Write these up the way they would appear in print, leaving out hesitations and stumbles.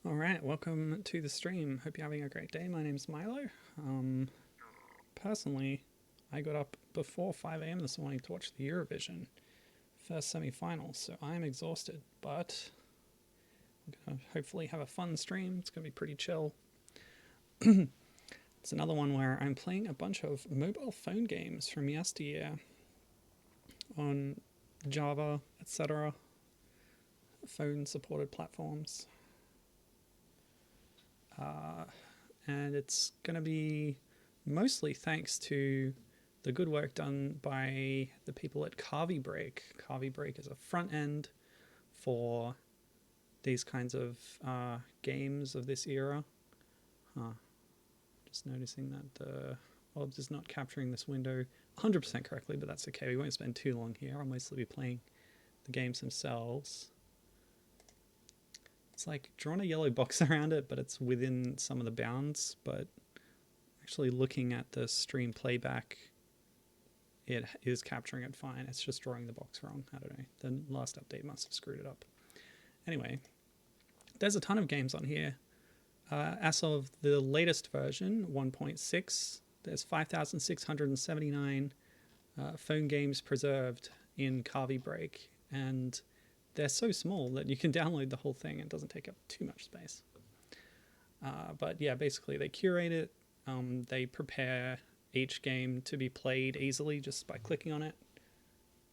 All right, welcome to the stream. Hope you're having a great day. My name's Milo. Personally, I got up before 5 a.m. this morning to watch the Eurovision first semi-finals, so I'm exhausted, but I'm going to hopefully have a fun stream. It's going to be pretty chill. It's another one where I'm playing a bunch of mobile phone games from yesteryear on Java, etc. phone-supported platforms. And it's going to be mostly thanks to the good work done by the people at Kahvibreak. Kahvibreak is a front end for these kinds of games of this era. Just noticing that the OBS is not capturing this window 100% correctly, but that's okay. We won't spend too long here. I'll mostly be playing the games themselves. It's like drawn a yellow box around it, but it's within some of the bounds. But actually looking at the stream playback, it is capturing it fine. It's just drawing the box wrong. I don't know. The last update must have screwed it up. Anyway, there's a ton of games on here. As of the latest version, 1.6, there's 5,679 phone games preserved in Kahvibreak, and they're so small that you can download the whole thing. It doesn't take up too much space. But yeah, basically they curate it. They prepare each game to be played easily just by clicking on it,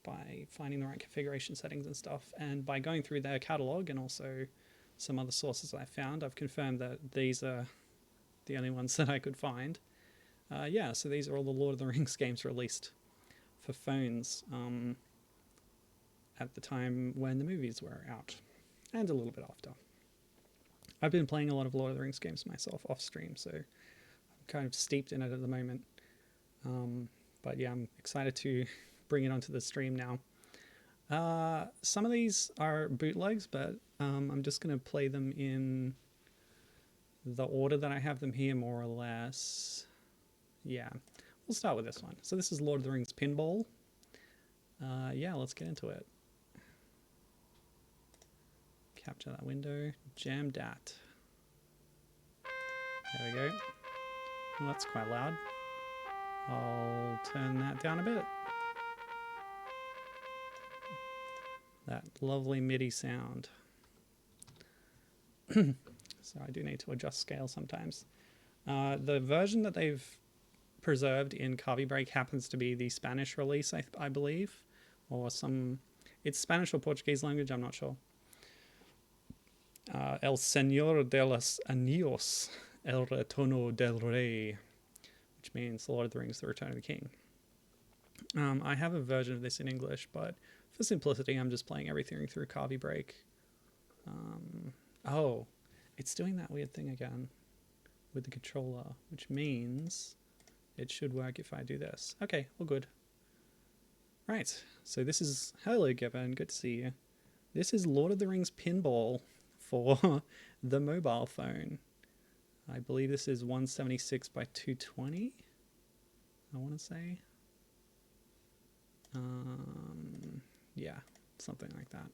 by finding the right configuration settings and stuff, and by going through their catalog and also some other sources I found. I've confirmed that these are the only ones that I could find. Yeah, so these are all the Lord of the Rings games released for phones at the time when the movies were out, and a little bit after. I've been playing a lot of Lord of the Rings games myself off stream, so I'm kind of steeped in it at the moment. But yeah, I'm excited to bring it onto the stream now. Some of these are bootlegs, but I'm just going to play them in the order that I have them here, more or less. Yeah, we'll start with this one. So this is Lord of the Rings Pinball. Yeah, let's get into it. Capture that window. Jamdat. There we go. Well, that's quite loud. I'll turn that down a bit. That lovely MIDI sound. So I do need to adjust scale sometimes. The version that they've preserved in Kahvibreak happens to be the Spanish release, I believe, or some. It's Spanish or Portuguese language, I'm not sure. El Señor de los Anillos, El Retorno del Rey, which means Lord of the Rings, The Return of the King. I have a version of this in English, but for simplicity, I'm just playing everything through Kahvibreak. Oh, it's doing that weird thing again with the controller, which means it should work if I do this. Okay, all good. Right, so this is... Hello, Gibbon, good to see you. This is Lord of the Rings Pinball for the mobile phone. I believe this is 176 by 220, I want to say. Yeah, something like that.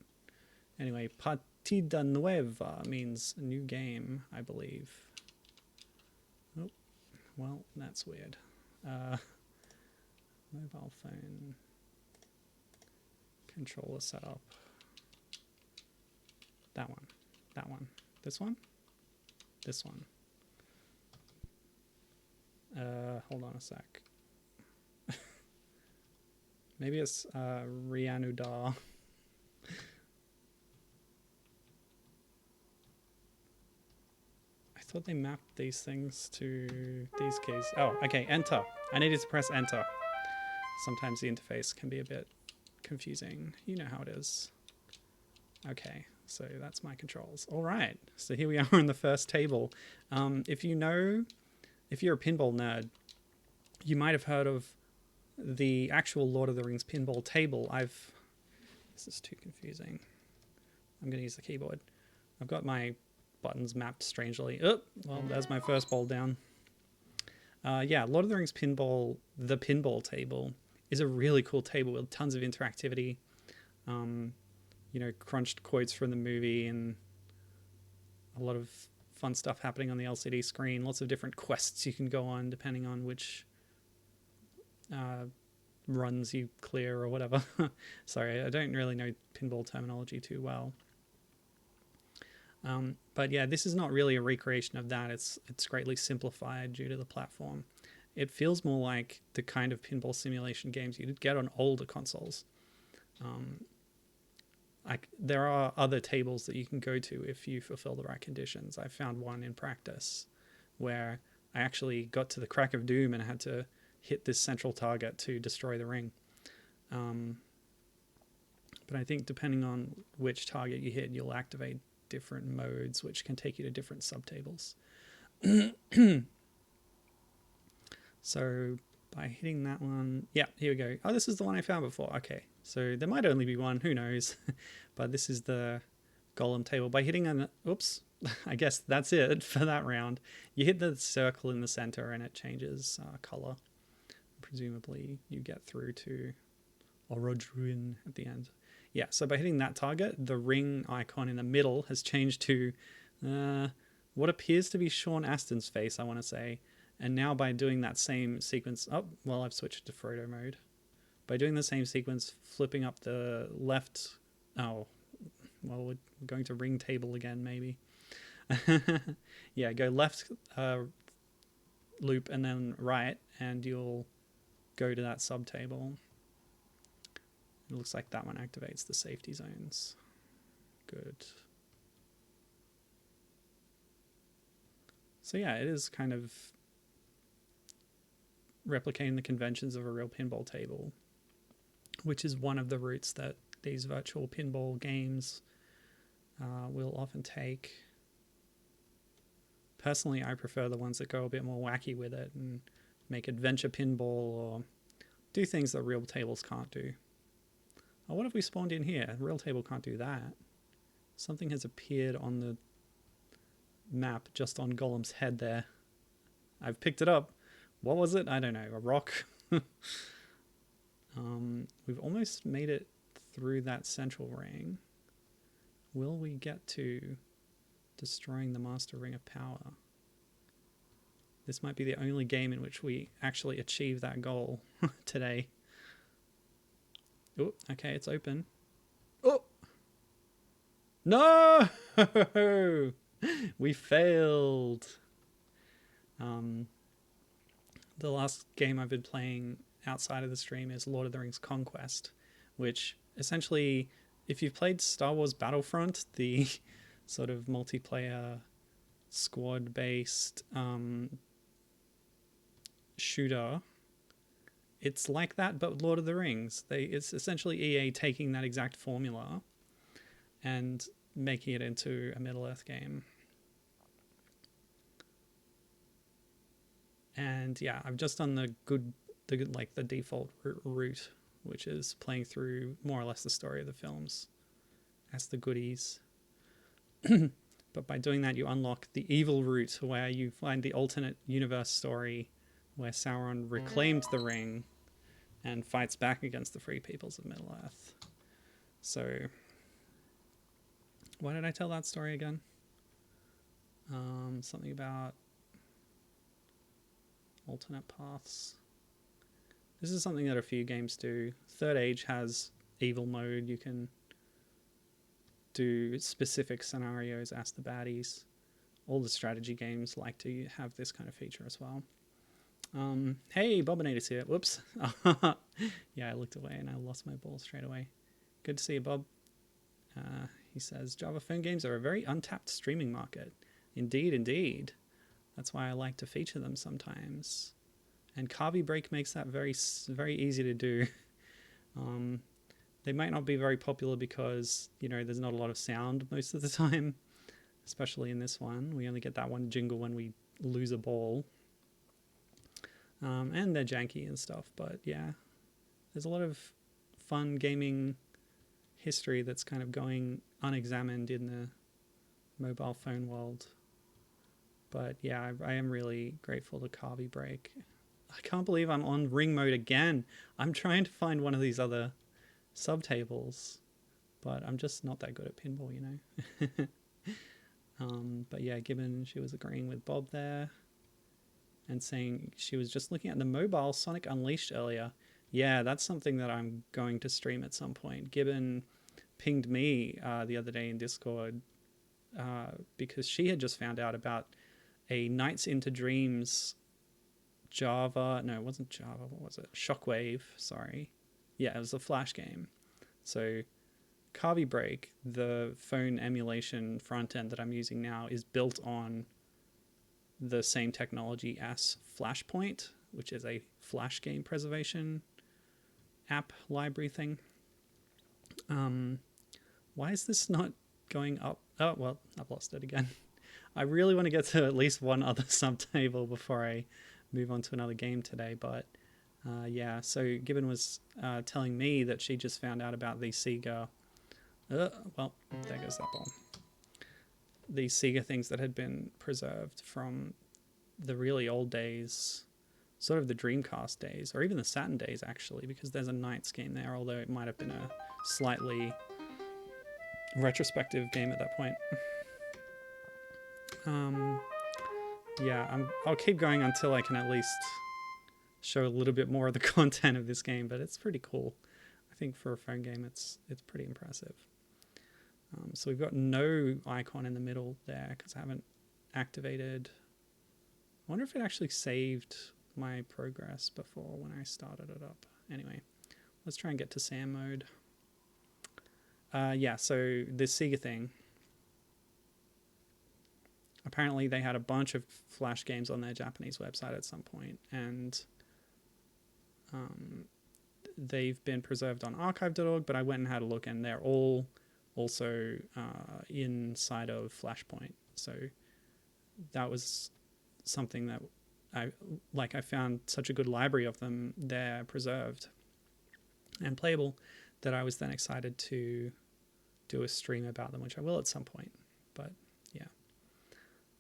Anyway, Partida Nueva means new game, I believe. Oh, well, that's weird. Mobile phone controller setup. That one. That one. This one? This one. Hold on a sec. Maybe it's Reanudar. I thought they mapped these things to these keys. Oh, okay, enter. I needed to press enter. Sometimes the interface can be a bit confusing. You know how it is. Okay, so that's my controls. All right, so here we are on the first table. If you're a pinball nerd, you might have heard of the actual Lord of the Rings pinball table. This is too confusing. I'm going to use the keyboard. I've got my buttons mapped strangely. Oh, well, there's my first ball down. Yeah, Lord of the Rings pinball, the pinball table, is a really cool table with tons of interactivity. You know, crunched quotes from the movie and a lot of fun stuff happening on the LCD screen. Lots of different quests you can go on depending on which runs you clear or whatever. Sorry, I don't really know pinball terminology too well. But yeah, this is not really a recreation of that. It's greatly simplified due to the platform. It feels more like the kind of pinball simulation games you'd get on older consoles. There are other tables that you can go to if you fulfill the right conditions. I found one in practice where I actually got to the crack of doom and had to hit this central target to destroy the ring. But I think depending on which target you hit, you'll activate different modes, which can take you to different subtables. So by hitting that one, yeah, here we go. Oh, this is the one I found before. Okay, so there might only be one, who knows? But this is the golem table. By hitting an, oops, I guess that's it for that round. You hit the circle in the center and it changes color. Presumably you get through to Aragorn at the end. Yeah, so by hitting that target, the ring icon in the middle has changed to what appears to be Sean Astin's face, I want to say. And now by doing that same sequence, oh, well, I've switched to Frodo mode. By doing the same sequence, flipping up the left, oh, well, we're going to ring table again, maybe. Yeah, go left loop and then right, and you'll go to that subtable. It looks like that one activates the safety zones. Good. So yeah, it is kind of replicating the conventions of a real pinball table, which is one of the routes that these virtual pinball games will often take. Personally, I prefer the ones that go a bit more wacky with it and make adventure pinball or do things that real tables can't do. Oh, what have we spawned in here? A real table can't do that. Something has appeared on the map just on Golem's head there. I've picked it up. What was it? I don't know. A rock? We've almost made it through that central ring. Will we get to destroying the Master Ring of Power? This might be the only game in which we actually achieve that goal today. Oh, okay, it's open. Oh! No! We failed. The last game I've been playing outside of the stream is Lord of the Rings Conquest, which essentially, if you've played Star Wars Battlefront, the sort of multiplayer squad-based shooter, it's like that, but Lord of the Rings. It's essentially EA taking that exact formula and making it into a Middle-earth game. And yeah, I've just done the default route, which is playing through more or less the story of the films as the goodies. But by doing that, you unlock the evil route, where you find the alternate universe story where Sauron reclaimed the ring and fights back against the free peoples of Middle-earth. So, why did I tell that story again? Something about alternate paths. This is something that a few games do. Third Age has evil mode. You can do specific scenarios as the baddies. All the strategy games like to have this kind of feature as well. Hey, Bobinator's here. Whoops. Yeah, I looked away and I lost my ball straight away. Good to see you, Bob. He says, Java phone games are a very untapped streaming market. Indeed, indeed. That's why I like to feature them sometimes. And Kahvibreak makes that very, very easy to do. They might not be very popular because, you know, there's not a lot of sound most of the time. Especially in this one. We only get that one jingle when we lose a ball. And they're janky and stuff. But yeah, there's a lot of fun gaming history that's kind of going unexamined in the mobile phone world. But yeah, I am really grateful to Kahvibreak. I can't believe I'm on ring mode again. I'm trying to find one of these other subtables, but I'm just not that good at pinball, you know. But yeah, Gibbon, she was agreeing with Bob there and saying she was just looking at the mobile Sonic Unleashed earlier. Yeah, that's something that I'm going to stream at some point. Gibbon pinged me the other day in Discord because she had just found out about a Nights into Dreams Java. No, it wasn't Java. What was it? Shockwave. Sorry. Yeah, it was a Flash game. So Kahvibreak, the phone emulation front end that I'm using now, is built on the same technology as Flashpoint, which is a Flash game preservation app library thing. Why is this not going up? Oh, well, I've lost it again. I really want to get to at least one other subtable before I move on to another game today, but yeah, so Gibbon was telling me that she just found out about the Sega. Well, there goes that ball. These Sega things that had been preserved from the really old days, sort of the Dreamcast days, or even the Saturn days, actually, because there's a Knights game there, although it might have been a slightly retrospective game at that point. Yeah, I'll keep going until I can at least show a little bit more of the content of this game, but it's pretty cool. I think for a phone game, it's pretty impressive. So we've got no icon in the middle there because I haven't activated. I wonder if it actually saved my progress before when I started it up. Anyway, let's try and get to Sam mode. Yeah, so this Sega thing. Apparently they had a bunch of Flash games on their Japanese website at some point, and they've been preserved on archive.org, but I went and had a look, and they're all also inside of Flashpoint. So that was something that I found such a good library of them there preserved and playable that I was then excited to do a stream about them, which I will at some point. But yeah.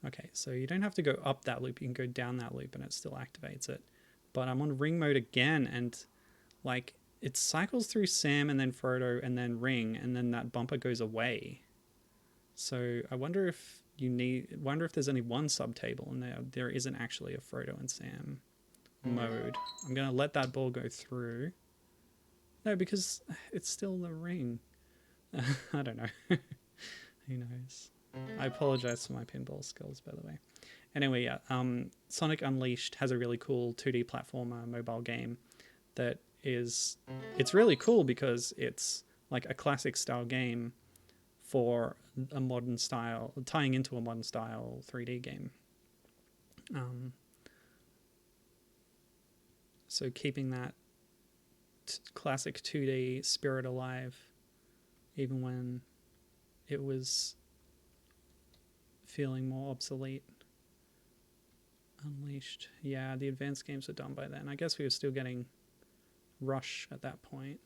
Okay, so you don't have to go up that loop. You can go down that loop and it still activates it. But I'm on ring mode again, and like it cycles through Sam and then Frodo and then Ring, and then that bumper goes away. So I wonder if there's only one subtable and there isn't actually a Frodo and Sam mode. I'm going to let that ball go through. No, because it's still the ring. I don't know. Who knows? I apologize for my pinball skills, by the way. Anyway, yeah, Sonic Unleashed has a really cool 2D platformer mobile game that it's really cool because it's like a classic style game for a modern style, tying into a modern style 3D game. So keeping that classic 2D spirit alive, even when it was feeling more obsolete. Unleashed. Yeah, the advanced games were done by then. I guess we were still getting Rush at that point.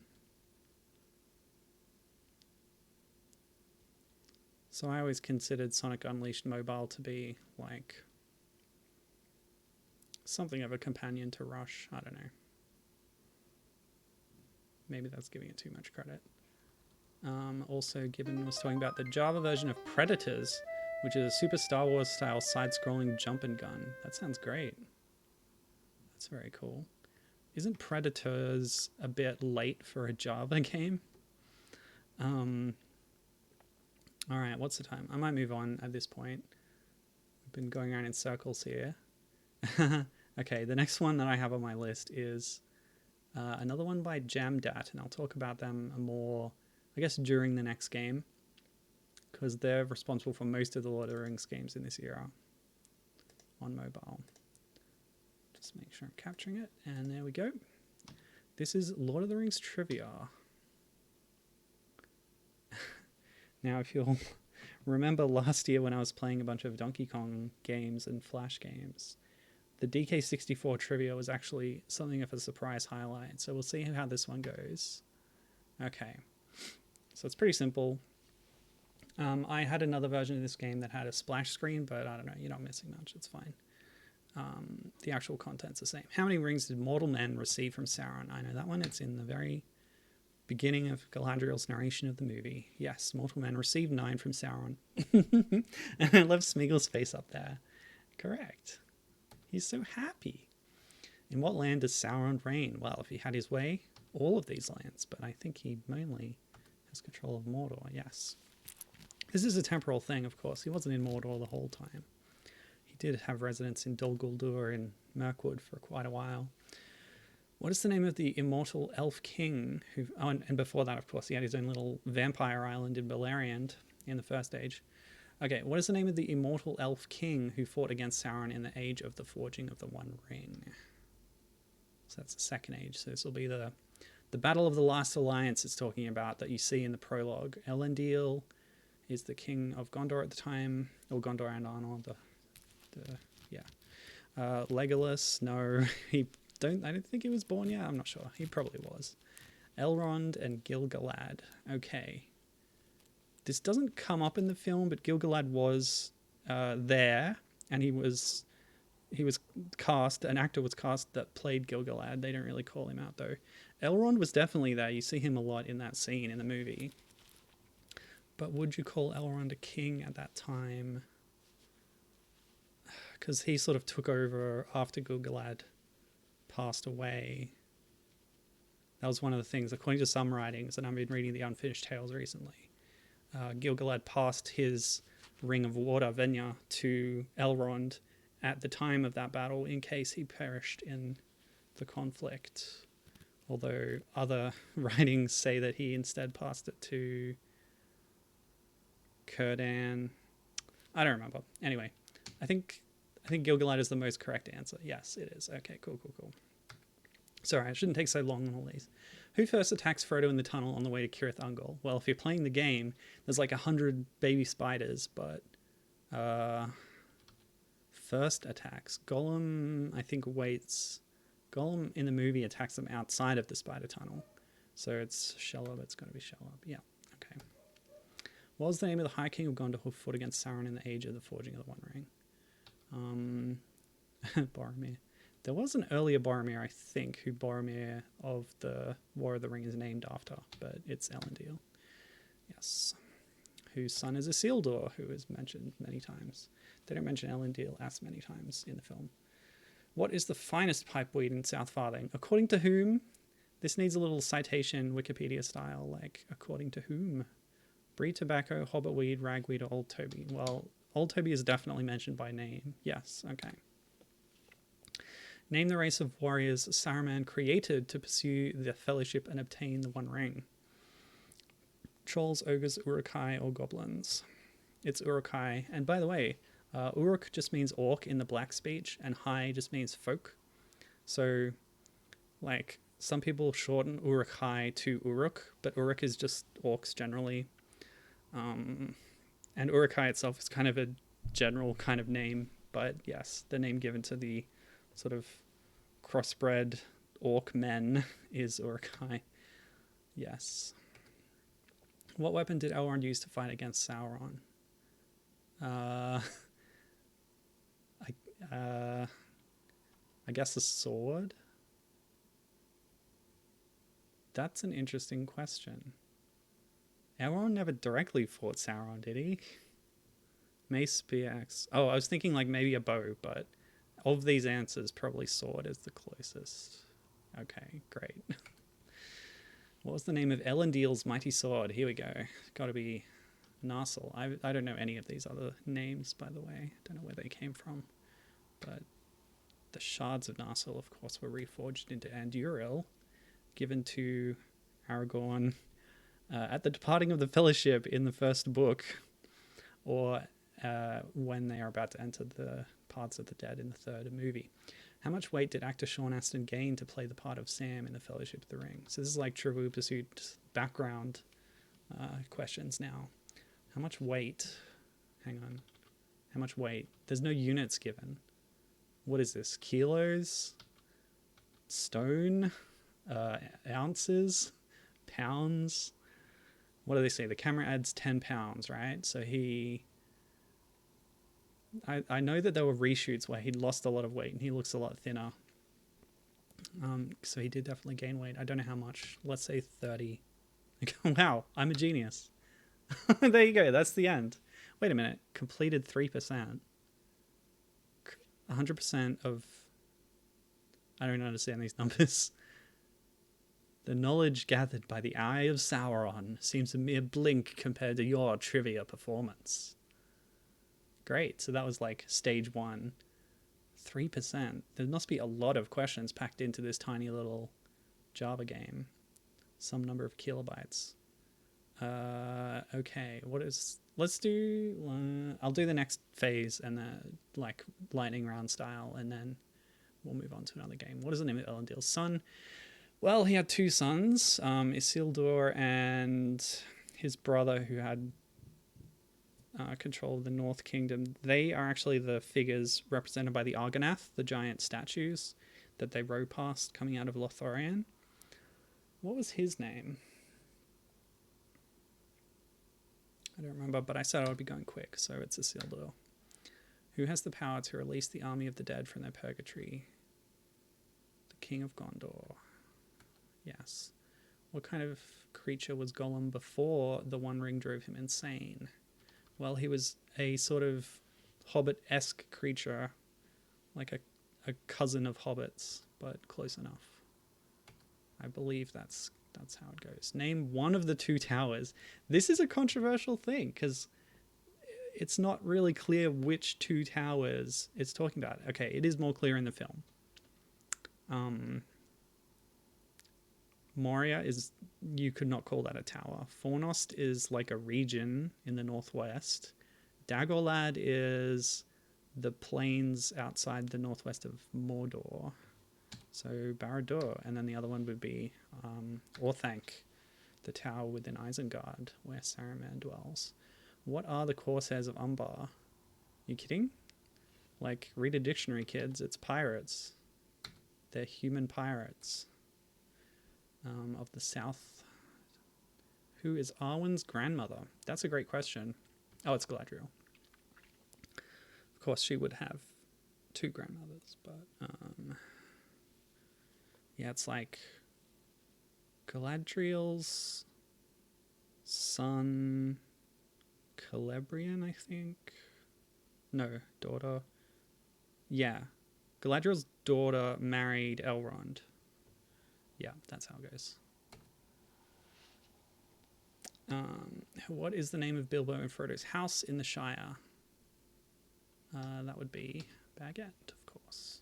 So I always considered Sonic Unleashed Mobile to be like something of a companion to Rush. I don't know. Maybe that's giving it too much credit. Also, Gibbon was talking about the Java version of Predators, which is a Super Star Wars style side-scrolling jump and gun. That sounds great. That's very cool. Isn't Predators a bit late for a Java game? All right, what's the time? I might move on at this point. We've been going around in circles here. Okay, the next one that I have on my list is another one by Jamdat, and I'll talk about them more, I guess, during the next game, because they're responsible for most of the Lord of the Rings games in this era on mobile. Just make sure I'm capturing it, and there we go. This is Lord of the Rings Trivia. Now, if you'll remember last year when I was playing a bunch of Donkey Kong games and Flash games, the DK64 Trivia was actually something of a surprise highlight, so we'll see how this one goes. Okay, so it's pretty simple. I had another version of this game that had a splash screen, but I don't know, you're not missing much, it's fine. The actual content's the same. How many rings did mortal men receive from Sauron? I know that one, it's in the very Beginning of Galadriel's narration of the movie. Yes, mortal men received 9 from Sauron. And I love Smeagol's face up there. Correct. He's so happy. In what land does Sauron reign? Well, if he had his way, all of these lands, but I think he mainly has control of Mordor, yes. This is a temporal thing, of course. He wasn't in Mordor the whole time. He did have residence in Dol Guldur and Mirkwood for quite a while. What is the name of the immortal elf king who... Oh, and before that, of course, he had his own little vampire island in Beleriand in the First Age. Okay, what is the name of the immortal elf king who fought against Sauron in the Age of the Forging of the One Ring? So that's the Second Age. So this will be the Battle of the Last Alliance it's talking about that you see in the prologue. Elendil is the king of Gondor at the time, or Gondor and Arnor. Legolas, no, I don't think he was born yet. I'm not sure. He probably was. Elrond and Gil-galad. Okay. This doesn't come up in the film, but Gil-galad was there, and he was cast. An actor was cast that played Gil-galad. They don't really call him out though. Elrond was definitely there. You see him a lot in that scene in the movie. But would you call Elrond a king at that time? Because he sort of took over after Gil-galad passed away. That was one of the things, according to some writings, and I've been reading the Unfinished Tales recently. Gil-galad passed his Ring of Water, Venya, to Elrond at the time of that battle in case he perished in the conflict. Although other writings say that he instead passed it to Círdan. I don't remember. Anyway, I think Gil-galad is the most correct answer. Yes, it is. Okay, cool. Sorry, I shouldn't take so long on all these. Who first attacks Frodo in the tunnel on the way to Cirith Ungol? Well, if you're playing the game, there's like 100 baby spiders, but first attacks. Gollum, I think, waits. Gollum in the movie attacks them outside of the spider tunnel. So it's Shelob. It's going to be Shelob. Yeah, okay. What was the name of the High King of Gondor who fought against Sauron in the Age of the Forging of the One Ring? Boromir. There was an earlier Boromir, I think, who Boromir of the War of the Ring is named after, but it's Elendil. Yes. Whose son is Isildur, who is mentioned many times. They don't mention Elendil as many times in the film. What is the finest pipeweed in South Farthing? According to whom? This needs a little citation, Wikipedia style, like, according to whom? Brie tobacco, hobbitweed, ragweed, or Old Toby? Well, Old Toby is definitely mentioned by name. Yes, okay. Name the race of warriors Saruman created to pursue the Fellowship and obtain the One Ring. Trolls, ogres, Uruk-hai, or goblins? It's Uruk-hai. And by the way, Uruk just means orc in the black speech, and hai just means folk. So, like, some people shorten Uruk-hai to Uruk, but Uruk is just orcs generally. And Uruk-hai itself is kind of a general kind of name, but yes, the name given to the sort of crossbred orc men is Uruk-hai. Yes. What weapon did Elrond use to fight against Sauron? I guess a sword? That's an interesting question. Elrond never directly fought Sauron, did he? Mace, spear, axe. Oh, I was thinking like maybe a bow, but of these answers, probably sword is the closest. Okay, great. What was the name of Elendil's mighty sword? Here we go. Got to be Narsil. I don't know any of these other names, by the way. Don't know where they came from. But the shards of Narsil, of course, were reforged into Anduril, given to Aragorn at the departing of the Fellowship in the first book, or when they are about to enter the Parts of the Dead in the third movie. How much weight did actor Sean Astin gain to play the part of Sam in the Fellowship of the Ring? So this is like Trivial Pursuit background questions now. How much weight? Hang on. How much weight? There's no units given. What is this? Kilos? Stone? Ounces? Pounds? What do they say? The camera adds 10 pounds, right? So he... I know that there were reshoots where he'd lost a lot of weight and he looks a lot thinner. So he did definitely gain weight. I don't know how much. Let's say 30 Like, wow, I'm a genius. There you go. That's the end. Wait a minute. Completed 3%. 100% of... I don't understand these numbers. The knowledge gathered by the eye of Sauron seems a mere blink compared to your trivia performance. Great. So that was like stage 1. 3%. There must be a lot of questions packed into this tiny little Java game. Some number of kilobytes. Okay, what is... Let's do... I'll do the next phase and like lightning round style, and then we'll move on to another game. What is the name of Elendil's son? Well, he had 2 sons, Isildur and his brother, who had control of the North Kingdom. They are actually the figures represented by the Argonath, the giant statues that they row past coming out of Lothlorien. What was his name? I don't remember, but I said I would be going quick, so it's Isildur. Who has the power to release the army of the dead from their purgatory? The King of Gondor. Yes. What kind of creature was Gollum before the One Ring drove him insane? Well, he was a sort of hobbit-esque creature, like a cousin of hobbits, but close enough. I believe that's how it goes. Name one of the 2 towers. This is a controversial thing, because it's not really clear which 2 towers it's talking about. Okay, it is more clear in the film. Moria is... You could not call that a tower. Fornost is like a region in the northwest. Dagorlad is the plains outside the northwest of Mordor. So Barad-dûr, and then the other one would be Orthanc, the tower within Isengard, where Saruman dwells. What are the Corsairs of Umbar? You kidding? Like, read a dictionary, kids. It's pirates. They're human pirates. Of the south. Who is Arwen's grandmother? That's a great question. Oh, it's Galadriel. Of course, she would have 2 grandmothers, but... yeah, it's like Galadriel's son, Celebrian, I think. No, daughter. Yeah, Galadriel's daughter married Elrond. Yeah, that's how it goes. What is the name of Bilbo and Frodo's house in the Shire? That would be Baguette, of course.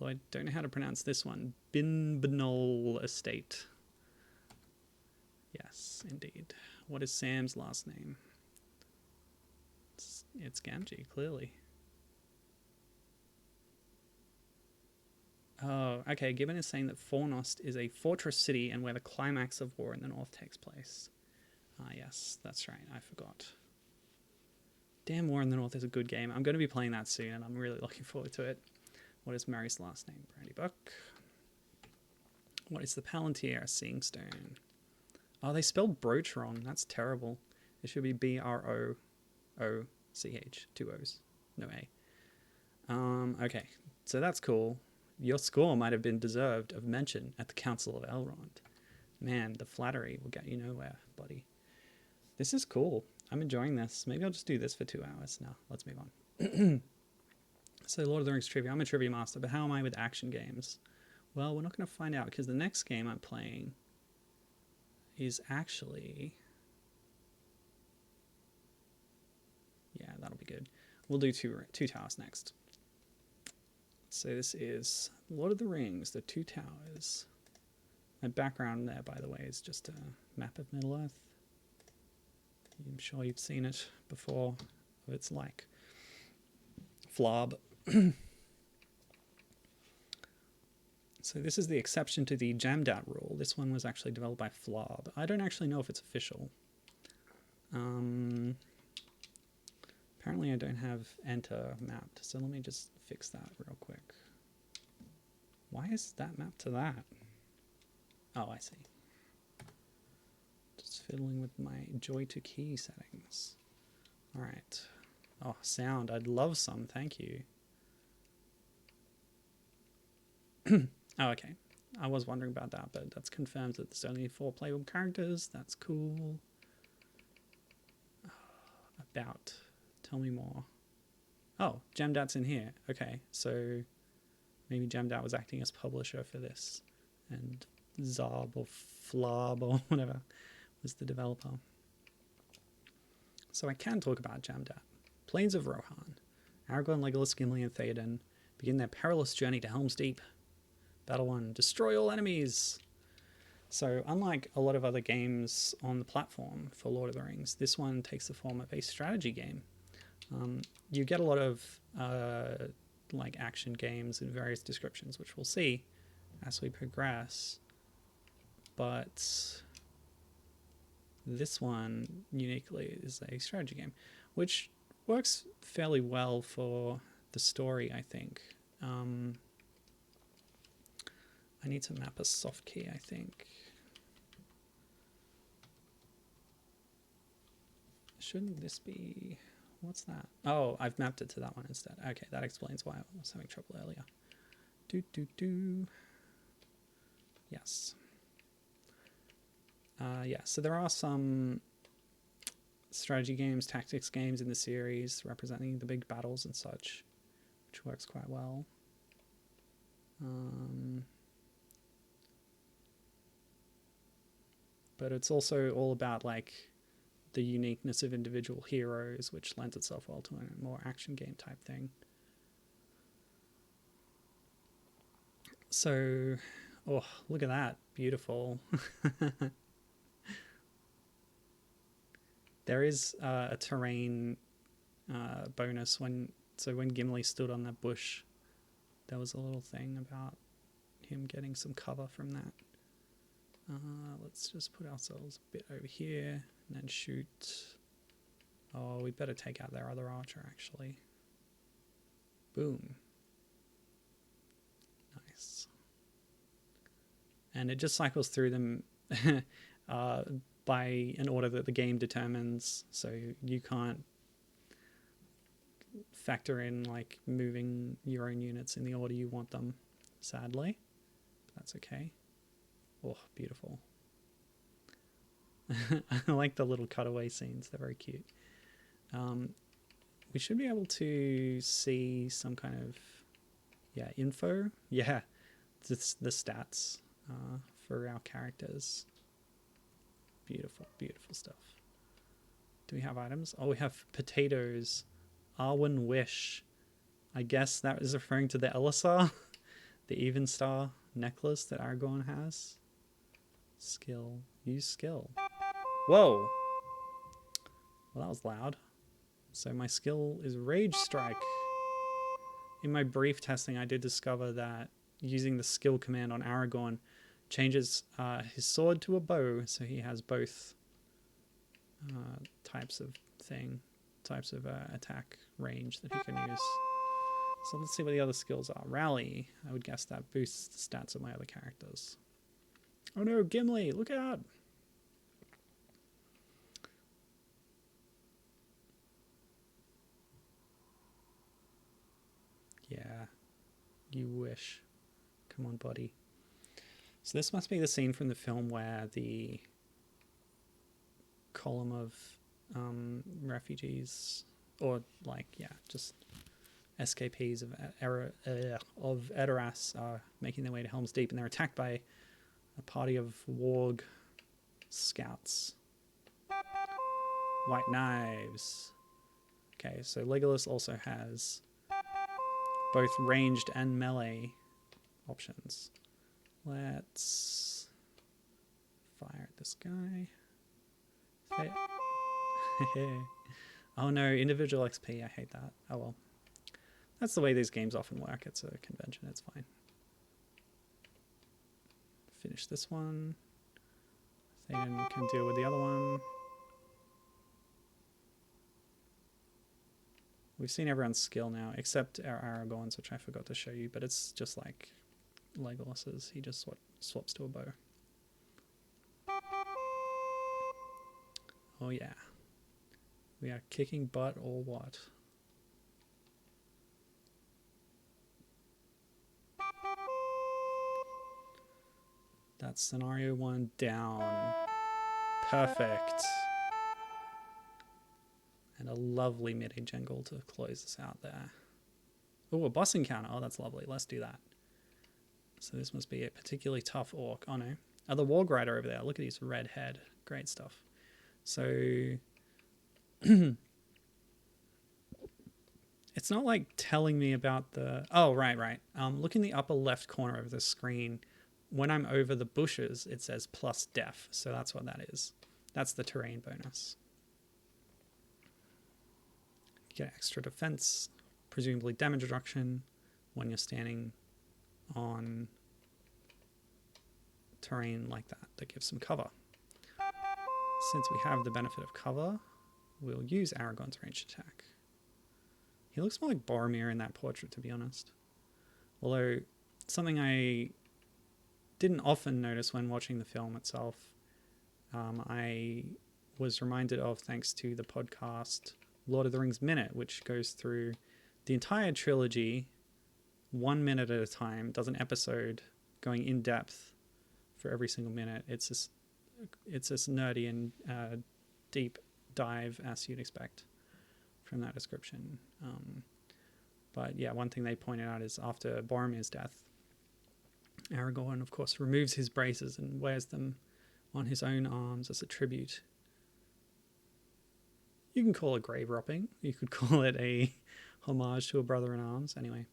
Although I don't know how to pronounce this one. Binbnol Estate. Yes, indeed. What is Sam's last name? It's Gamgee, clearly. Oh, okay. Gibbon is saying that Fornost is a fortress city and where the climax of War in the North takes place. Ah, yes, that's right. I forgot. Damn, War in the North is a good game. I'm going to be playing that soon, and I'm really looking forward to it. What is Mary's last name? Brandy Buck. What is the Palantir? Seeing Stone. Oh, they spelled brooch wrong. That's terrible. It should be B-R-O-O-C-H. 2 O's. No A. Okay, so that's cool. Your score might have been deserved of mention at the Council of Elrond. Man, the flattery will get you nowhere, buddy. This is cool. I'm enjoying this. Maybe I'll just do this for 2 hours. Now, let's move on. So, Lord of the Rings trivia. I'm a trivia master, but how am I with action games? Well, we're not going to find out, because the next game I'm playing is actually... Yeah, that'll be good. We'll do two towers next. So this is Lord of the Rings, the 2 towers. My background there, by the way, is just a map of Middle-earth. I'm sure you've seen it before. It's like Flob. So this is the exception to the Jamdat rule. This one was actually developed by Flob. I don't actually know if it's official. Apparently I don't have enter mapped, so let me just fix that real quick. Why is that mapped to that? Oh, I see. Just fiddling with my joy to key settings. All right. Oh, sound. I'd love some. Thank you. Oh, okay. I was wondering about that, but that's confirmed that there's only 4 playable characters. That's cool. About. Tell me more. Oh, Jamdat's in here. Okay, so maybe Jamdat was acting as publisher for this, and Zarb or Flab or whatever was the developer. So I can talk about Jamdat. Plains of Rohan. Aragorn, Legolas, Gimli, and Théoden begin their perilous journey to Helm's Deep. Battle 1. Destroy all enemies. So unlike a lot of other games on the platform for Lord of the Rings, this one takes the form of a strategy game. You get a lot of like action games in various descriptions, which we'll see as we progress. But this one uniquely is a strategy game, which works fairly well for the story, I think. I need to map a soft key, I think. Shouldn't this be... What's that? Oh, I've mapped it to that one instead. Okay, that explains why I was having trouble earlier. Yes. Yeah, so there are some strategy games, tactics games in the series representing the big battles and such, which works quite well. But it's also all about like the uniqueness of individual heroes, which lends itself well to a more action game type thing. So, oh, look at that. Beautiful. There is a terrain bonus when Gimli stood on that bush, there was a little thing about him getting some cover from that. Let's just put ourselves a bit over here and then shoot. Oh, we better take out their other archer, actually. Boom. Nice. And it just cycles through them by an order that the game determines, so you can't factor in like moving your own units in the order you want them, sadly. That's okay. Oh, beautiful. I like the little cutaway scenes. They're very cute. We should be able to see some kind of, info. Yeah, it's the stats for our characters. Beautiful, beautiful stuff. Do we have items? Oh, we have potatoes. Arwen Wish. I guess that is referring to the Elisar, the even star necklace that Aragorn has. Skill. Use skill. Whoa. Well, that was loud. So my skill is Rage Strike. In my brief testing, I did discover that using the skill command on Aragorn changes his sword to a bow, so he has both types of attack range that he can use. So let's see what the other skills are. Rally. I would guess that boosts the stats of my other characters. Oh no, Gimli, look out! Yeah, you wish. Come on, buddy. So this must be the scene from the film where the column of refugees, or like, just escapees of Edoras are making their way to Helm's Deep, and they're attacked by a party of warg scouts. White knives. Okay, so Legolas also has both ranged and melee options. Let's fire at this guy. Oh no, individual XP, I hate that. Oh well. That's the way these games often work. It's a convention, it's fine. Finish this one. Théoden can deal with the other one. We've seen everyone's skill now, except our Aragorn's, which I forgot to show you, but it's just like Legolas's. He just swaps to a bow. Oh yeah. We are kicking butt or what? That's scenario 1 down. Perfect. And a lovely MIDI jingle to close us out there. Oh, a boss encounter. Oh, that's lovely. Let's do that. So this must be a particularly tough orc. Oh, no. Oh, the Warg Rider over there. Look at his red head. Great stuff. So it's not like telling me about the... Oh, right. Look in the upper left corner of the screen. When I'm over the bushes, it says plus def. So that's what that is. That's the terrain bonus. You get extra defense, presumably damage reduction when you're standing on terrain like that gives some cover. Since we have the benefit of cover, we'll use Aragorn's ranged attack. He looks more like Boromir in that portrait, to be honest. Although, something I didn't often notice when watching the film itself, I was reminded of thanks to the podcast Lord of the Rings Minute, which goes through the entire trilogy 1 minute at a time, does an episode going in depth for every single minute. It's this nerdy and deep dive as you'd expect from that description. But yeah, one thing they pointed out is after Boromir's death, Aragorn, of course, removes his braces and wears them on his own arms as a tribute. You can call it grave robbing. You could call it a homage to a brother in arms. Anyway,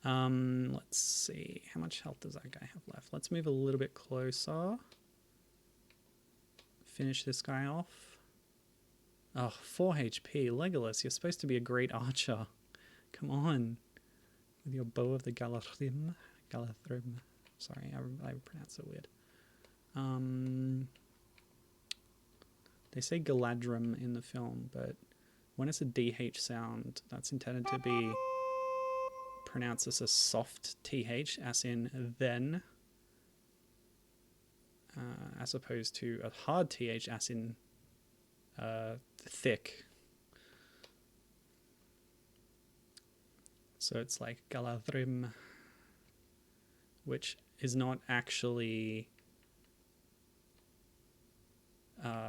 let's see. How much health does that guy have left? Let's move a little bit closer. Finish this guy off. Oh, 4 HP. Legolas, you're supposed to be a great archer. Come on. With your bow of the Galadrim. Sorry, I pronounced it weird. They say Galadrim in the film, but when it's a DH sound, that's intended to be pronounced as a soft TH, as in then, as opposed to a hard TH, as in thick. So it's like Galadrim, which is not actually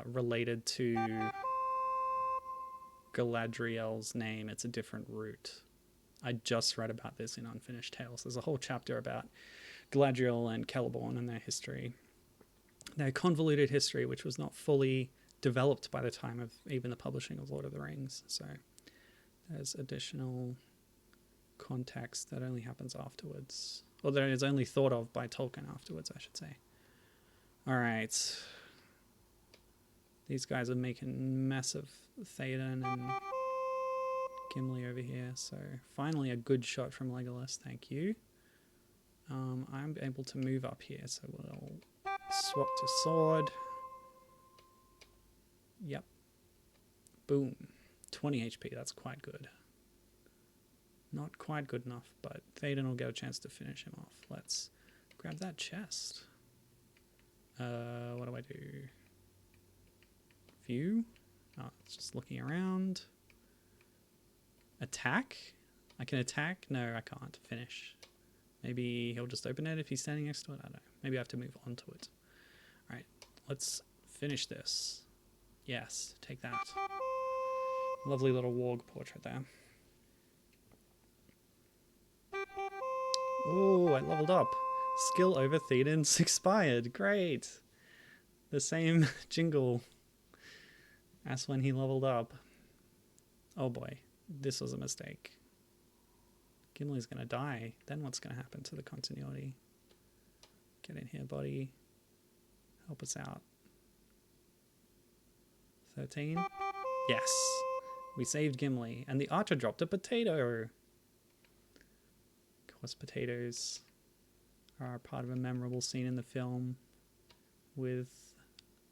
related to Galadriel's name. It's a different root. I just read about this in Unfinished Tales. There's a whole chapter about Galadriel and Celeborn and their history. Their convoluted history, which was not fully developed by the time of even the publishing of Lord of the Rings. So there's additional context that only happens afterwards. Or that is only thought of by Tolkien afterwards, I should say. Alright. These guys are making a mess of Théoden and Gimli over here. So finally a good shot from Legolas, thank you. I'm able to move up here, so we'll swap to sword. Yep. Boom. 20 HP, that's quite good. Not quite good enough, but Théoden will get a chance to finish him off. Let's grab that chest. What do I do? View? Oh, it's just looking around. Attack? I can attack? No, I can't. Finish. Maybe he'll just open it if he's standing next to it. I don't know. Maybe I have to move on to it. Alright, let's finish this. Yes, take that. Lovely little warg portrait there. Oh, I leveled up. Skill over Théoden's expired. Great. The same jingle as when he leveled up. Oh boy, this was a mistake. Gimli's gonna die. Then what's gonna happen to the continuity? Get in here, buddy. Help us out. 13. Yes. We saved Gimli. And the archer dropped a potato. Of course, potatoes are part of a memorable scene in the film with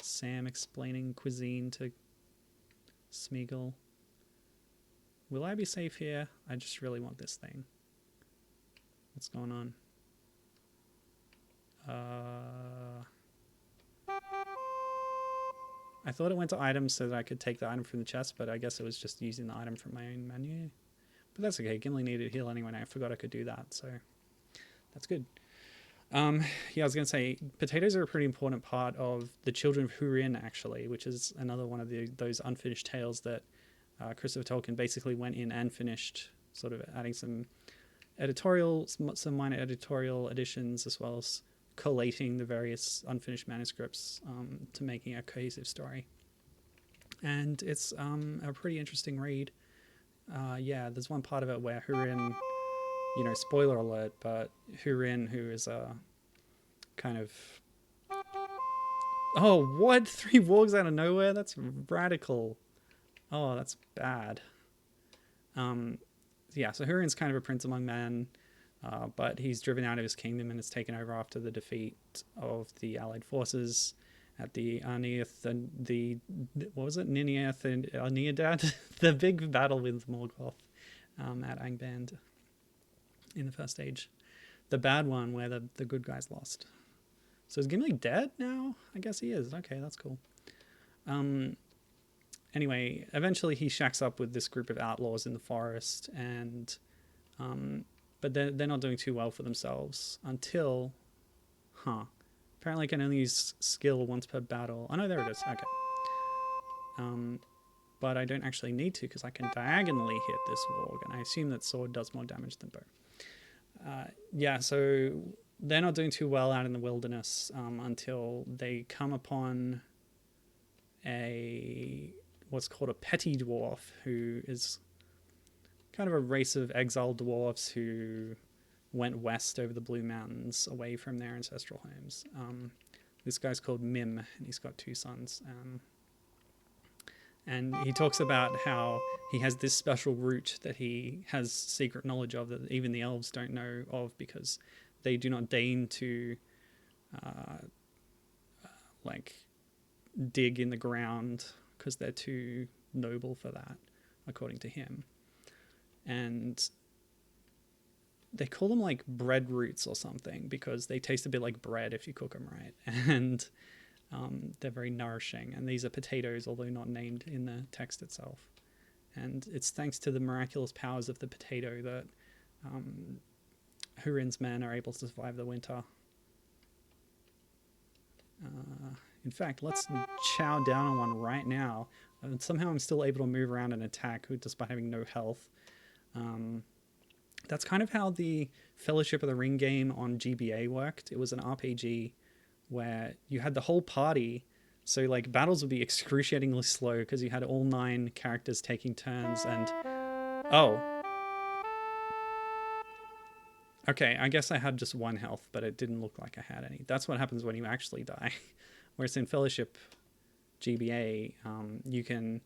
Sam explaining cuisine to Smeagol. Will I be safe here? I just really want this thing. What's going on? I thought it went to items so that I could take the item from the chest, but I guess it was just using the item from my own menu. But that's okay. Gimli needed heal anyway, and I forgot I could do that, so that's good. Yeah, I was going to say potatoes are a pretty important part of the Children of Húrin, actually, which is another one of those unfinished tales that Christopher Tolkien basically went in and finished, sort of adding some some minor editorial additions, as well as collating the various unfinished manuscripts to making a cohesive story. And it's a pretty interesting read. Yeah, there's one part of it where Húrin, spoiler alert, but Húrin, who is a kind of... Oh, what? 3 wargs out of nowhere? That's radical. Oh, that's bad. Yeah, so Húrin's kind of a prince among men, but he's driven out of his kingdom and is taken over after the defeat of the allied forces at the Arneath and what was it? Ninioth and Arneadad? The big battle with Morgoth at Angband in the First Age. The bad one where the good guys lost. So is Gimli dead now? I guess he is. Okay, that's cool. Anyway, eventually he shacks up with this group of outlaws in the forest, and but they're not doing too well for themselves until, apparently I can only use skill once per battle. Oh no, there it is. Okay. But I don't actually need to because I can diagonally hit this warg, and I assume that sword does more damage than bow. Yeah, so they're not doing too well out in the wilderness until they come upon what's called a petty dwarf, who is kind of a race of exiled dwarves who went west over the Blue Mountains away from their ancestral homes. This guy's called Mim, and he's got 2 sons. And he talks about how he has this special route that he has secret knowledge of that even the elves don't know of, because they do not deign to dig in the ground because they're too noble for that, according to him. And they call them like bread roots or something because they taste a bit like bread if you cook them right. And they're very nourishing. And these are potatoes, although not named in the text itself. And it's thanks to the miraculous powers of the potato that Húrin's men are able to survive the winter. In fact, let's chow down on one right now. And somehow I'm still able to move around and attack despite having no health. That's kind of how the Fellowship of the Ring game on GBA worked. It was an RPG where you had the whole party, so like battles would be excruciatingly slow because you had all 9 characters taking turns. And okay, I guess I had just 1 health, but it didn't look like I had any. That's what happens when you actually die. Whereas in Fellowship GBA, you can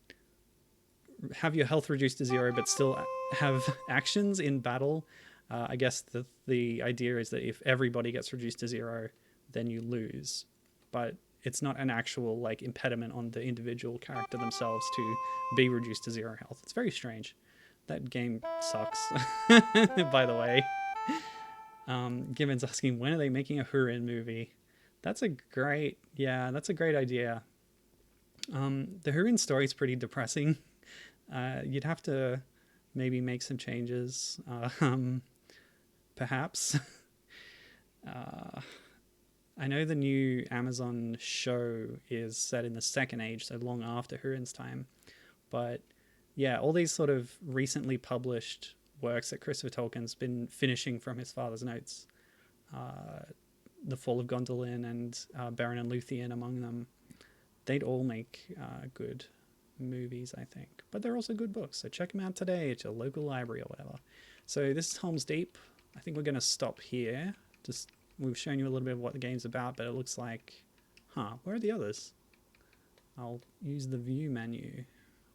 have your health reduced to 0 but still have actions in battle. I guess the idea is that if everybody gets reduced to 0, then you lose. But it's not an actual like impediment on the individual character themselves to be reduced to 0 health. It's very strange. That game sucks, by the way. Gibbon's asking, when are they making a Húrin movie? That's a great idea. The Húrin story is pretty depressing. You'd have to maybe make some changes, perhaps. I know the new Amazon show is set in the Second Age, so long after Húrin's time. But yeah, all these sort of recently published works that Christopher Tolkien's been finishing from his father's notes, The Fall of Gondolin and Beren and Luthien among them, they'd all make good movies, I think. But they're also good books, so check them out today at your local library or whatever. So this is Holmes Deep. I think we're going to stop here. We've shown you a little bit of what the game's about, but it looks like... where are the others? I'll use the view menu.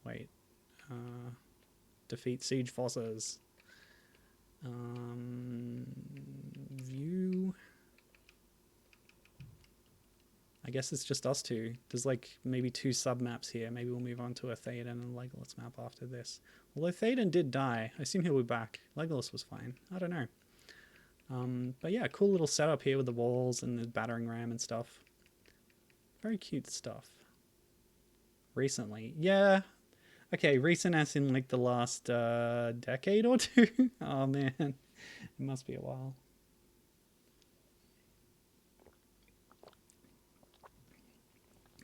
Wait. Defeat siege forces. View. I guess it's just us 2. There's like maybe 2 sub-maps here. Maybe we'll move on to a Théoden and Legolas map after this. Although Théoden did die. I assume he'll be back. Legolas was fine. I don't know. But yeah, cool little setup here with the walls and the battering ram and stuff. Very cute stuff. Recently. Yeah. Okay, recent as in like the last decade or 2. Oh man. It must be a while.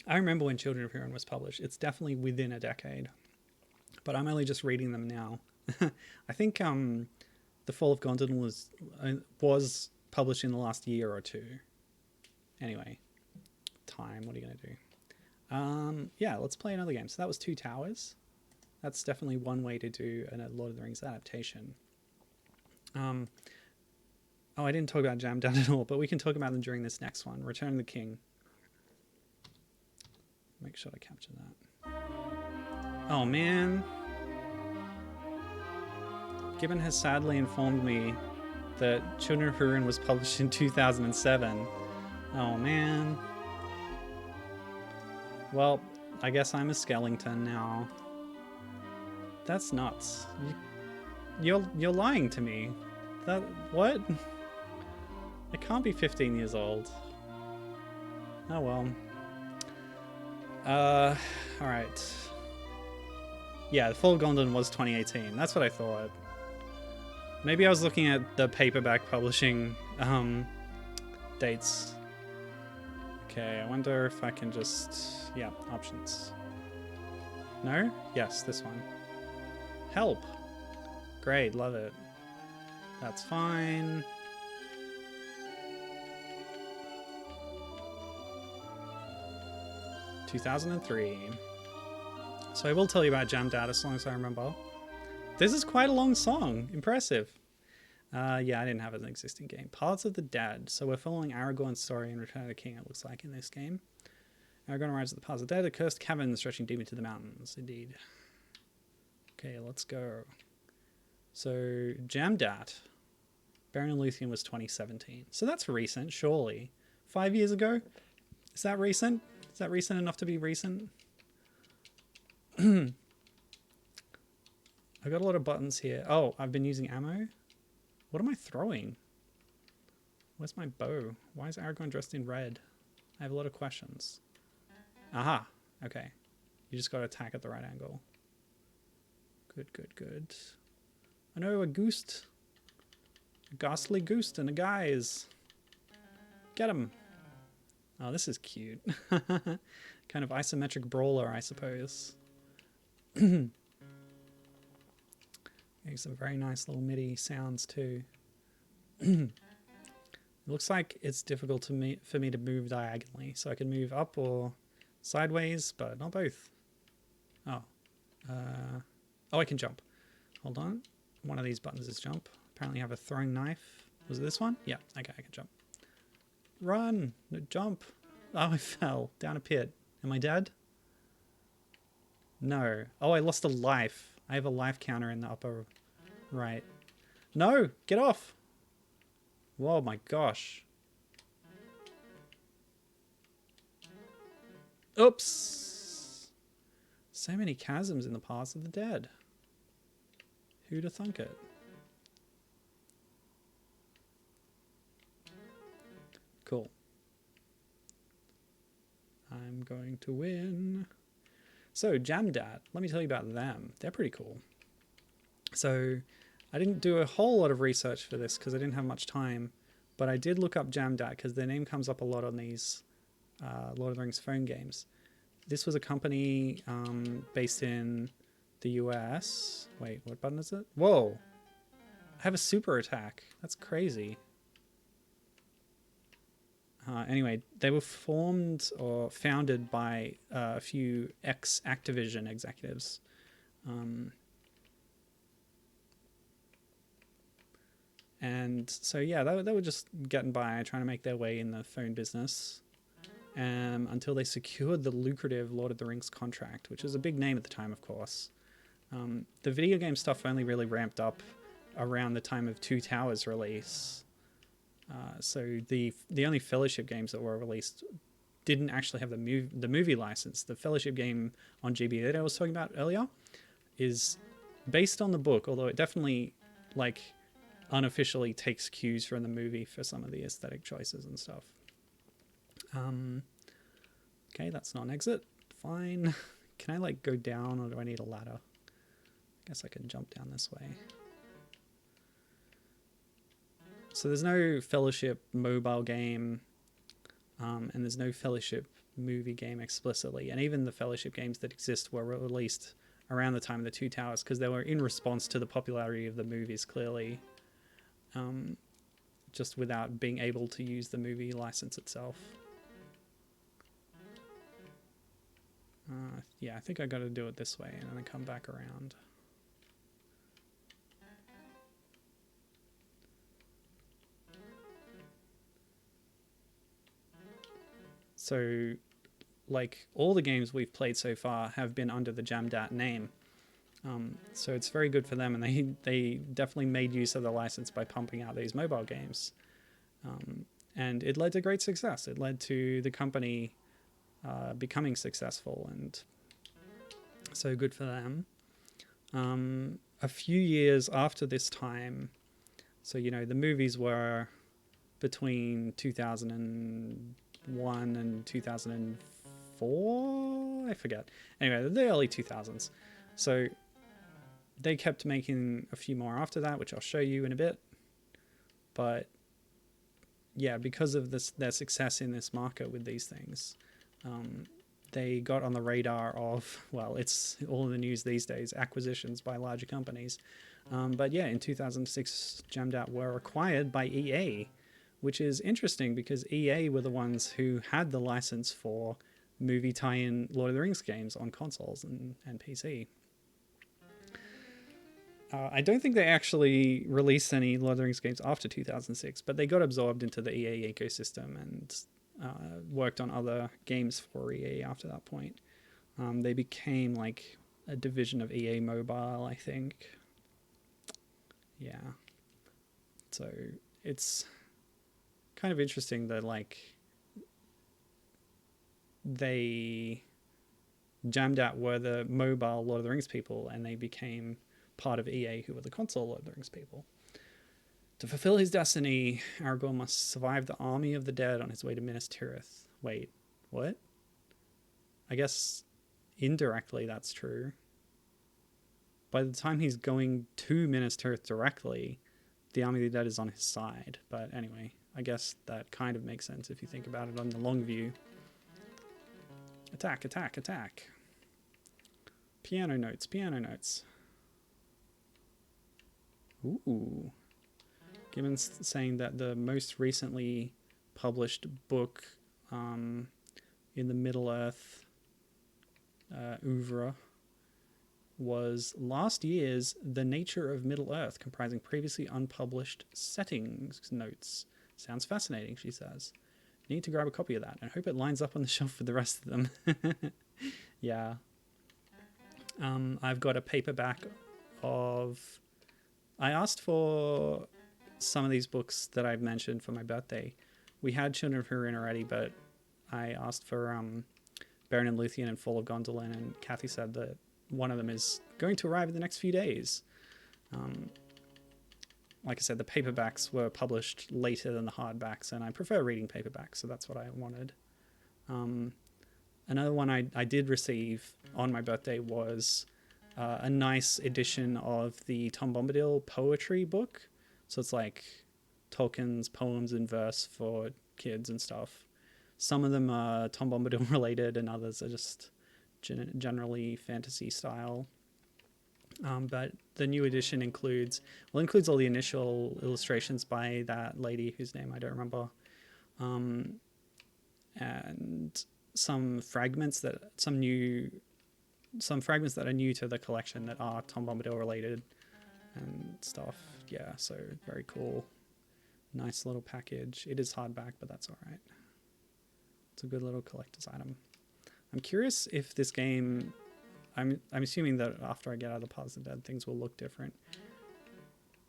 I remember when Children of Hurin was published. It's definitely within a decade, but I'm only just reading them now. I think The Fall of Gondon was published in the last year or two. Anyway, time. What are you going to do? Yeah, let's play another game. So that was Two Towers. That's definitely one way to do a Lord of the Rings adaptation. Oh, I didn't talk about Jamdat at all, but we can talk about them during this next one. Return of the King. Make sure to capture that. Oh, man. Gibbon has sadly informed me that Children of Hurin was published in 2007. Oh, man. Well, I guess I'm a skeleton now. That's nuts. You're lying to me. That what? I can't be 15 years old. Oh well. Alright. Yeah, The Fall of Gondon was 2018. That's what I thought. Maybe I was looking at the paperback publishing dates. Okay, I wonder if I can just... Yeah, options. No? Yes, this one. Help! Great, love it. That's fine. (2003). So I will tell you about Jamdat as long as I remember. This is quite a long song. Impressive. Yeah, I didn't have an existing game. Paths of the Dead. So we're following Aragorn's story in Return of the King, it looks like, in this game. Aragorn arrives at the Paths of the Dead, a cursed cavern stretching deep into the mountains. Indeed. Okay, let's go. So, Jamdat. Baron and Luthien was 2017. So that's recent, surely. 5 years ago? Is that recent? Is that recent enough to be recent? I've got a lot of buttons here. Oh, I've been using ammo? What am I throwing? Where's my bow? Why is Aragorn dressed in red? I have a lot of questions. Aha. Okay. You just got to attack at the right angle. Good, good, good. I know a goose. A ghastly goose and a guise. Get him. Oh, this is cute. Kind of isometric brawler, I suppose. Some very nice little MIDI sounds too. It looks like it's difficult for me to move diagonally, so I can move up or sideways, but not both. Oh. Oh, I can jump. Hold on. One of these buttons is jump. Apparently I have a throwing knife. Was it this one? Yeah, okay, I can jump. Run! No, jump! Oh, I fell down a pit. Am I dead? No. Oh, I lost a life. I have a life counter in the upper right. No! Get off! Whoa, my gosh. Oops! So many chasms in the Paths of the Dead. Who'd have thunk it? Cool. I'm going to win. So, Jamdat, let me tell you about them. They're pretty cool. So, I didn't do a whole lot of research for this because I didn't have much time, but I did look up Jamdat because their name comes up a lot on these Lord of the Rings phone games. This was a company based in the US. Wait, what button is it? Whoa! I have a super attack. That's crazy. Anyway, they were formed or founded by a few ex-Activision executives. And so, yeah, they were just getting by, trying to make their way in the phone business until they secured the lucrative Lord of the Rings contract, which was a big name at the time, of course. The video game stuff only really ramped up around the time of Two Towers release. So the only Fellowship games that were released didn't actually have the movie license. The Fellowship game on GB that I was talking about earlier is based on the book, although it definitely like unofficially takes cues from the movie for some of the aesthetic choices and stuff. Okay, that's not an exit. Fine. Can I like go down or do I need a ladder? I guess I can jump down this way. So there's no Fellowship mobile game, and there's no Fellowship movie game explicitly, and even the Fellowship games that exist were released around the time of the Two Towers because they were in response to the popularity of the movies, clearly, just without being able to use the movie license itself. Yeah, I think I got to do it this way and then come back around. So, like, all the games we've played so far have been under the Jamdat name. So it's very good for them, and they definitely made use of the license by pumping out these mobile games. And it led to great success. It led to the company becoming successful, and so good for them. A few years after this time, so, you know, the movies were between 2001 and 2004, I forget. Anyway, the early 2000s. So they kept making a few more after that, which I'll show you in a bit. But yeah, because of their success in this market with these things, they got on the radar of, well, it's all in the news these days, acquisitions by larger companies. But yeah, in 2006, Jamdat were acquired by EA, which is interesting because EA were the ones who had the license for movie tie-in Lord of the Rings games on consoles and PC. I don't think they actually released any Lord of the Rings games after 2006, but they got absorbed into the EA ecosystem and worked on other games for EA after that point. They became like a division of EA Mobile, I think. Yeah. So it's kind of interesting that, like, Jamdat were the mobile Lord of the Rings people, and they became part of EA, who were the console Lord of the Rings people. To fulfill his destiny, Aragorn must survive the army of the dead on his way to Minas Tirith. Wait, what? I guess indirectly that's true. By the time he's going to Minas Tirith directly, the army of the dead is on his side. But anyway, I guess that kind of makes sense if you think about it on the long view. Attack, attack, attack. Piano notes, piano notes. Ooh. Gibbons saying that the most recently published book in the Middle-earth oeuvre was last year's The Nature of Middle-earth, comprising previously unpublished settings notes. Sounds fascinating, she says. Need to grab a copy of that. I hope it lines up on the shelf for the rest of them. Yeah. I've got a paperback of... I asked for some of these books that I've mentioned for my birthday. We had Children of Hurin already, but I asked for Beren and Luthien and Fall of Gondolin, and Kathy said that one of them is going to arrive in the next few days. Like I said, the paperbacks were published later than the hardbacks, and I prefer reading paperbacks, so that's what I wanted. Another one I did receive on my birthday was a nice edition of the Tom Bombadil poetry book. So it's like Tolkien's poems in verse for kids and stuff. Some of them are Tom Bombadil related, and others are just generally fantasy style. But the new edition includes all the initial illustrations by that lady whose name I don't remember, and some fragments that are new to the collection that are Tom Bombadil related and stuff. Yeah, so very cool. Nice little package. It is hardback, but that's all right. It's a good little collector's item. I'm curious if this game... I'm assuming that after I get out of the Paths of the Dead, things will look different.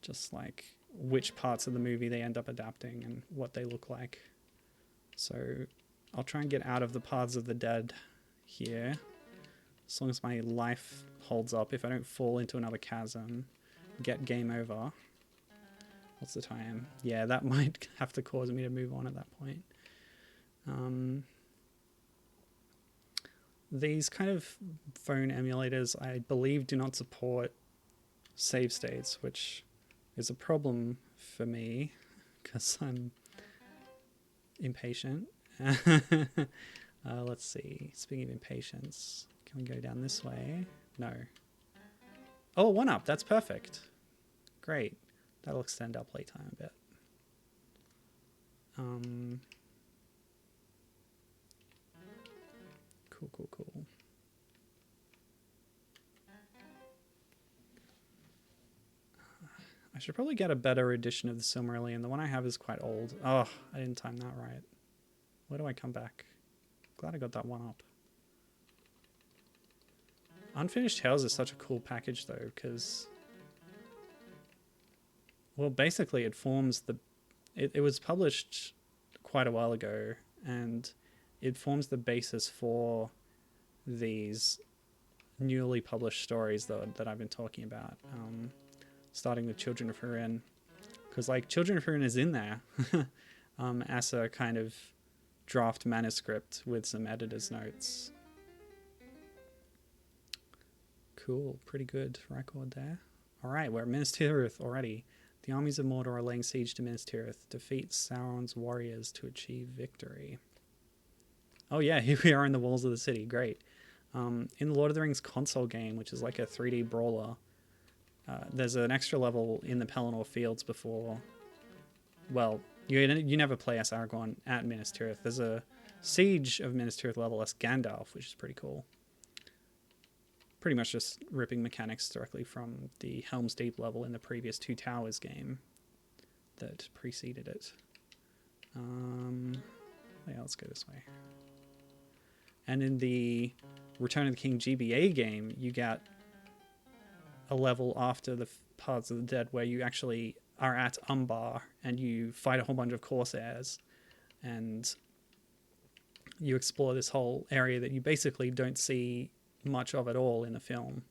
Just like which parts of the movie they end up adapting and what they look like. So I'll try and get out of the Paths of the Dead here. As long as my life holds up. If I don't fall into another chasm, get game over. What's the time? Yeah, that might have to cause me to move on at that point. These kind of phone emulators, I believe, do not support save states, which is a problem for me because I'm impatient. Let's see. Speaking of impatience, can we go down this way? No. Oh, 1-up. That's perfect. Great. That'll extend our playtime a bit. Cool. I should probably get a better edition of the Silmarillion. The one I have is quite old. Oh, I didn't time that right. Where do I come back? Glad I got that 1-up. Unfinished Tales is such a cool package though, because, well, basically it forms the... It was published quite a while ago, and it forms the basis for these newly published stories that I've been talking about, starting with Children of Hurin, because like Children of Hurin is in there as a kind of draft manuscript with some editor's notes. Cool, pretty good record there. All right, we're at Minas Tirith already. The armies of Mordor are laying siege to Minas Tirith. Defeat Sauron's warriors to achieve victory. Oh yeah, here we are in the walls of the city. Great. In the Lord of the Rings console game, which is like a 3D brawler, there's an extra level in the Pelennor Fields before... Well, you never play as Aragorn at Minas Tirith. There's a Siege of Minas Tirith level as Gandalf, which is pretty cool. Pretty much just ripping mechanics directly from the Helm's Deep level in the previous Two Towers game that preceded it. Yeah, let's go this way. And in the Return of the King GBA game, you get a level after the Paths of the Dead where you actually are at Umbar and you fight a whole bunch of Corsairs and you explore this whole area that you basically don't see much of it all in the film.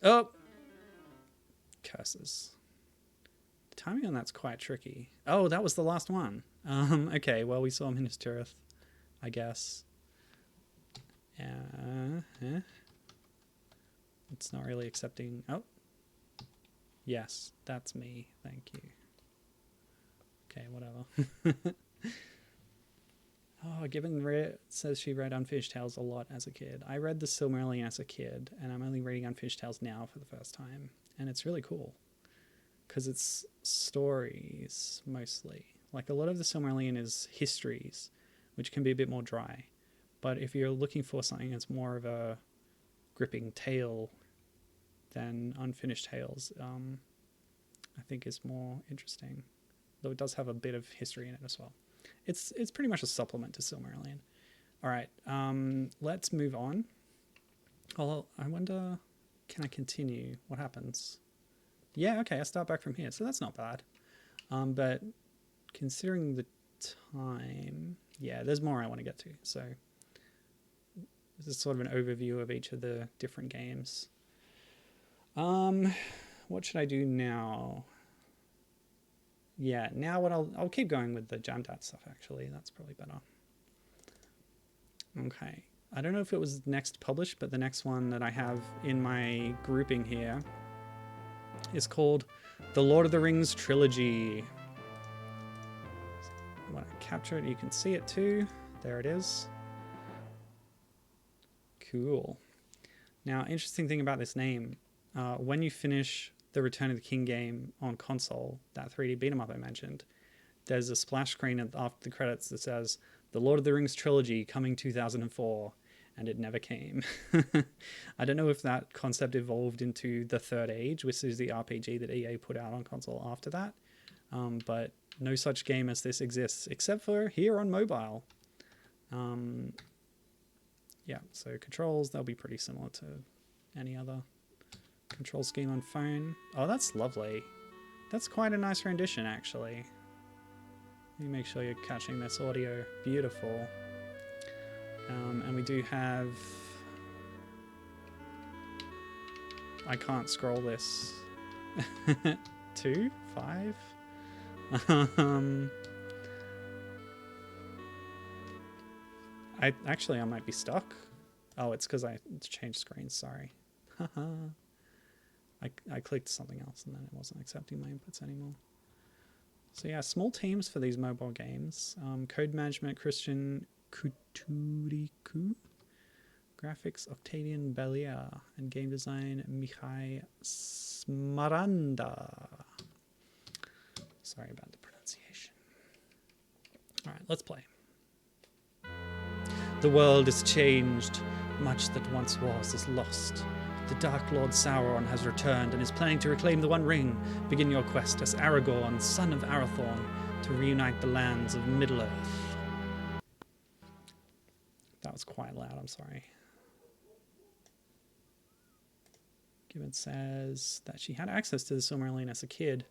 Oh! Curses. The timing on that's quite tricky. Oh, that was the last one. Okay, well, we saw Minas Tirith, I guess. It's not really accepting... Oh. Yes, that's me. Thank you. Okay, whatever. Oh, Gibbon says she read Unfinished Tales a lot as a kid. I read the Silmarillion as a kid, and I'm only reading Unfinished Tales now for the first time. And it's really cool. Because it's stories, mostly. Like, a lot of the Silmarillion is histories, which can be a bit more dry. But if you're looking for something that's more of a gripping tale than Unfinished Tales, I think is more interesting. Though it does have a bit of history in it as well. It's pretty much a supplement to Silmarillion. All right, let's move on. Oh, I wonder, can I continue? What happens? Yeah, okay, I start back from here, so that's not bad. But considering the time, yeah, there's more I want to get to. So this is sort of an overview of each of the different games. What should I do now? Yeah, now what I'll keep going with the Jamdat stuff, actually. That's probably better. Okay. I don't know if it was next published, but the next one that I have in my grouping here is called The Lord of the Rings Trilogy. When I capture it, you can see it too. There it is. Cool. Now, interesting thing about this name, when you finish the Return of the King game on console, that 3D beat-em-up I mentioned, there's a splash screen after the credits that says, The Lord of the Rings Trilogy coming 2004, and it never came. I don't know if that concept evolved into The Third Age, which is the RPG that EA put out on console after that, but no such game as this exists, except for here on mobile. Yeah, so controls, they'll be pretty similar to any other control scheme on phone. Oh, that's lovely. That's quite a nice rendition, actually. Let me make sure you're catching this audio. Beautiful. And we do have... I can't scroll this. 2? 5? I might be stuck. Oh, it's because I changed screens, sorry. I clicked something else and then it wasn't accepting my inputs anymore. So yeah, small teams for these mobile games. Code management, Christian Kuturiku. Graphics, Octavian Belia. And game design, Mihai Smaranda. Sorry about the pronunciation. All right, let's play. The world is changed. Much that once was is lost. The Dark Lord Sauron has returned and is planning to reclaim the One Ring. Begin your quest as Aragorn, son of Arathorn, to reunite the lands of Middle-earth. That was quite loud, I'm sorry. Gibbon says that she had access to the Silmarillion as a kid,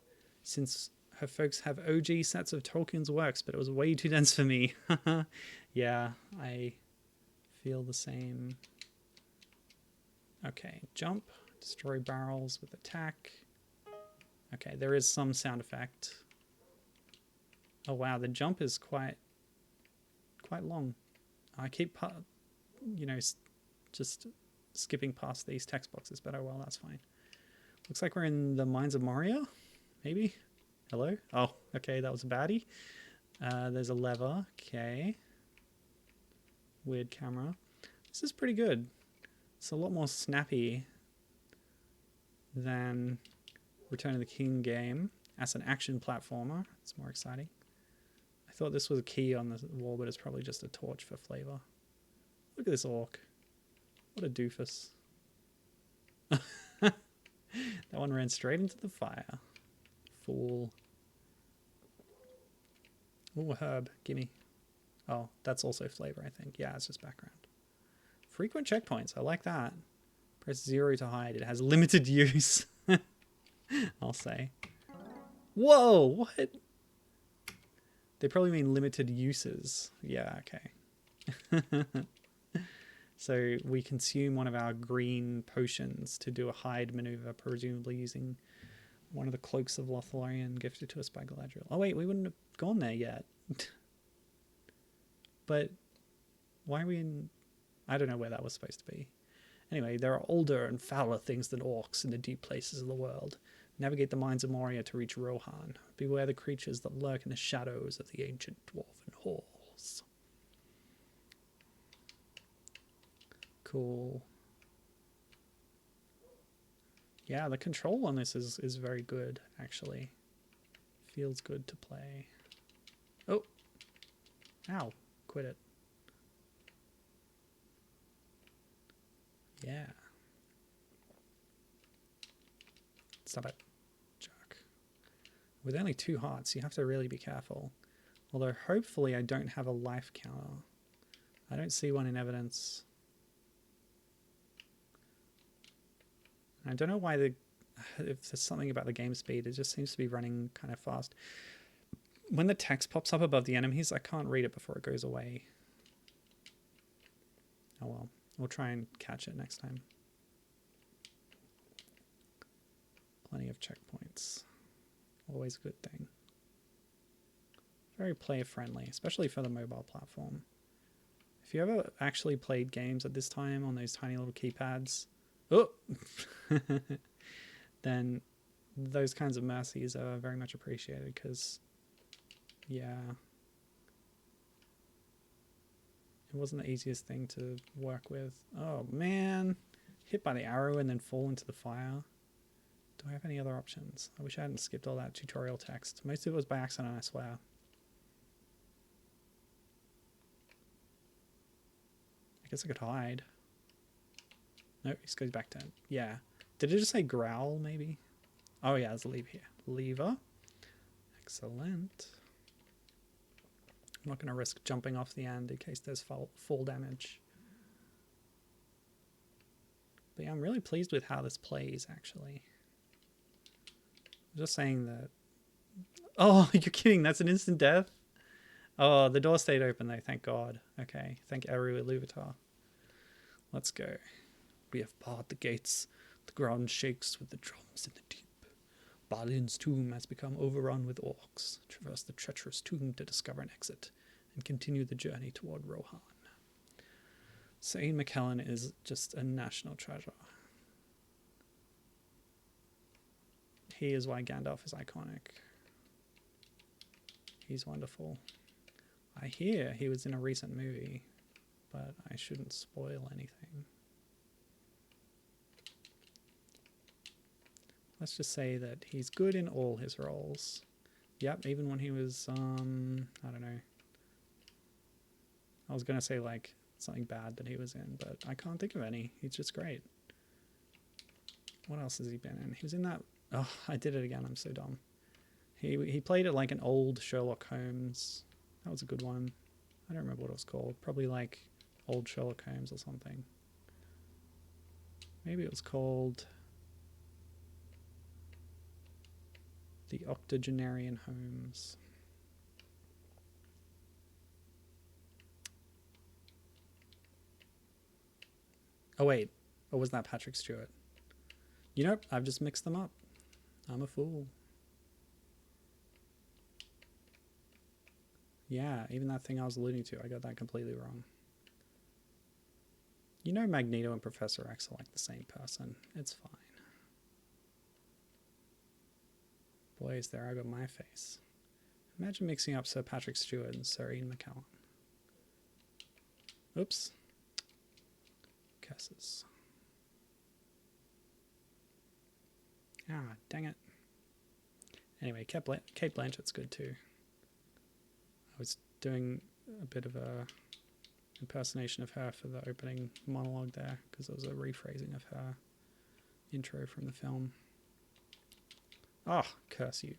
since her folks have OG sets of Tolkien's works, but it was way too dense for me. Yeah, I feel the same. Okay, jump, destroy barrels with attack. Okay, there is some sound effect. Oh wow, the jump is quite long. I keep, just skipping past these text boxes, but oh well, that's fine. Looks like we're in the Mines of Moria, maybe? Hello? Oh, okay, that was a baddie. There's a lever, okay. Weird camera. This is pretty good. It's a lot more snappy than Return of the King game as an action platformer. It's more exciting. I thought this was a key on the wall, but it's probably just a torch for flavor. Look at this orc. What a doofus. That one ran straight into the fire. Fool. Oh, herb. Gimme. Oh, that's also flavor, I think. Yeah, it's just background. Frequent checkpoints. I like that. Press 0 to hide. It has limited use. I'll say. Whoa! What? They probably mean limited uses. Yeah, okay. So we consume one of our green potions to do a hide maneuver, presumably using one of the cloaks of Lothlorien gifted to us by Galadriel. Oh wait, we wouldn't have gone there yet. But why are we in... I don't know where that was supposed to be. Anyway, there are older and fouler things than orcs in the deep places of the world. Navigate the Mines of Moria to reach Rohan. Beware the creatures that lurk in the shadows of the ancient dwarven halls. Cool. Yeah, the control on this is very good, actually. Feels good to play. Oh! Ow. Quit it. Yeah. Stop it. Jerk. With only 2 hearts, you have to really be careful. Although, hopefully I don't have a life counter. I don't see one in evidence. I don't know why if there's something about the game speed, it just seems to be running kind of fast. When the text pops up above the enemies, I can't read it before it goes away. Oh well, we'll try and catch it next time. Plenty of checkpoints. Always a good thing. Very player friendly, especially for the mobile platform. If you ever actually played games at this time on those tiny little keypads, oh, then those kinds of mercies are very much appreciated because, yeah, it wasn't the easiest thing to work with. Oh man, hit by the arrow and then fall into the fire. Do I have any other options? I wish I hadn't skipped all that tutorial text. Most of it was by accident, I swear. I guess I could hide. No, it just goes back to... Yeah. Did it just say growl, maybe? Oh, yeah, there's a lever here. Lever. Excellent. I'm not going to risk jumping off the end in case there's fall damage. But yeah, I'm really pleased with how this plays, actually. I'm just saying that... Oh, you're kidding. That's an instant death? Oh, the door stayed open, though. Thank God. Okay. Thank Eru Iluvatar. Let's go. We have barred the gates. The ground shakes with the drums in the deep. Balin's tomb has become overrun with orcs. Traverse the treacherous tomb to discover an exit and continue the journey toward Rohan. Sir Ian McKellen is just a national treasure. He is why Gandalf is iconic. He's wonderful. I hear he was in a recent movie, but I shouldn't spoil anything. Let's just say that he's good in all his roles. Yep, even when he was, I don't know. I was going to say, like, something bad that he was in, but I can't think of any. He's just great. What else has he been in? He was in that... Oh, I did it again. I'm so dumb. He played it like an old Sherlock Holmes. That was a good one. I don't remember what it was called. Probably like old Sherlock Holmes or something. Maybe it was called The Octogenarian Holmes. Oh wait, or was that Patrick Stewart? You know, I've just mixed them up. I'm a fool. Yeah, even that thing I was alluding to, I got that completely wrong. You know Magneto and Professor X are like the same person. It's fine. Boy, is there I got my face. Imagine mixing up Sir Patrick Stewart and Sir Ian McKellen. Oops. Curses. Ah, dang it. Anyway, Kate Blanchett's good too. I was doing a bit of a impersonation of her for the opening monologue there, because it was a rephrasing of her intro from the film. Oh, curse you.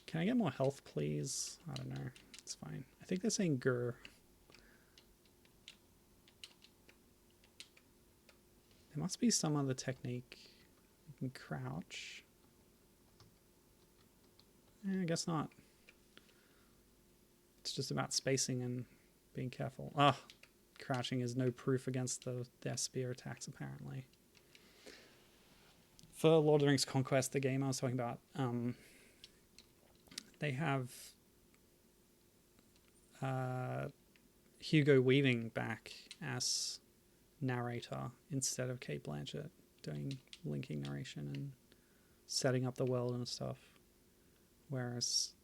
Can I get more health, please? I don't know. It's fine. I think they're saying grr. There must be some other technique. You can crouch. I guess not. It's just about spacing and being careful. Ah, crouching is no proof against their spear attacks, apparently. For Lord of the Rings Conquest, the game I was talking about, they have Hugo Weaving back as narrator instead of Kate Blanchett doing linking narration and setting up the world and stuff. Whereas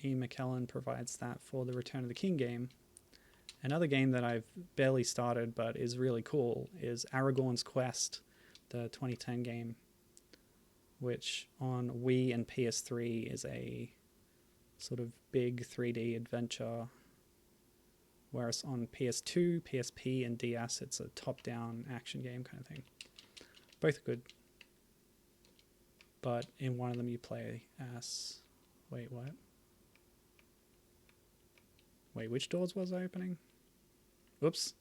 Ian McKellen provides that for the Return of the King game. Another game that I've barely started but is really cool is Aragorn's Quest, the 2010 game, which on Wii and PS3 is a sort of big 3D adventure, whereas on PS2, PSP, and DS it's a top-down action game kind of thing. Both are good, but in one of them you play as... Wait, what? Wait, which doors was I opening? Whoops.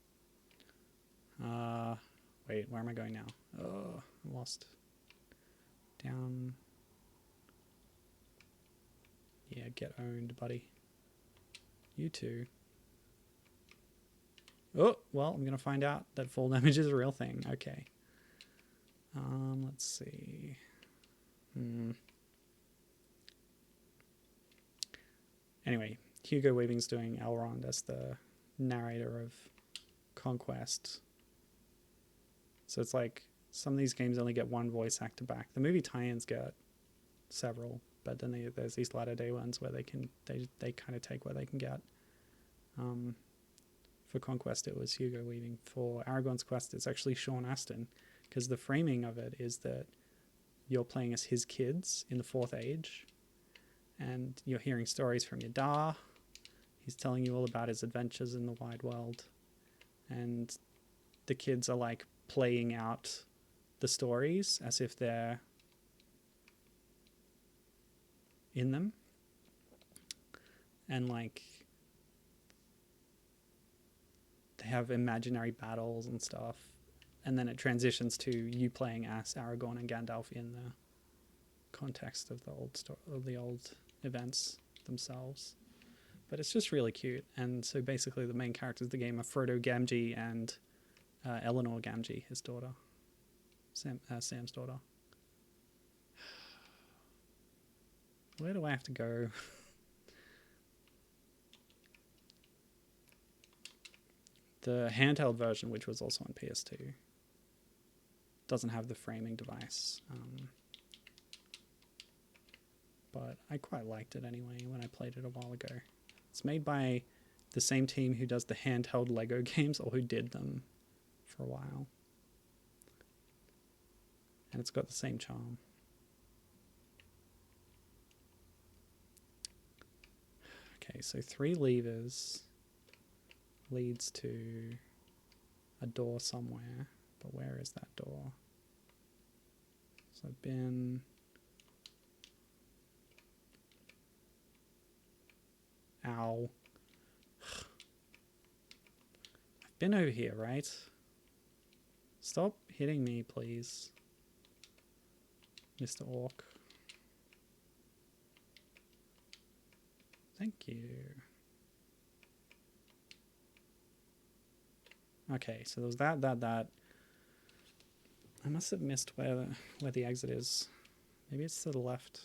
Wait, where am I going now? Oh, I'm lost. Down. Yeah, get owned, buddy. You too. Oh, well, I'm going to find out that fall damage is a real thing. Okay. Let's see. Anyway, Hugo Weaving's doing Elrond as the narrator of Conquest. So it's like some of these games only get one voice actor back. The movie tie-ins get several, but then there's these latter day ones where they kind of take what they can get. For Conquest, it was Hugo Weaving. For Aragorn's Quest, it's actually Sean Astin, because the framing of it is that you're playing as his kids in the Fourth Age, and you're hearing stories from Yadar. He's telling you all about his adventures in the wide world, and the kids are like playing out the stories as if they're in them, and like they have imaginary battles and stuff, and then it transitions to you playing as Aragorn and Gandalf in the context of the old events themselves. But it's just really cute. And so basically the main characters of the game are Frodo Gamgee and Eleanor Gamgee, his daughter, Sam's daughter. Where do I have to go? The handheld version, which was also on PS2, doesn't have the framing device. but I quite liked it anyway when I played it a while ago. It's made by the same team who does the handheld Lego games, or who did them for a while. And it's got the same charm. Okay, so 3 levers leads to a door somewhere, but where is that door? So I've been... Ow. I've been over here, right? Stop hitting me, please, Mr. Orc. Thank you. Okay, so there was that. I must have missed where the exit is. Maybe it's to the left.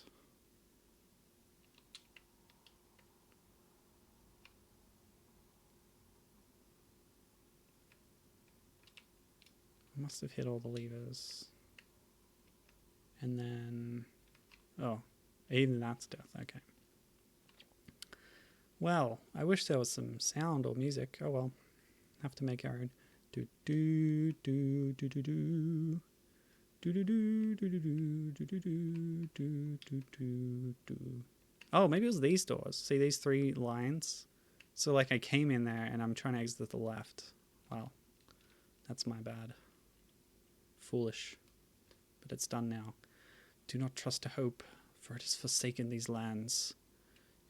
I must have hit all the levers. And then... Oh, even that's death. Okay. Well, I wish there was some sound or music. Oh well. Have to make our own. Do do do do do do. Do do do do do do do do do do do do. Oh, maybe it was these doors. See these 3 lines? So like I came in there and I'm trying to exit the left. Wow. That's my bad. Foolish. But it's done now. Do not trust to hope, for it has forsaken these lands.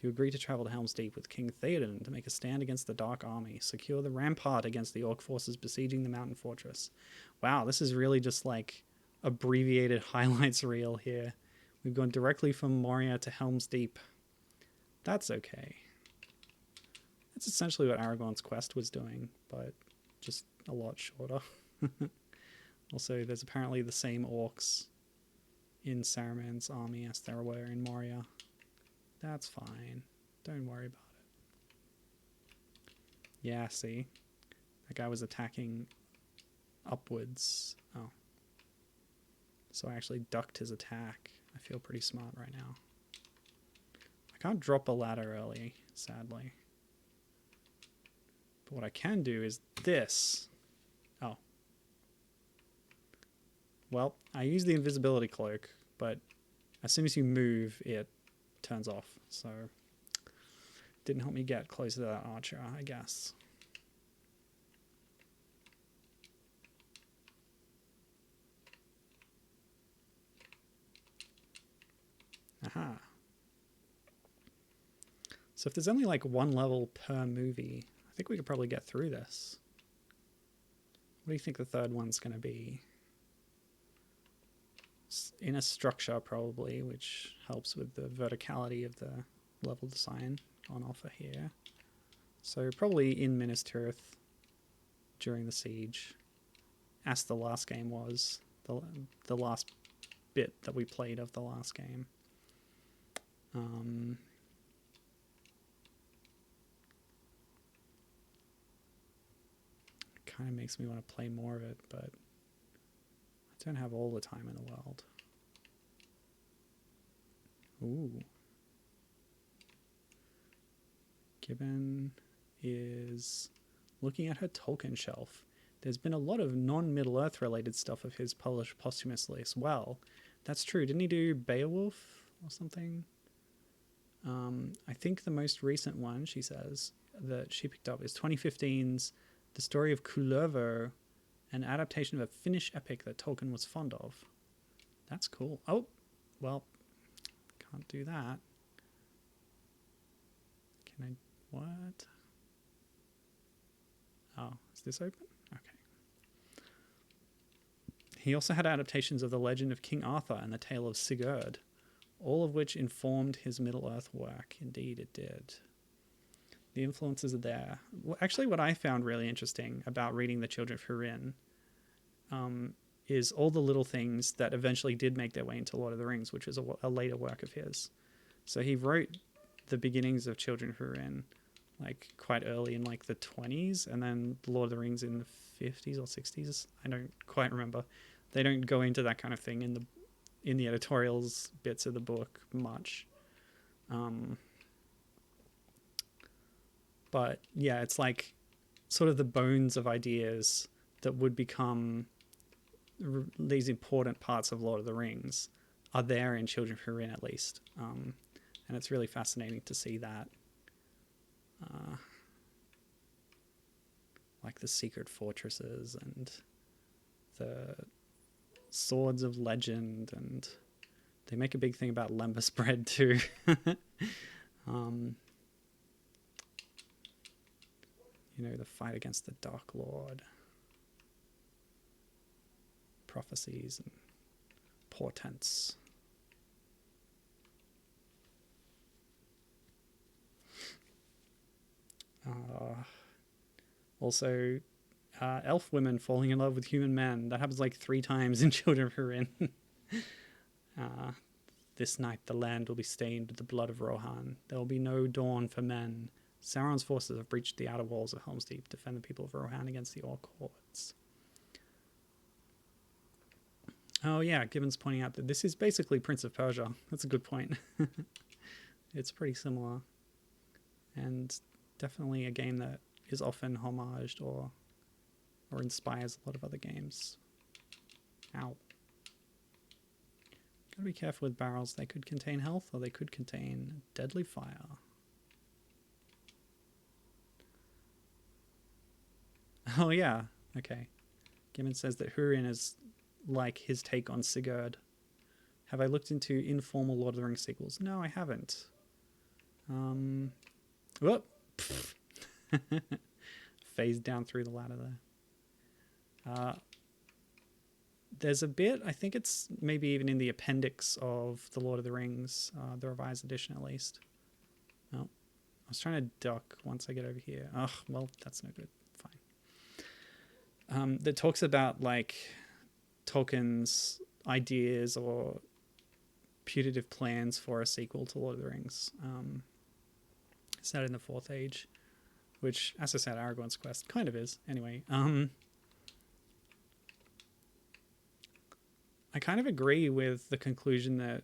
You agree to travel to Helm's Deep with King Théoden to make a stand against the Dark Army. Secure the rampart against the Orc forces besieging the mountain fortress. Wow, this is really just like abbreviated highlights reel here. We've gone directly from Moria to Helm's Deep. That's okay. That's essentially what Aragorn's quest was doing, but just a lot shorter. Also, there's apparently the same orcs in Saruman's army as there were in Moria. That's fine. Don't worry about it. Yeah, see? That guy was attacking upwards. Oh. So I actually ducked his attack. I feel pretty smart right now. I can't drop a ladder early, sadly. But what I can do is this. Oh. Well, I use the invisibility cloak, but as soon as you move, it turns off. So didn't help me get closer to that archer, I guess. Aha. So if there's only like 1 level per movie, I think we could probably get through this. What do you think the 3rd one's going to be? In a structure, probably, which helps with the verticality of the level design on offer here. So probably in Minas Tirith during the siege, as the last game was, the last bit that we played of the last game. It kind of makes me want to play more of it, but I don't have all the time in the world. Ooh. Gibbon is looking at her Tolkien shelf. There's been a lot of non-Middle-earth related stuff of his published posthumously as well. That's true. Didn't he do Beowulf or something? I think the most recent one, she says, that she picked up is 2015's The Story of Kullervo, an adaptation of a Finnish epic that Tolkien was fond of. That's cool. Oh, well, can't do that. Can I... What? Oh, is this open? Okay. He also had adaptations of The Legend of King Arthur and The Tale of Sigurd, all of which informed his Middle-earth work. Indeed, it did. The influences are there. Well, actually, what I found really interesting about reading The Children of Húrin is all the little things that eventually did make their way into Lord of the Rings, which was a later work of his. So he wrote the beginnings of Children of Húrin like quite early in like the 20s, and then Lord of the Rings in the 50s or 60s. I don't quite remember. They don't go into that kind of thing in the editorials bits of the book much. But yeah, it's like sort of the bones of ideas that would become these important parts of Lord of the Rings are there in Children Who Are In, at least. And it's really fascinating to see that. Like the secret fortresses and the swords of legend, and they make a big thing about lembas bread too. You know, the fight against the Dark Lord, prophecies and portents. Also, elf women falling in love with human men. That happens like 3 times in Children Who Are In. This night the land will be stained with the blood of Rohan. There will be no dawn for men. Sauron's forces have breached the outer walls of Holmes Deep to defend the people of Rohan against the Orc hordes. Oh yeah, Gibbon's pointing out that this is basically Prince of Persia. That's a good point. It's pretty similar. And definitely a game that is often homaged or inspires a lot of other games. Ow. Gotta be careful with barrels. They could contain health or they could contain deadly fire. Oh yeah, okay. Gibbon says that Húrin is like his take on Sigurd. Have I looked into informal Lord of the Rings sequels? No, I haven't. Whoop. Phased down through the ladder there. There's a bit, I think it's maybe even in the appendix of the Lord of the Rings, the revised edition at least. Oh, I was trying to duck once I get over here. Oh, well, that's no good. Fine. That talks about like Tolkien's ideas or putative plans for a sequel to Lord of the Rings. Set in the Fourth Age, which, as I said, Aragorn's quest kind of is. Anyway, I kind of agree with the conclusion that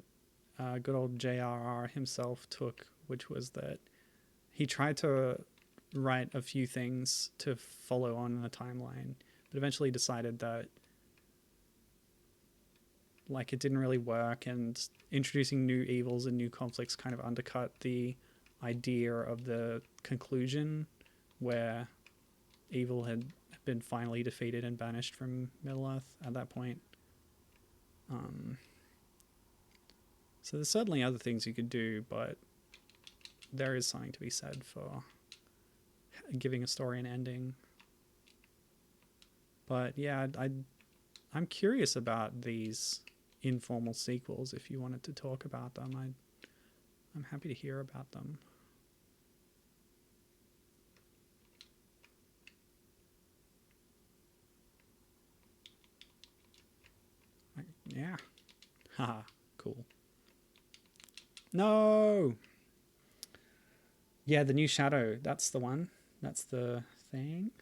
good old J.R.R. himself took, which was that he tried to write a few things to follow on in the timeline, but eventually decided that like it didn't really work, and introducing new evils and new conflicts kind of undercut the idea of the conclusion where evil had been finally defeated and banished from Middle-earth at that point. So there's certainly other things you could do, but there is something to be said for giving a story an ending. But yeah, I'm curious about these informal sequels. If you wanted to talk about them, I'm happy to hear about them. Yeah. Haha, cool. No! Yeah, the new Shadow. That's the one. That's the thing.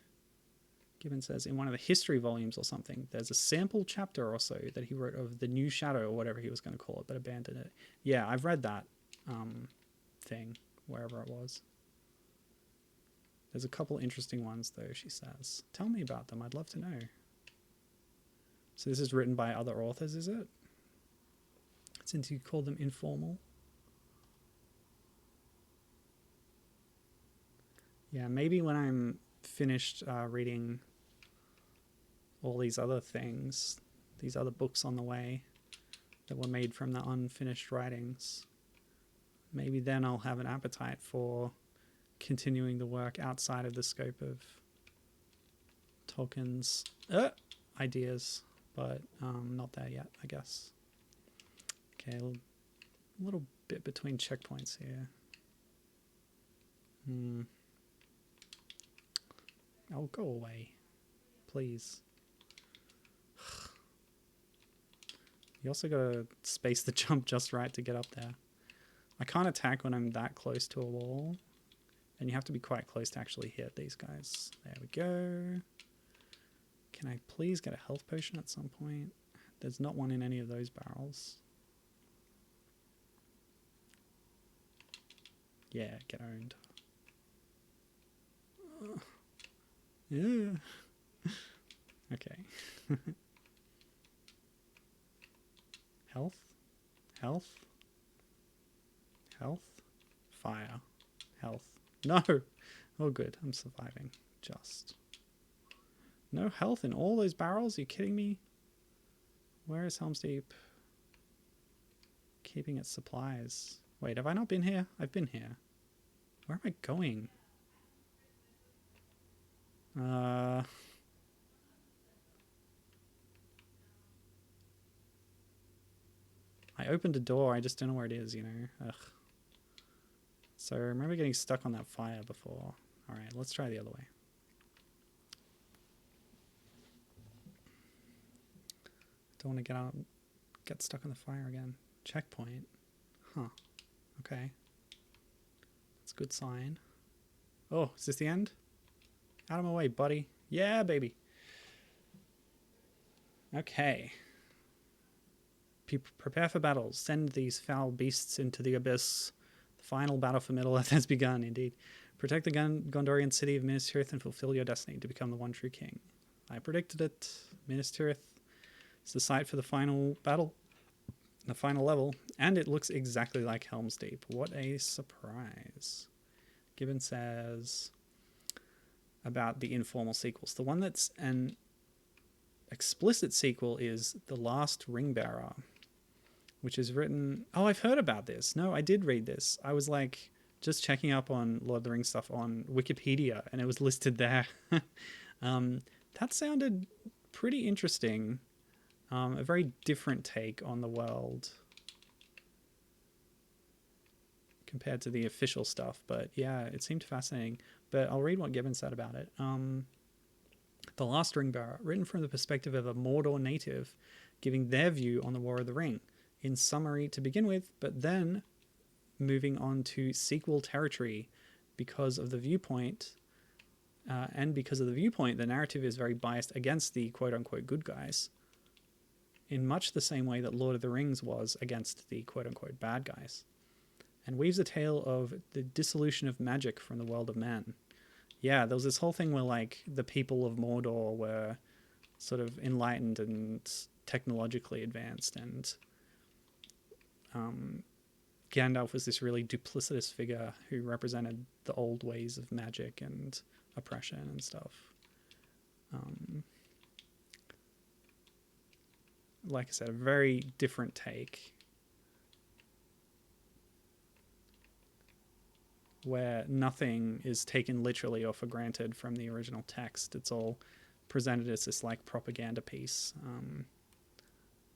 Gibbon says in one of the history volumes or something, there's a sample chapter or so that he wrote of the new Shadow or whatever he was going to call it, but abandoned it. Yeah, I've read that thing, wherever it was. There's a couple interesting ones, though, she says. Tell me about them. I'd love to know. So this is written by other authors, is it? Since you call them informal. Yeah, maybe when I'm finished reading all these other things, these other books on the way that were made from the unfinished writings, maybe then I'll have an appetite for continuing the work outside of the scope of Tolkien's ideas, but not there yet, I guess. Okay, a little bit between checkpoints here. Oh, go away, please. You also gotta space the jump just right to get up there. I can't attack when I'm that close to a wall, and you have to be quite close to actually hit these guys. There we go. Can I please get a health potion at some point? There's not one in any of those barrels. Yeah, get owned. Yeah. Okay. Health? Health? Health? Fire. Health. No! Oh good, I'm surviving. Just. No health in all those barrels? Are you kidding me? Where is Holmes Deep? Keeping its supplies. Wait, have I not been here? I've been here. Where am I going? I opened a door, I just don't know where it is, you know? Ugh. So I remember getting stuck on that fire before. Alright, let's try the other way. Don't want to get stuck on the fire again. Checkpoint. Huh. Okay. That's a good sign. Oh, is this the end? Out of my way, buddy. Yeah, baby. Okay. Prepare for battles. Send these foul beasts into the abyss. The final battle for Middle-earth has begun, indeed. Protect the Gondorian city of Minas Tirith and fulfill your destiny to become the one true king. I predicted it. Minas Tirith is the site for the final battle, the final level, and it looks exactly like Helm's Deep. What a surprise. Gibbon says about the informal sequels. The one that's an explicit sequel is The Last Ringbearer, which is written... Oh, I've heard about this. No, I did read this. I was like just checking up on Lord of the Rings stuff on Wikipedia, and it was listed there. That sounded pretty interesting. A very different take on the world compared to the official stuff. But yeah, it seemed fascinating. But I'll read what Gibbon said about it. The Last Ringbearer, written from the perspective of a Mordor native, giving their view on the War of the Ring. In summary to begin with, but then moving on to sequel territory because of the viewpoint. And because of the viewpoint, the narrative is very biased against the quote-unquote good guys, in much the same way that Lord of the Rings was against the quote-unquote bad guys, and weaves a tale of the dissolution of magic from the world of men. Yeah, there was this whole thing where, like, the people of Mordor were sort of enlightened and technologically advanced, and Gandalf was this really duplicitous figure who represented the old ways of magic and oppression and stuff. Like I said, a very different take, where nothing is taken literally or for granted from the original text. It's all presented as this like propaganda piece.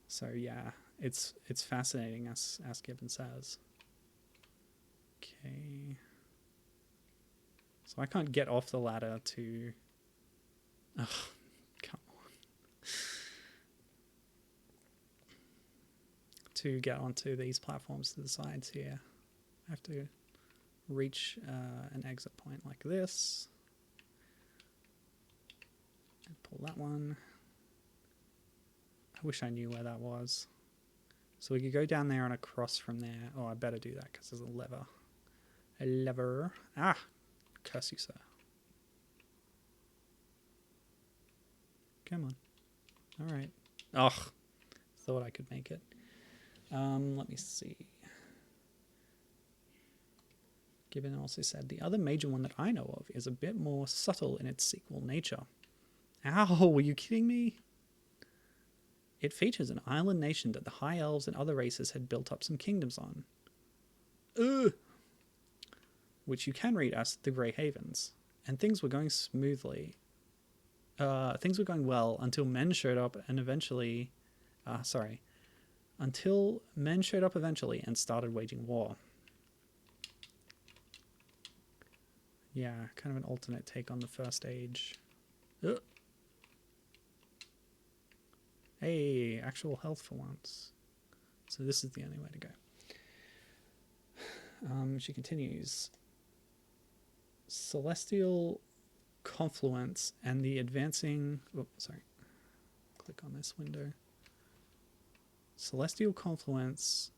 So yeah, it's fascinating, as Gibbon says. Okay. So I can't get off the ladder to... Ugh, come on. To get onto these platforms to the sides here. I have to reach an exit point like this. And pull that one. I wish I knew where that was. So we could go down there and across from there. Oh, I better do that because there's a lever. A lever. Ah! Curse you, sir. Come on. Alright. Ugh. Thought I could make it. Let me see. Gibbon also said, the other major one that I know of is a bit more subtle in its sequel nature. Ow, were you kidding me? It features an island nation that the High Elves and other races had built up some kingdoms on. Ugh. Which you can read as the Grey Havens. And things were going smoothly. Things were going well until men showed up and eventually... Until men showed up eventually and started waging war. Yeah, kind of an alternate take on the First Age. Ugh. Hey, actual health for once. So this is the only way to go. She continues. Celestial confluence and the advancing... Oh, sorry. Click on this window. Celestial confluence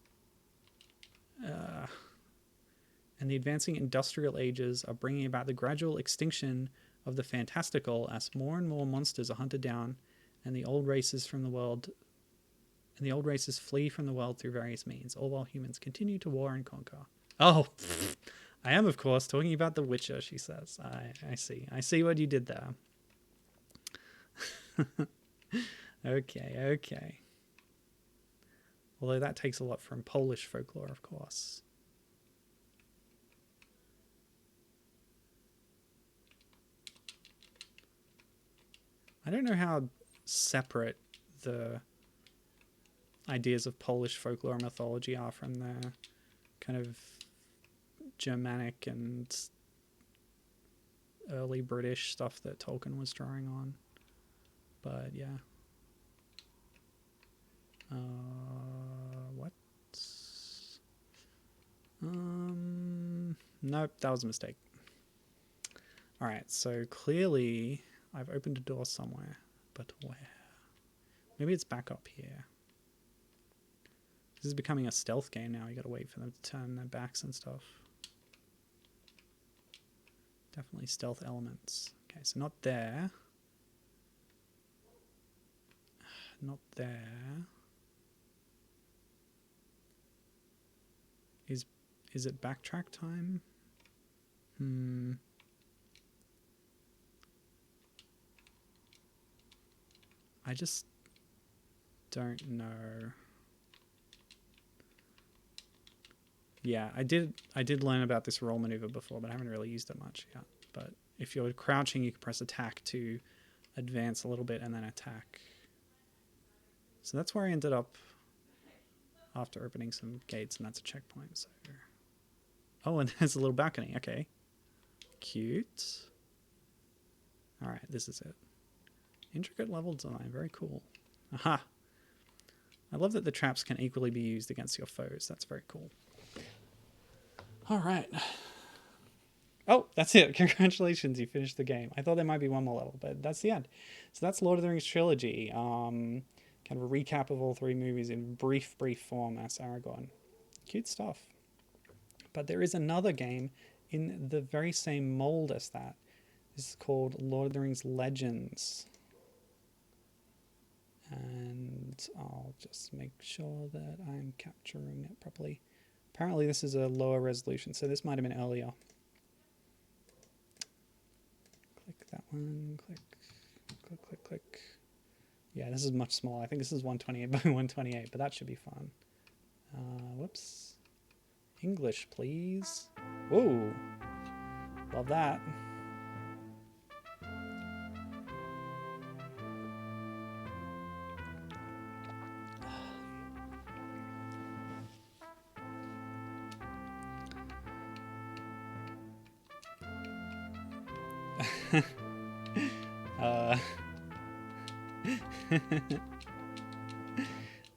and the advancing industrial ages are bringing about the gradual extinction of the fantastical as more and more monsters are hunted down, and the old races flee from the world through various means, all while humans continue to war and conquer. Oh, I am, of course, talking about The Witcher, she says. I see. I see what you did there. Okay. Although that takes a lot from Polish folklore, of course. I don't know how separate the ideas of Polish folklore and mythology are from the kind of Germanic and early British stuff that Tolkien was drawing on. But yeah. What? Nope, that was a mistake. Alright, so clearly I've opened a door somewhere, but where? Maybe it's back up here. This is becoming a stealth game now. You gotta wait for them to turn their backs and stuff. Definitely stealth elements. Okay, so not there. Not there. Is it backtrack time? I just don't know. Yeah, I did learn about this roll maneuver before, but I haven't really used it much yet. But if you're crouching, you can press attack to advance a little bit and then attack. So that's where I ended up after opening some gates, and that's a checkpoint. So, oh, and there's a little balcony. Okay, cute. All right, this is it. Intricate level design, very cool. Aha! I love that the traps can equally be used against your foes. That's very cool. All right. Oh, that's it. Congratulations, you finished the game. I thought there might be one more level, but that's the end. So that's Lord of the Rings trilogy. Kind of a recap of all three movies in brief form as Aragorn. Cute stuff. But there is another game in the very same mold as that. This is called Lord of the Rings Legends. And I'll just make sure that I'm capturing it properly. Apparently this is a lower resolution, so this might have been earlier. Click that one, click. Yeah, this is much smaller. I think this is 128 by 128, but that should be fun. Whoops. English, please. Whoa. Love that.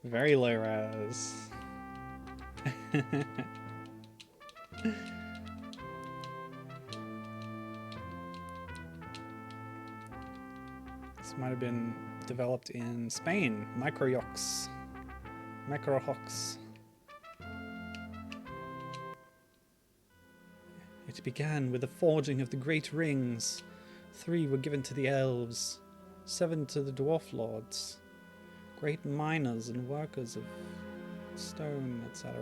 Very low res. This might have been developed in Spain. Microhawks. It began with the forging of the great rings. 3 were given to the elves, 7 to the dwarf lords, great miners and workers of stone, etc.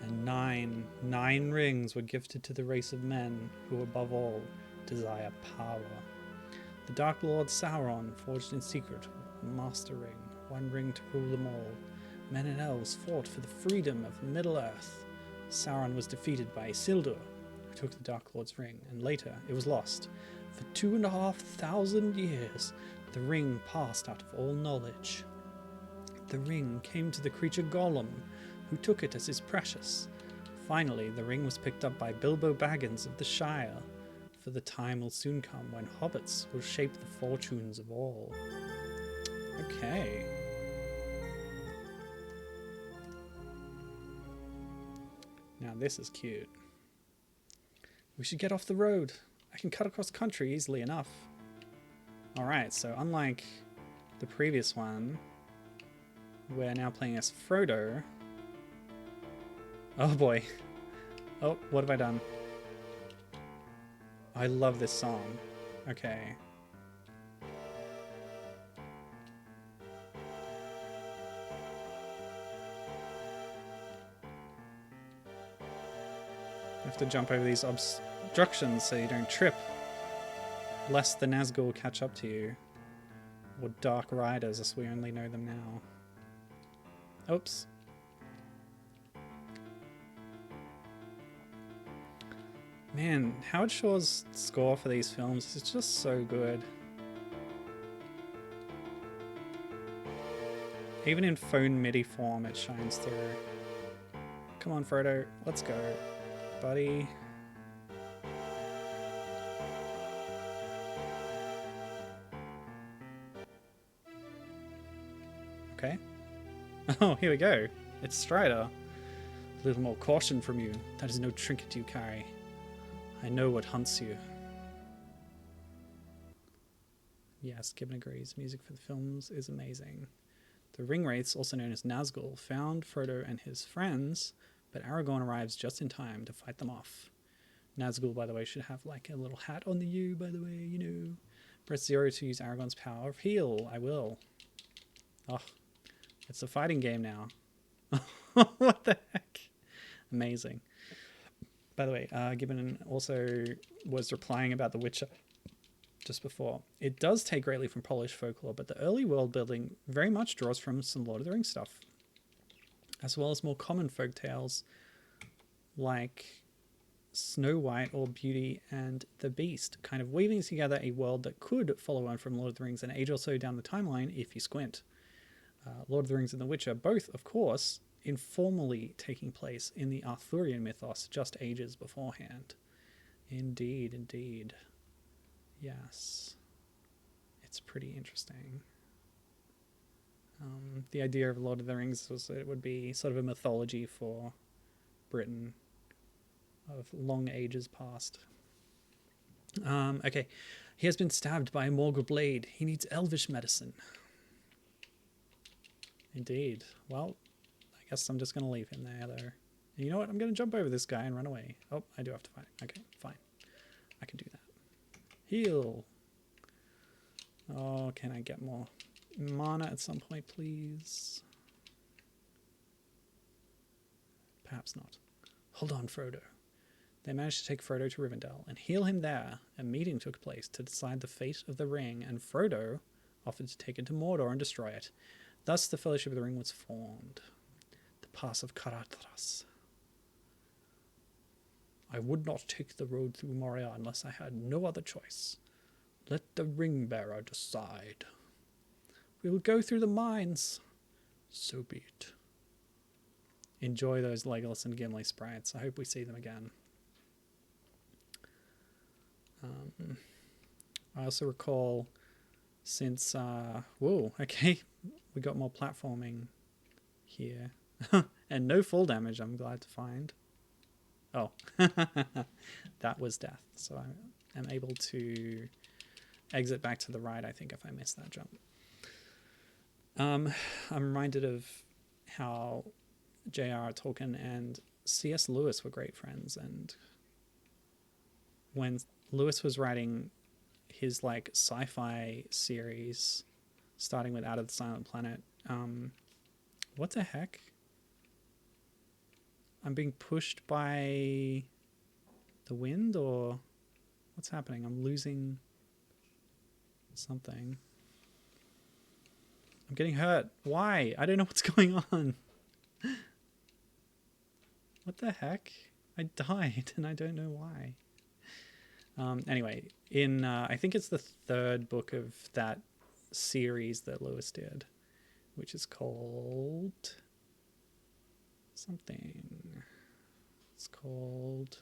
And 9 rings were gifted to the race of men who, above all, desire power. The Dark Lord Sauron forged in secret a master ring, 1 ring to rule them all. Men and elves fought for the freedom of Middle-earth. Sauron was defeated by Isildur, who took the Dark Lord's ring, and later it was lost. For 2,500 years, the ring passed out of all knowledge. The ring came to the creature Gollum, who took it as his precious. Finally, the ring was picked up by Bilbo Baggins of the Shire, for the time will soon come when hobbits will shape the fortunes of all. Okay. Now this is cute. We should get off the road. I can cut across country easily enough. Alright, so unlike the previous one, we're now playing as Frodo. Oh boy. Oh, what have I done? I love this song. Okay. You have to jump over these obstructions so you don't trip, lest the Nazgul will catch up to you. Or Dark Riders, as we only know them now. Oops. Man, Howard Shore's score for these films is just so good. Even in phone MIDI form, it shines through. Come on, Frodo, let's go, buddy. Okay. Oh, here we go. It's Strider. A little more caution from you. That is no trinket you carry. I know what hunts you. Yes, Gibbon agrees. Music for the films is amazing. The ring wraiths, also known as Nazgul, found Frodo and his friends, but Aragorn arrives just in time to fight them off. Nazgul, by the way, should have like a little hat on the U, by the way, you know. Press 0 to use Aragorn's power of heal. I will. Oh, it's a fighting game now. What the heck? Amazing. By the way, Gibbon also was replying about The Witcher just before. It does take greatly from Polish folklore, but the early world building very much draws from some Lord of the Rings stuff, as well as more common folk tales like Snow White or Beauty and the Beast, kind of weaving together a world that could follow on from Lord of the Rings an age or so down the timeline if you squint. Lord of the Rings and The Witcher, both, of course, informally taking place in the Arthurian mythos just ages beforehand. Indeed, indeed. Yes. It's pretty interesting. The idea of Lord of the Rings was that it would be sort of a mythology for Britain of long ages past. Okay. He has been stabbed by a Morgul blade. He needs elvish medicine. Indeed. Well, I guess I'm just going to leave him there, though. You know what? I'm going to jump over this guy and run away. Oh, I do have to fight. Okay, fine. I can do that. Heal. Oh, can I get more mana at some point, please? Perhaps not. Hold on, Frodo. They managed to take Frodo to Rivendell and heal him there. A meeting took place to decide the fate of the ring, and Frodo offered to take it to Mordor and destroy it. Thus, the Fellowship of the Ring was formed. The Pass of Caradhras. I would not take the road through Moria unless I had no other choice. Let the ring-bearer decide. We will go through the mines. So be it. Enjoy those Legolas and Gimli sprites. I hope we see them again. I also recall since... whoa, okay. We got more platforming here. And no fall damage, I'm glad to find. Oh, that was death. So I am able to exit back to the right, I think, if I miss that jump. I'm reminded of how J.R.R. Tolkien and C.S. Lewis were great friends, and when Lewis was writing his like sci-fi series, starting with Out of the Silent Planet, what the heck? I'm being pushed by the wind, or what's happening? I'm losing something. I'm getting hurt. Why? I don't know what's going on. What the heck? I died and I don't know why. Anyway, in I think it's the third book of that series that Lewis did, which is called something. It's called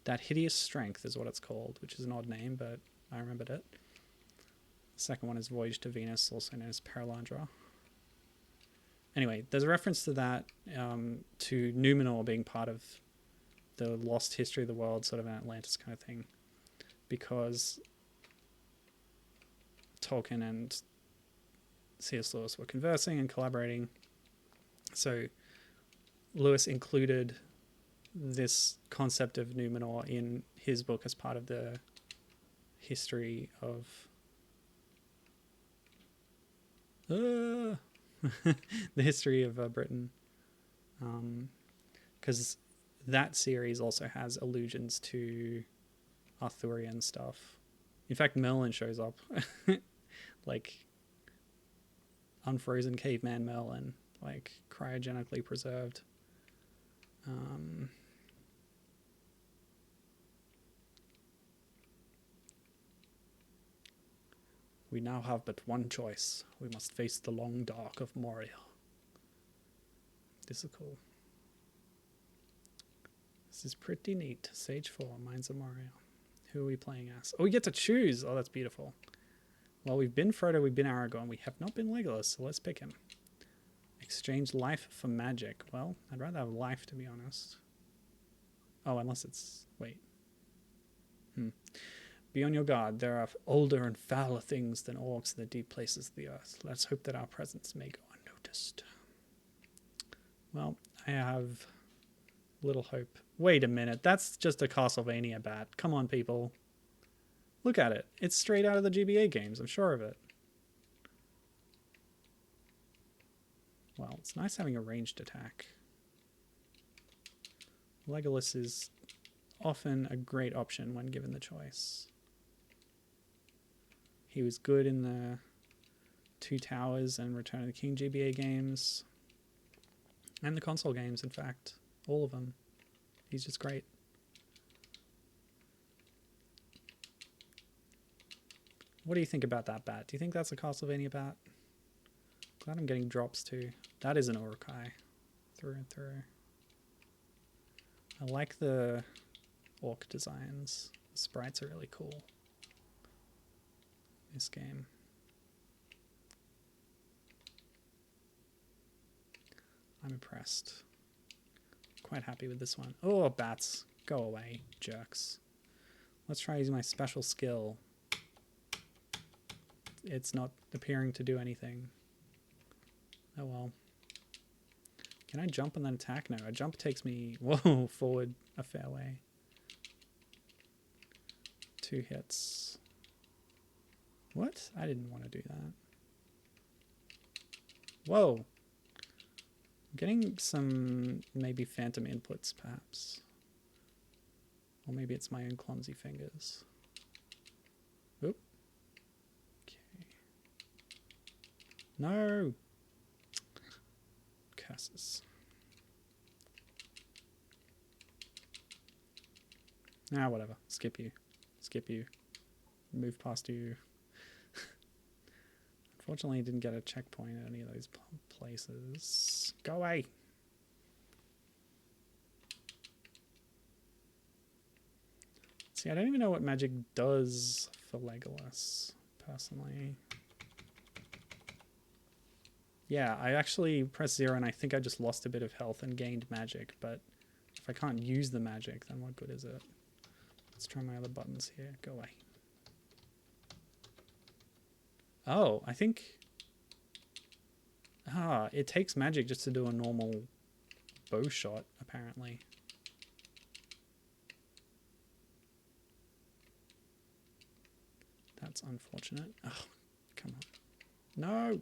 That Hideous Strength is what it's called, which is an odd name, but I remembered it. The second one is Voyage to Venus, also known as Paralandra. Anyway, there's a reference to that, to Numenor being part of the lost history of the world, sort of an Atlantis kind of thing, because Tolkien and C.S. Lewis were conversing and collaborating. So Lewis included this concept of Numenor in his book as part of the history of the history of Britain, because that series also has allusions to Arthurian stuff. In fact, Merlin shows up, like unfrozen caveman Merlin, like cryogenically preserved. We now have but one choice. We must face the long dark of Moria. This is cool. This is pretty neat. Sage 4, Mines of Moria. Who are we playing as? Oh, we get to choose. Oh, that's beautiful. Well, we've been Frodo, we've been Aragorn. We have not been Legolas, so let's pick him. Exchange life for magic. Well, I'd rather have life, to be honest. Oh, unless it's... Wait. Be on your guard. There are older and fouler things than orcs in the deep places of the earth. Let's hope that our presence may go unnoticed. Well, I have little hope. Wait a minute. That's just a Castlevania bat. Come on, people. Look at it. It's straight out of the GBA games. I'm sure of it. Well, it's nice having a ranged attack. Legolas is often a great option when given the choice. He was good in the Two Towers and Return of the King GBA games. And the console games, in fact. All of them. He's just great. What do you think about that bat? Do you think that's a Castlevania bat? Glad I'm getting drops too. That is an Urukai. Through and through. I like the orc designs. The sprites are really cool. This game. I'm impressed. Quite happy with this one. Oh, bats. Go away, jerks. Let's try using my special skill. It's not appearing to do anything. Oh well. Can I jump and then attack? No, a jump takes me, whoa, forward a fair way. 2 hits. What? I didn't want to do that. Whoa. I'm getting some maybe phantom inputs, perhaps. Or maybe it's my own clumsy fingers. Oop. Okay. No! Curses. Ah, whatever. Skip you. Skip you. Move past you. Unfortunately, I didn't get a checkpoint at any of those places. Go away! See, I don't even know what magic does for Legolas, personally. Yeah, I actually pressed 0 and I think I just lost a bit of health and gained magic, but if I can't use the magic, then what good is it? Let's try my other buttons here. Go away. Oh, I think... Ah, it takes magic just to do a normal bow shot, apparently. That's unfortunate. Oh, come on. No!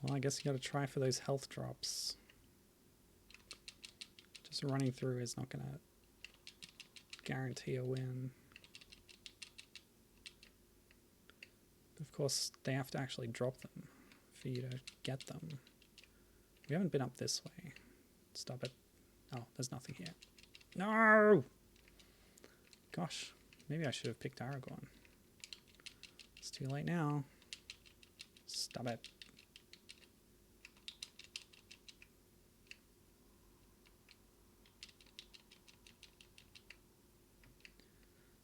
Well, I guess you gotta try for those health drops. Just running through is not gonna guarantee a win. Of course, they have to actually drop them for you to get them. We haven't been up this way. Stop it. Oh, there's nothing here. No! Gosh, maybe I should have picked Aragorn. It's too late now. Stop it.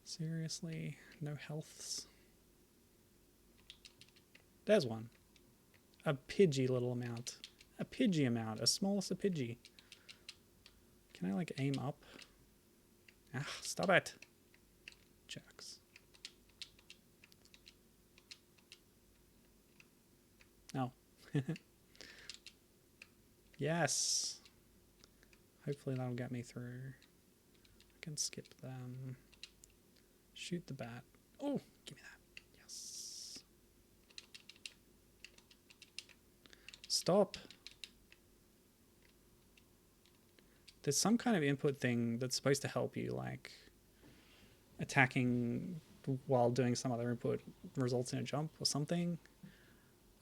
Seriously? No healths? There's one. A Pidgey little amount. A Pidgey amount. A smallest a Pidgey. Can I like aim up? Ah, stop it. Jerks. Oh. Yes. Hopefully that'll get me through. I can skip them. Shoot the bat. Oh, give me that. Yes. Stop. There's some kind of input thing that's supposed to help you, like attacking while doing some other input results in a jump or something.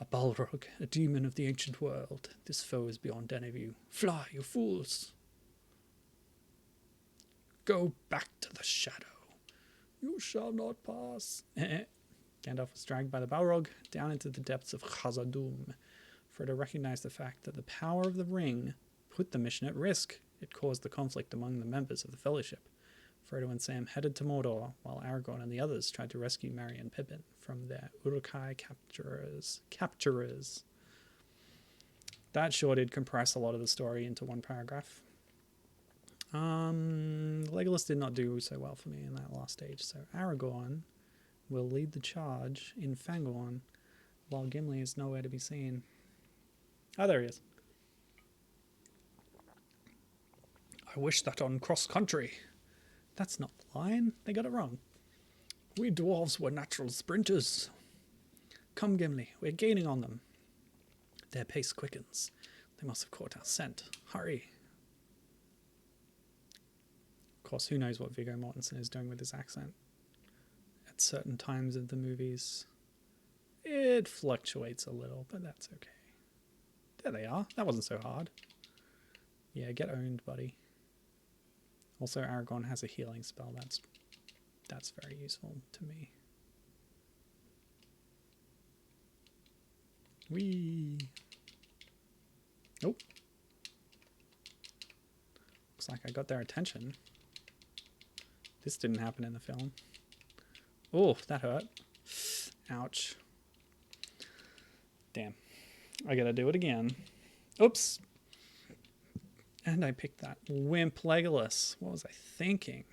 A Balrog, a demon of the ancient world. This foe is beyond any of you. Fly, you fools. Go back to the shadow. You shall not pass. Gandalf was dragged by the Balrog down into the depths of Khazad-dûm. Frodo recognized the fact that the power of the ring put the mission at risk. It caused the conflict among the members of the Fellowship. Frodo and Sam headed to Mordor, while Aragorn and the others tried to rescue Merry and Pippin from their Uruk-hai capturers. That sure did compress a lot of the story into one paragraph. Legolas did not do so well for me in that last stage, so Aragorn will lead the charge in Fangorn, while Gimli is nowhere to be seen. Oh, there he is. I wish that on cross-country. That's not the line. They got it wrong. We dwarves were natural sprinters. Come, Gimli, we're gaining on them. Their pace quickens. They must have caught our scent. Hurry. Of course, who knows what Viggo Mortensen is doing with his accent. At certain times of the movies, it fluctuates a little, but that's okay. There they are. That wasn't so hard. Yeah, get owned, buddy. Also, Aragorn has a healing spell. That's very useful to me. Whee! Nope. Looks like I got their attention. This didn't happen in the film. Oh, that hurt. Ouch. Damn. I gotta do it again. Oops. And I picked that wimp Legolas. What was I thinking?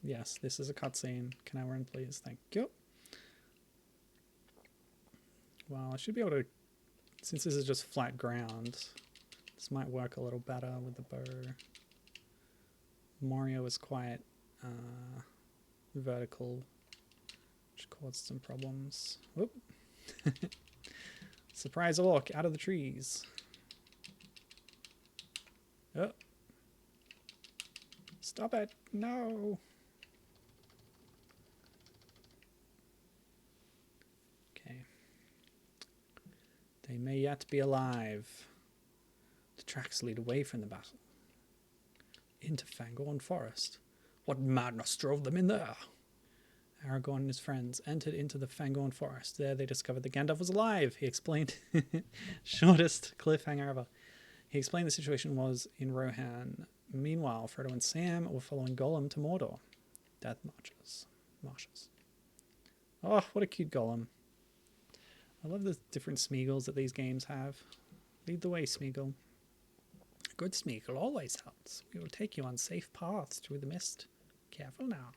Yes, this is a cutscene. Can I run, please? Thank you. Well, I should be able to, since this is just flat ground, this might work a little better with the bow. Mario is quite vertical, which caused some problems. Whoop. Surprise orc out of the trees. Oh. Stop it. No. Okay. They may yet be alive. The tracks lead away from the battle. Into Fangorn Forest. What madness drove them in there? Aragorn and his friends entered into the Fangorn Forest. There they discovered that Gandalf was alive. He explained, shortest cliffhanger ever. He explained the situation was in Rohan. Meanwhile, Frodo and Sam were following Gollum to Mordor. Death marshes. Oh, what a cute Gollum. I love the different Smeagol's that these games have. Lead the way, Smeagol. A good Smeagol always helps. We will take you on safe paths through the mist. Careful now.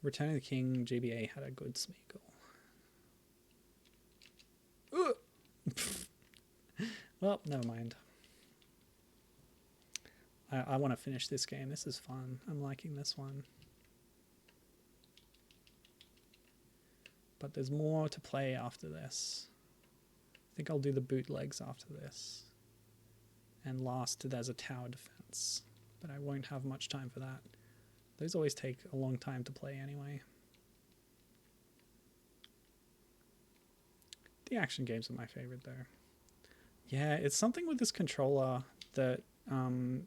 Return of the King, GBA had a good Smeagol. Well, never mind. I want to finish this game. This is fun. I'm liking this one. But there's more to play after this. I think I'll do the bootlegs after this. And last, there's a tower defense. But I won't have much time for that. Those always take a long time to play anyway. The action games are my favorite though. Yeah, it's something with this controller that I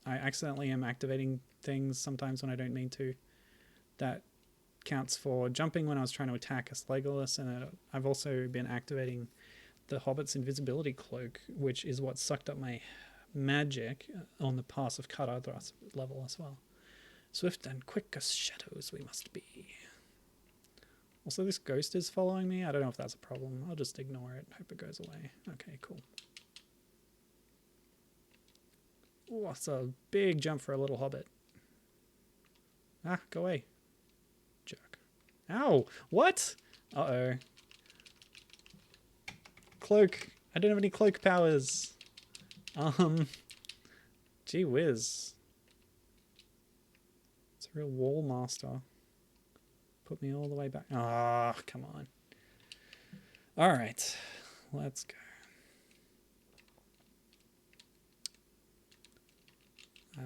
accidentally am activating things sometimes when I don't mean to. That counts for jumping when I was trying to attack as Legolas, and I've also been activating the Hobbit's invisibility cloak, which is what sucked up my magic on the Pass of Cut level as well. Swift and quick as shadows we must be. Also, this ghost is following me. I don't know if that's a problem. I'll just ignore it. Hope it goes away. Okay, cool. Oh, it's a big jump for a little hobbit. Ah, go away. Jerk. Ow! What? Uh-oh. Cloak. I don't have any cloak powers. Gee whiz. It's a real wall master. Put me all the way back. Ah, come on. All right, let's go.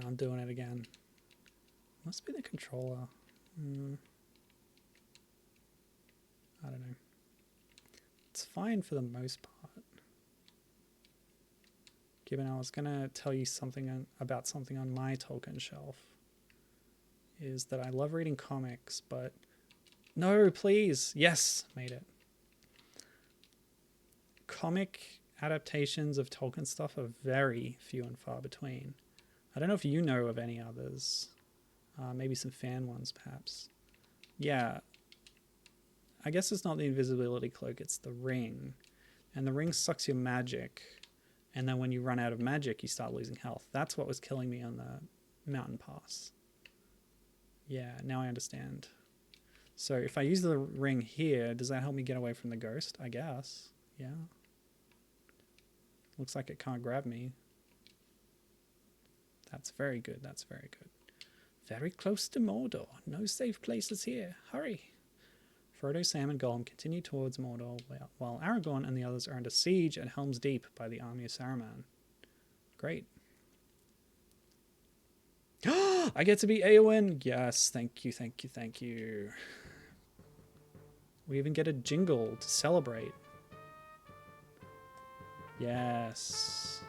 I'm doing it again. Must be the controller. I don't know. It's fine for the most part. Given I was going to tell you something about something on my Tolkien shelf, is that I love reading comics, but... No, please! Yes! Made it. Comic adaptations of Tolkien stuff are very few and far between. I don't know if you know of any others. Maybe some fan ones, perhaps. Yeah. I guess it's not the invisibility cloak, it's the ring. And the ring sucks your magic. And then when you run out of magic, you start losing health. That's what was killing me on the mountain pass. Yeah, now I understand. So if I use the ring here, does that help me get away from the ghost? I guess. Yeah. Looks like it can't grab me. That's very good. That's very good. Very close to Mordor. No safe places here. Hurry. Frodo, Sam, and Gollum continue towards Mordor, while Aragorn and the others are under siege at Helm's Deep by the army of Saruman. Great. I get to be Eowyn. Yes, thank you, thank you, thank you. We even get a jingle to celebrate. Yes.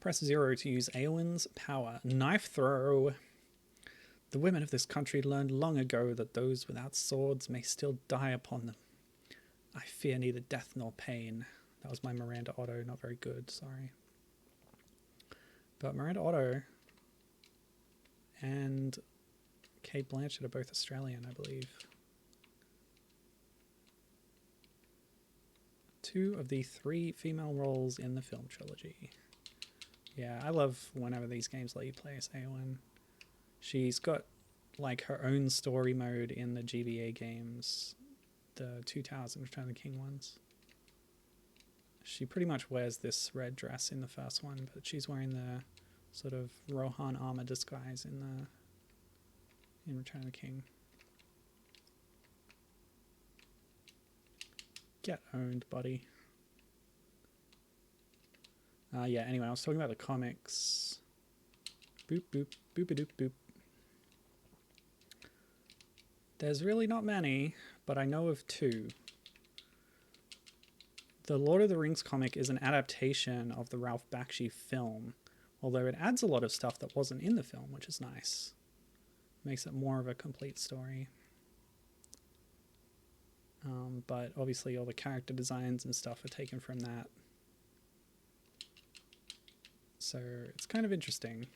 Press 0 to use Eowyn's power. Knife throw. The women of this country learned long ago that those without swords may still die upon them. I fear neither death nor pain. That was my Miranda Otto. Not very good, sorry. But Miranda Otto and Kate Blanchett are both Australian, I believe. 2 of the 3 female roles in the film trilogy. Yeah, I love whenever these games let you play as Eowyn. She's got like her own story mode in the GBA games, the Two Towers and Return of the King ones. She pretty much wears this red dress in the first one, but she's wearing the sort of Rohan armor disguise in Return of the King. Get owned, buddy. Yeah, anyway, I was talking about the comics. Boop, boop, boop-a-doop, boop. There's really not many, but I know of 2. The Lord of the Rings comic is an adaptation of the Ralph Bakshi film, although it adds a lot of stuff that wasn't in the film, which is nice. Makes it more of a complete story. But obviously all the character designs and stuff are taken from that. So it's kind of interesting.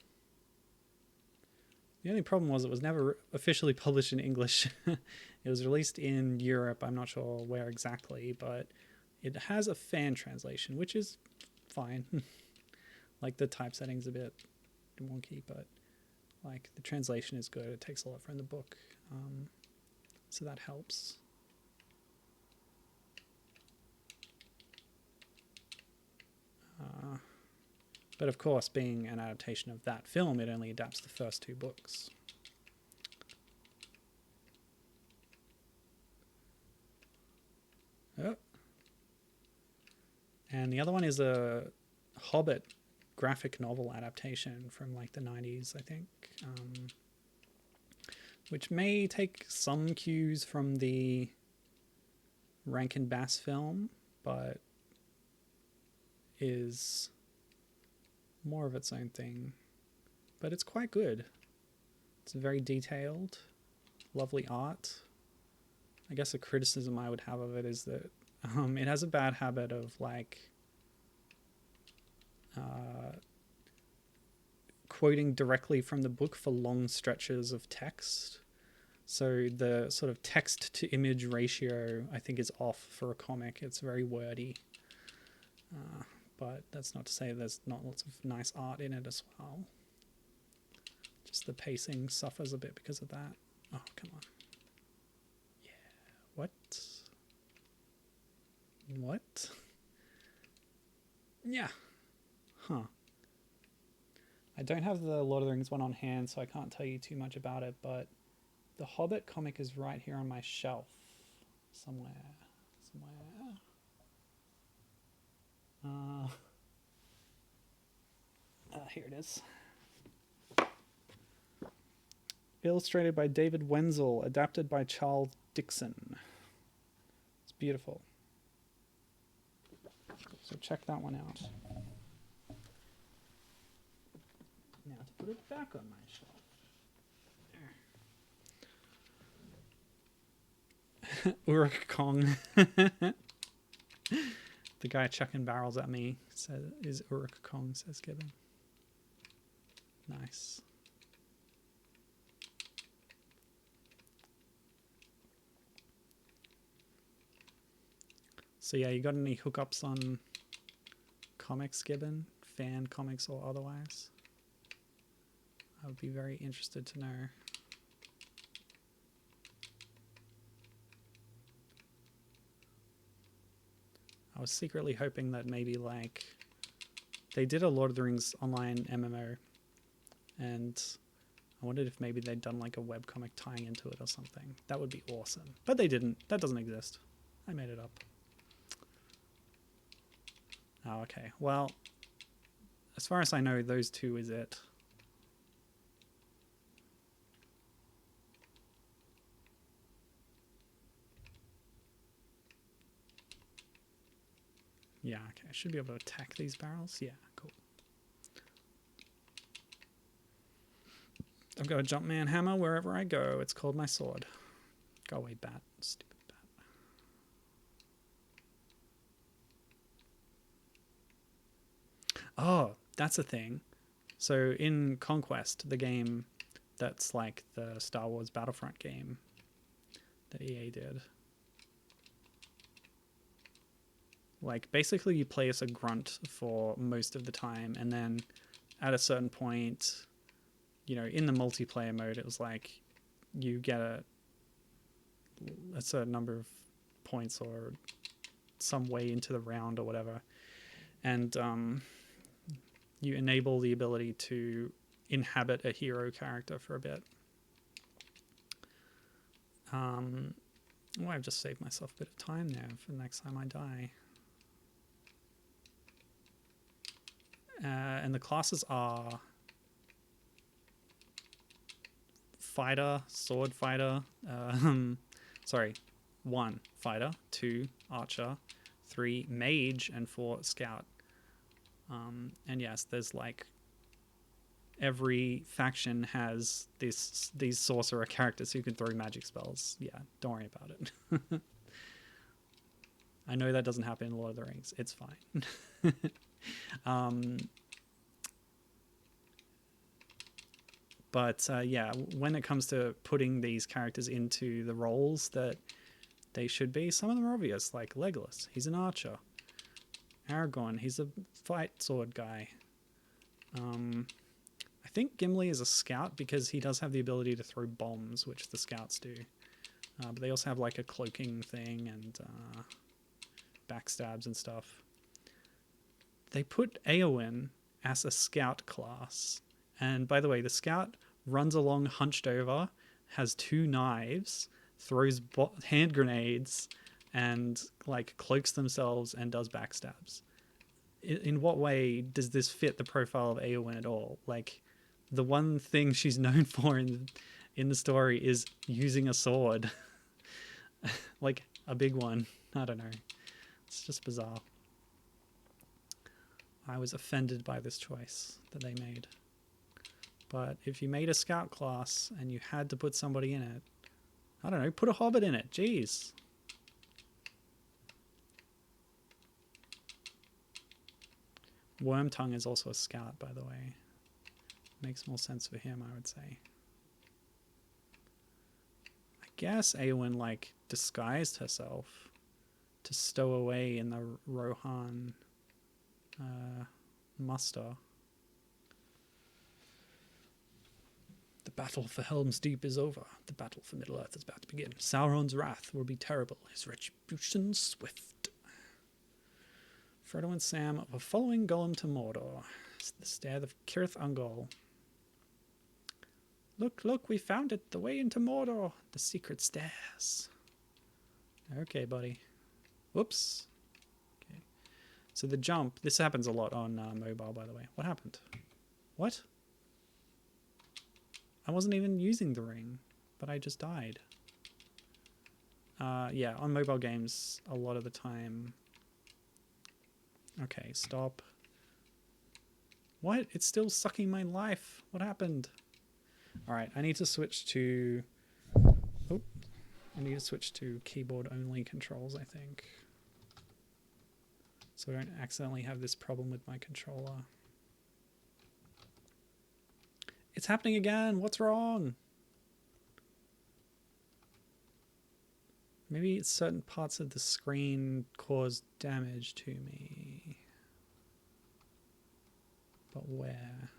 The only problem was it was never officially published in English. It was released in Europe, I'm not sure where exactly, but it has a fan translation, which is fine. Like the typesetting's a bit wonky, but like the translation is good. It takes a lot from the book, so that helps. But of course, being an adaptation of that film, it only adapts the first 2 books. Oh. And the other one is a Hobbit graphic novel adaptation from like the 90s, I think. Which may take some cues from the Rankin Bass film, but is more of its own thing. But it's quite good. It's very detailed, lovely art. I guess a criticism I would have of it is that it has a bad habit of like quoting directly from the book for long stretches of text. So the sort of text to image ratio, I think, is off for a comic. It's very wordy. But that's not to say there's not lots of nice art in it as well. Just the pacing suffers a bit because of that. Oh, come on. Yeah. What? What? Yeah. Huh. I don't have the Lord of the Rings one on hand, so I can't tell you too much about it, but the Hobbit comic is right here on my shelf. Somewhere. Here it is. Illustrated by David Wenzel, adapted by Charles Dixon. It's beautiful. So check that one out. Now to put it back on my shelf. Uruk Kong. The guy chucking barrels at me is Uruk Kong, says Gibbon. Nice. So yeah, you got any hookups on comics, Gibbon? Fan comics or otherwise? I would be very interested to know. I was secretly hoping that maybe like they did a Lord of the Rings online MMO, and I wondered if maybe they'd done like a webcomic tying into it or something. That would be awesome. But they didn't. That doesn't exist. I made it up. Oh, okay. Well, as far as I know, those two is it. Yeah, okay. I should be able to attack these barrels. Yeah, cool. I've got a Jumpman hammer wherever I go. It's called my sword. Go away, bat. Stupid bat. Oh, that's a thing. So in Conquest, the game that's like the Star Wars Battlefront game that EA did, like basically you play as a grunt for most of the time, and then at a certain point, you know, in the multiplayer mode, it was like you get a certain number of points or some way into the round or whatever, and you enable the ability to inhabit a hero character for a bit. I've just saved myself a bit of time there for the next time I die. And the classes are fighter, sword fighter, 1 fighter, 2 archer, 3 mage, and 4 scout. And yes, there's like every faction has these sorcerer characters who can throw magic spells. Yeah, don't worry about it. I know that doesn't happen in Lord of the Rings. It's fine. But yeah, when it comes to putting these characters into the roles that they should be, some of them are obvious, like Legolas. He's an archer. Aragorn, he's a fight sword guy. I think Gimli is a scout because he does have the ability to throw bombs, which the scouts do. But they also have like a cloaking thing and backstabs and stuff. They put Eowyn as a scout class. And by the way, the scout runs along hunched over, has 2 knives, throws hand grenades, and like cloaks themselves and does backstabs. In what way does this fit the profile of Eowyn at all? Like, the one thing she's known for in the story is using a sword. Like, a big one. I don't know. It's just bizarre. I was offended by this choice that they made. But if you made a scout class and you had to put somebody in it, I don't know, put a hobbit in it. Jeez. Wormtongue is also a scout, by the way. Makes more sense for him, I would say. I guess Eowyn, like, disguised herself to stow away in the Rohan muster. The battle for Helm's Deep is over. The battle for Middle-earth is about to begin. Sauron's wrath will be terrible, his retribution swift. Frodo and Sam were following Gollum to Mordor. It's the stair of Cirith Ungol. Look, look, we found it. The way into Mordor. The secret stairs. Okay, buddy. Whoops. Okay. So the jump. This happens a lot on mobile, by the way. What happened? What? I wasn't even using the ring, but I just died. Yeah, on mobile games, a lot of the time... Okay, stop. What? It's still sucking my life. What happened? Alright, I need to switch to... Oh, I need to switch to keyboard-only controls, I think. So I don't accidentally have this problem with my controller. It's happening again! What's wrong? Maybe certain parts of the screen cause damage to me. But where?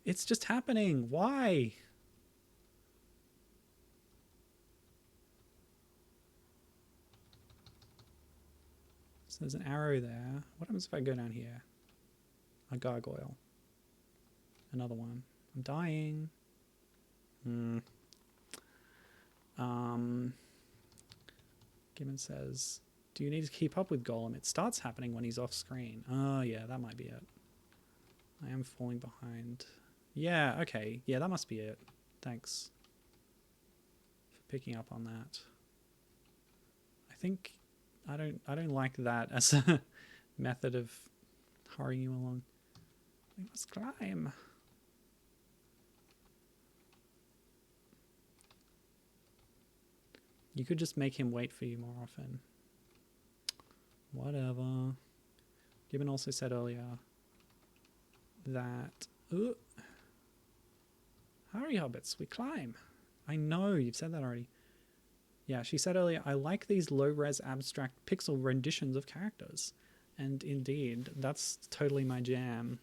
It's just happening. Why? So there's an arrow there. What happens if I go down here? A gargoyle. Another one. I'm dying. Gibbon says, do you need to keep up with Gollum? It starts happening when he's off screen. Oh yeah, that might be it. I am falling behind. Yeah, okay. Yeah, that must be it. Thanks for picking up on that. I think I don't like that as a method of hurrying you along. We must climb. You could just make him wait for you more often. Whatever. Gibbon also said earlier that... Hurry, hobbits, we climb. I know, you've said that already. Yeah, she said earlier, I like these low-res abstract pixel renditions of characters. And indeed, that's totally my jam.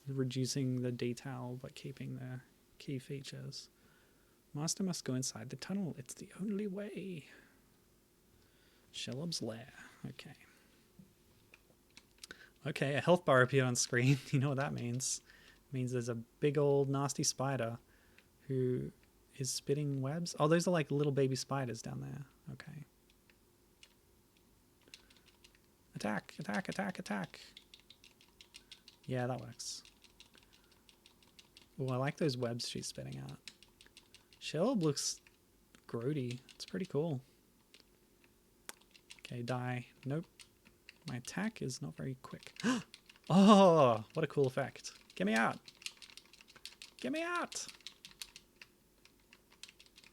Reducing the detail, but keeping the key features. Master must go inside the tunnel. It's the only way. Shelob's lair. Okay. Okay, a health bar appeared on screen. You know what that means? It means there's a big old nasty spider who is spitting webs. Oh, those are like little baby spiders down there. Okay. Attack, attack, attack, attack. Yeah, that works. Oh, I like those webs she's spitting out. Shelob looks grody. It's pretty cool. Okay, die. Nope. My attack is not very quick. Oh, what a cool effect. Get me out. Get me out.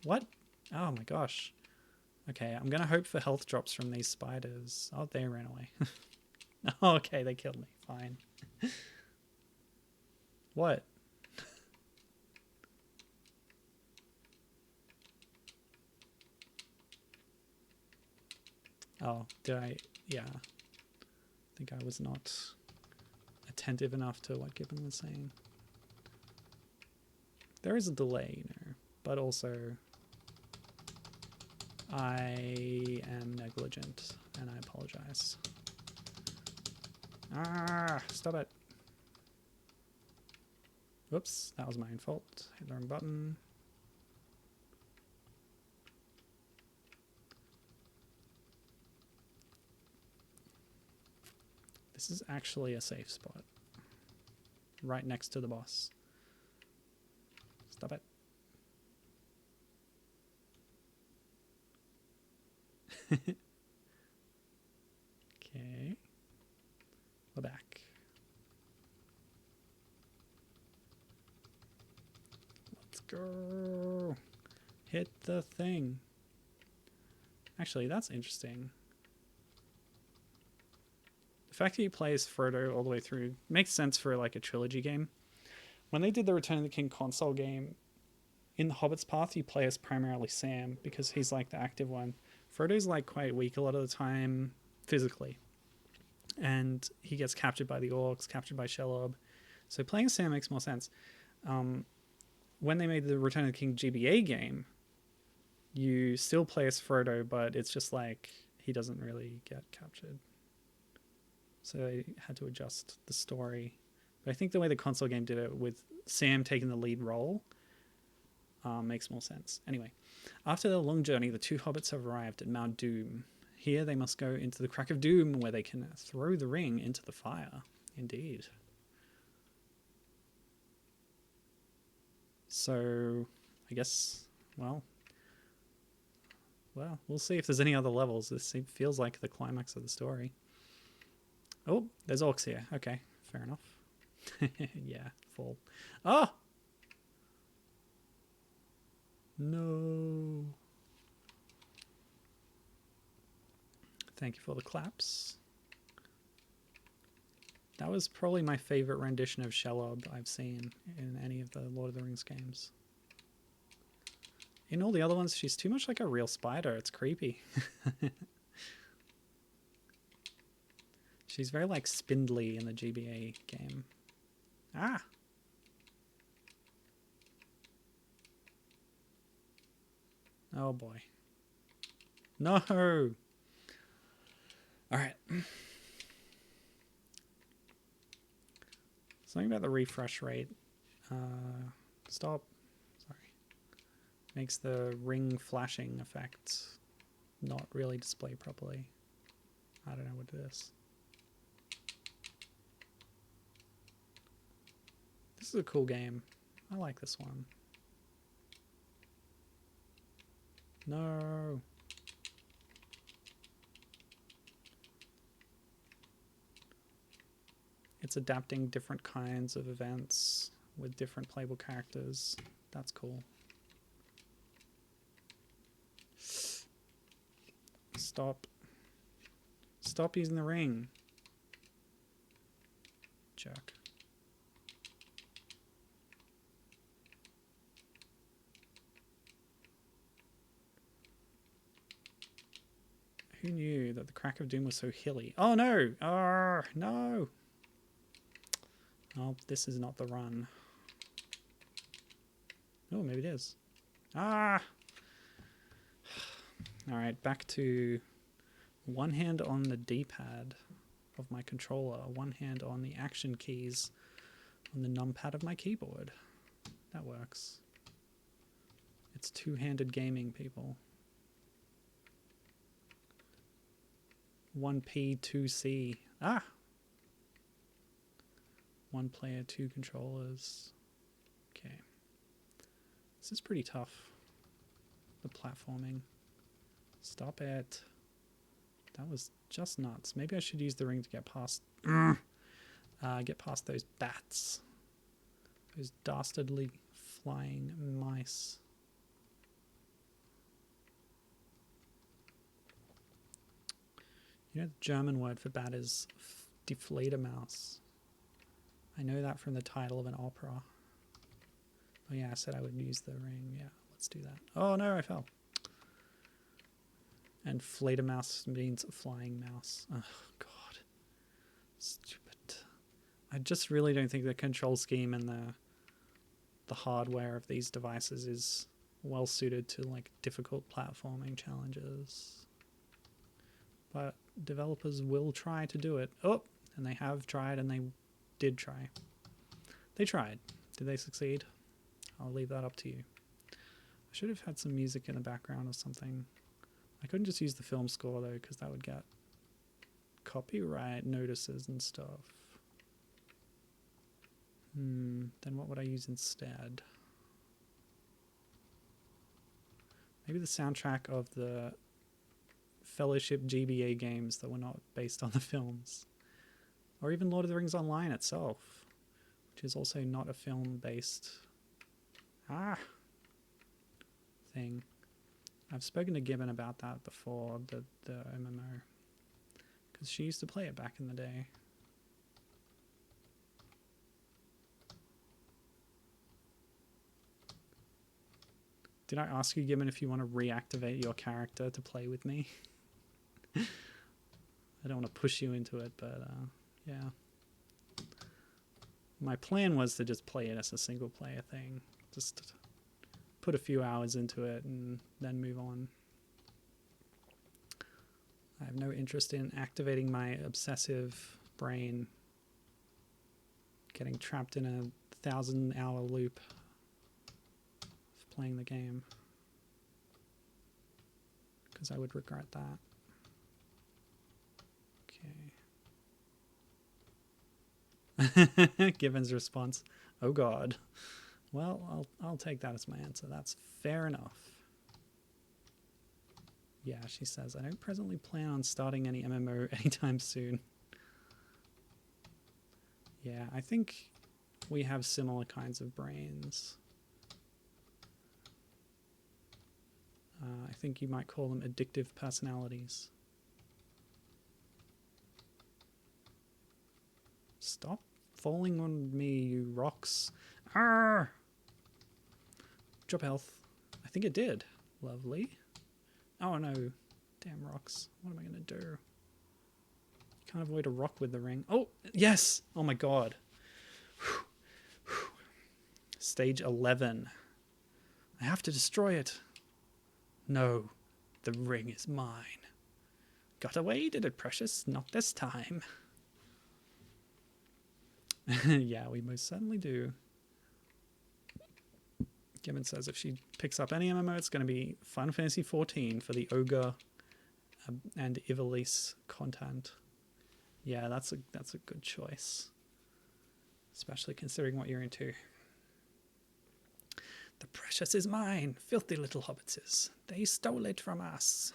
What? Oh my gosh. Okay, I'm going to hope for health drops from these spiders. Oh, they ran away. Oh, okay, they killed me. Fine. What? Oh, did I? Yeah. I think I was not attentive enough to what Gibbon was saying. There is a delay, you know, but also I am negligent and I apologize. Ah, stop it. Whoops, that was my own fault. Hit the wrong button. This is actually a safe spot. Right next to the boss. Stop it. Okay. We're back. hit the thing. Actually, that's interesting. The fact that you play as Frodo all the way through makes sense for like a trilogy game. When they did the Return of the King console game, in the Hobbit's Path, you play as primarily Sam because he's like the active one. Frodo's like quite weak a lot of the time physically, and he gets captured by the orcs, captured by Shelob. So playing Sam makes more sense. When they made the Return of the King GBA game, you still play as Frodo, but it's just like he doesn't really get captured. So they had to adjust the story. But I think the way the console game did it with Sam taking the lead role makes more sense. Anyway, after their long journey, the two hobbits have arrived at Mount Doom. Here they must go into the Crack of Doom, where they can throw the ring into the fire. Indeed. So, I guess, well, we'll see if there's any other levels. This feels like the climax of the story. Oh, there's orcs here. Okay, fair enough. Yeah, fall. Oh! No. Thank you for the claps. That was probably my favorite rendition of Shelob I've seen in any of the Lord of the Rings games. In all the other ones, she's too much like a real spider. It's creepy. She's very like spindly in the GBA game. Ah! Oh boy. No! Alright. Something about the refresh rate. Stop. Sorry. Makes the ring flashing effect not really display properly. I don't know what it is. This is a cool game. I like this one. No. It's adapting different kinds of events with different playable characters. That's cool. Stop. Stop using the ring. Jerk. Who knew that the Crack of Doom was so hilly? Oh no! No! Oh, this is not the run. Oh, maybe it is. Ah! Alright, back to one hand on the D-pad of my controller, one hand on the action keys on the numpad of my keyboard. That works. It's two-handed gaming, people. 1P, 2C. Ah! One player, two controllers. Okay. This is pretty tough. The platforming. Stop it. That was just nuts. Maybe I should use the ring to get past those bats. Those dastardly flying mice. You know the German word for bat is die Fledermaus. I know that from the title of an opera. Oh yeah, I said I would use the ring. Yeah, let's do that. Oh no, I fell. And Fledermaus means flying mouse. Oh god. Stupid. I just really don't think the control scheme and the hardware of these devices is well suited to like difficult platforming challenges. But developers will try to do it. Oh, and they have tried, and they did try. They tried. Did they succeed? I'll leave that up to you. I should have had some music in the background or something. I couldn't just use the film score though, because that would get copyright notices and stuff. Then what would I use instead? Maybe the soundtrack of the Fellowship GBA games that were not based on the films. Or even Lord of the Rings Online itself, which is also not a film based. Ah! thing. I've spoken to Gibbon about that before, the MMO, because she used to play it back in the day. Did I ask you, Gibbon, if you want to reactivate your character to play with me? I don't want to push you into it, but yeah. My plan was to just play it as a single player thing. Just put a few hours into it and then move on. I have no interest in activating my obsessive brain, getting trapped in a 1,000-hour loop of playing the game, because I would regret that. Okay. Gibbon's response, oh god. Well, I'll take that as my answer. That's fair enough. Yeah, she says, I don't presently plan on starting any MMO anytime soon. Yeah, I think we have similar kinds of brains. I think you might call them addictive personalities. Stop falling on me, you rocks. Arr! Drop health. I think it did. Lovely. Oh no. Damn rocks. What am I going to do? Can't avoid a rock with the ring. Oh, yes! Oh my god. Stage 11. I have to destroy it. No. The ring is mine. Got away, did it, precious? Not this time. Yeah, we most certainly do. Gibbon says if she picks up any MMO, it's going to be Final Fantasy XIV for the Ogre and Ivalice content. Yeah, that's a good choice, especially considering what you're into. The precious is mine, filthy little hobbitses. They stole it from us.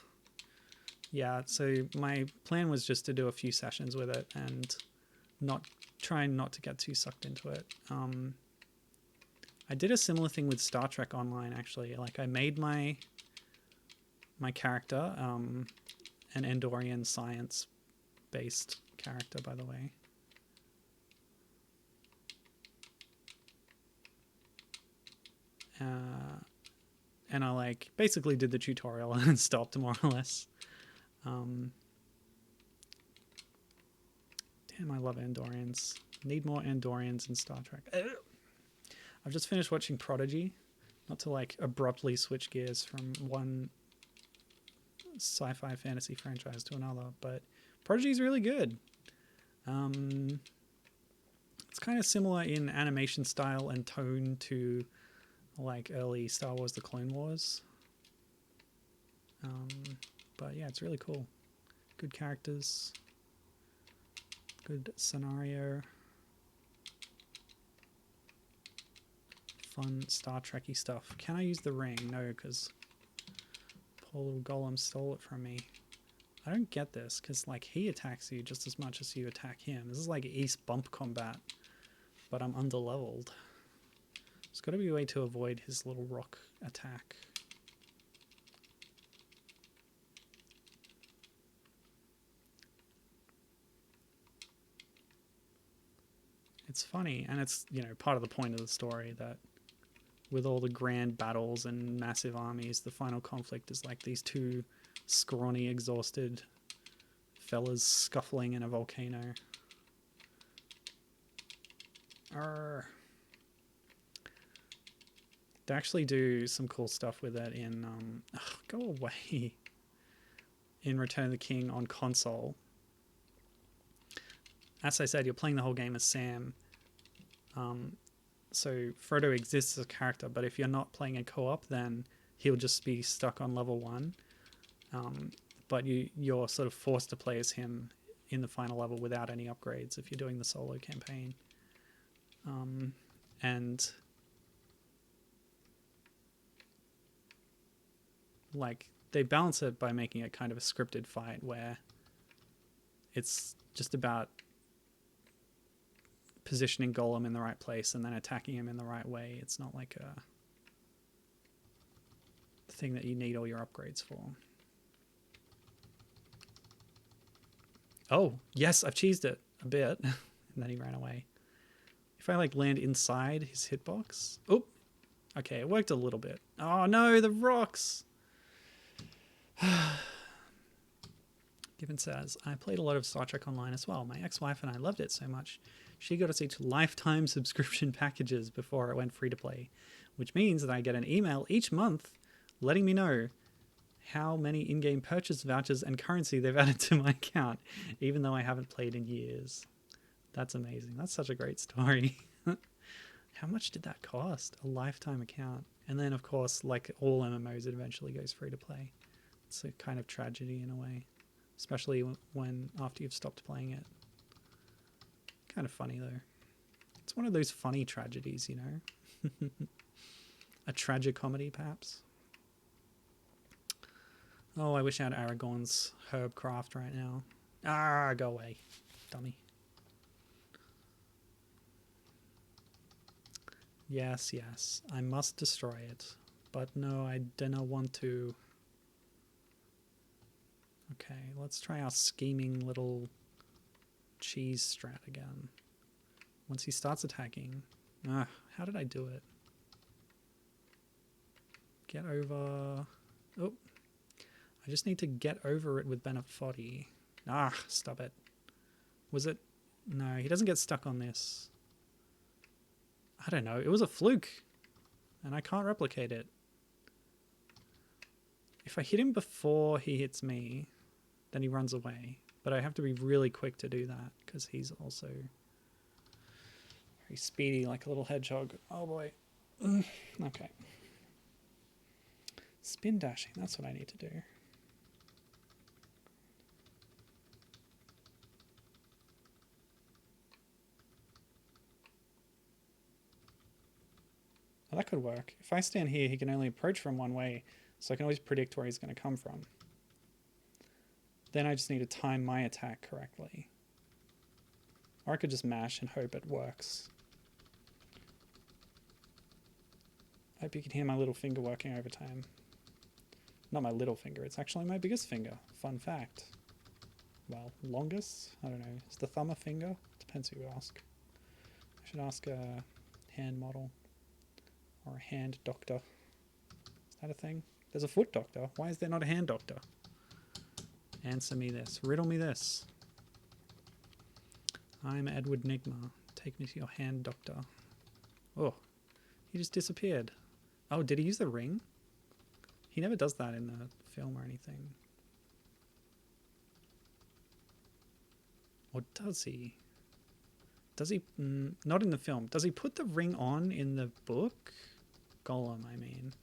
Yeah, so my plan was just to do a few sessions with it and try not to get too sucked into it. I did a similar thing with Star Trek Online, actually. Like, I made my character, an Andorian science-based character, by the way. And I basically did the tutorial and stopped, more or less. Damn, I love Andorians. Need more Andorians in Star Trek. I've just finished watching Prodigy. Not to abruptly switch gears from one sci-fi fantasy franchise to another, but Prodigy's really good. It's kind of similar in animation style and tone to early Star Wars The Clone Wars. But yeah, it's really cool. Good characters. Good scenario. Fun Star Trek-y stuff. Can I use the ring? No, because poor little golem stole it from me. I don't get this, because he attacks you just as much as you attack him. This is like East bump combat, but I'm underleveled. There's got to be a way to avoid his little rock attack. It's funny, and it's, part of the point of the story that with all the grand battles and massive armies, the final conflict is these two scrawny, exhausted fellas scuffling in a volcano. Arrgh. They actually do some cool stuff with it in go away, in Return of the King on console. As I said, you're playing the whole game as Sam. So Frodo exists as a character, but if you're not playing a co-op, then he'll just be stuck on level 1. But you're sort of forced to play as him in the final level without any upgrades if you're doing the solo campaign. And they balance it by making it kind of a scripted fight where it's just about positioning Golem in the right place and then attacking him in the right way. It's not The thing that you need all your upgrades for. Oh, yes, I've cheesed it a bit. And then he ran away. If I like land inside his hitbox. Oh, okay, it worked a little bit. Oh no, the rocks. Given says, I played a lot of Star Trek Online as well. My ex-wife and I loved it so much. She got us into lifetime subscription packages before it went free to play, which means that I get an email each month letting me know how many in-game purchase vouchers and currency they've added to my account, even though I haven't played in years. That's amazing. That's such a great story. How much did that cost? A lifetime account. And then, of course, like all MMOs, it eventually goes free to play. It's a kind of tragedy in a way. Especially when after you've stopped playing it. Kind of funny though. It's one of those funny tragedies, you know. A tragic comedy, perhaps. Oh, I wish I had Aragorn's herb craft right now. Ah, go away, dummy. Yes, yes, I must destroy it. But no, I do not want to. Okay, let's try our scheming little cheese strat again. Once he starts attacking... Ah, how did I do it? Get over... Oh. I just need to get over it with Benefotti. Ah, stop it. Was it... No, he doesn't get stuck on this. I don't know. It was a fluke. And I can't replicate it. If I hit him before he hits me... then he runs away. But I have to be really quick to do that, because he's also very speedy, like a little hedgehog. Oh boy. Okay. Spin dashing, that's what I need to do. Oh, that could work. If I stand here, he can only approach from one way, so I can always predict where he's going to come from. Then I just need to time my attack correctly. Or I could just mash and hope it works. I hope you can hear my little finger working overtime. Not my little finger, it's actually my biggest finger. Fun fact. Well, longest? I don't know. Is the thumb a finger? Depends who you ask. I should ask a hand model. Or a hand doctor. Is that a thing? There's a foot doctor. Why is there not a hand doctor? Answer me this. Riddle me this. I'm Edward Nigma. Take me to your hand doctor. Oh, he just disappeared. Oh, did he use the ring? He never does that in the film or anything. Or does he? Does he? Not in the film. Does he put the ring on in the book? Gollum, I mean.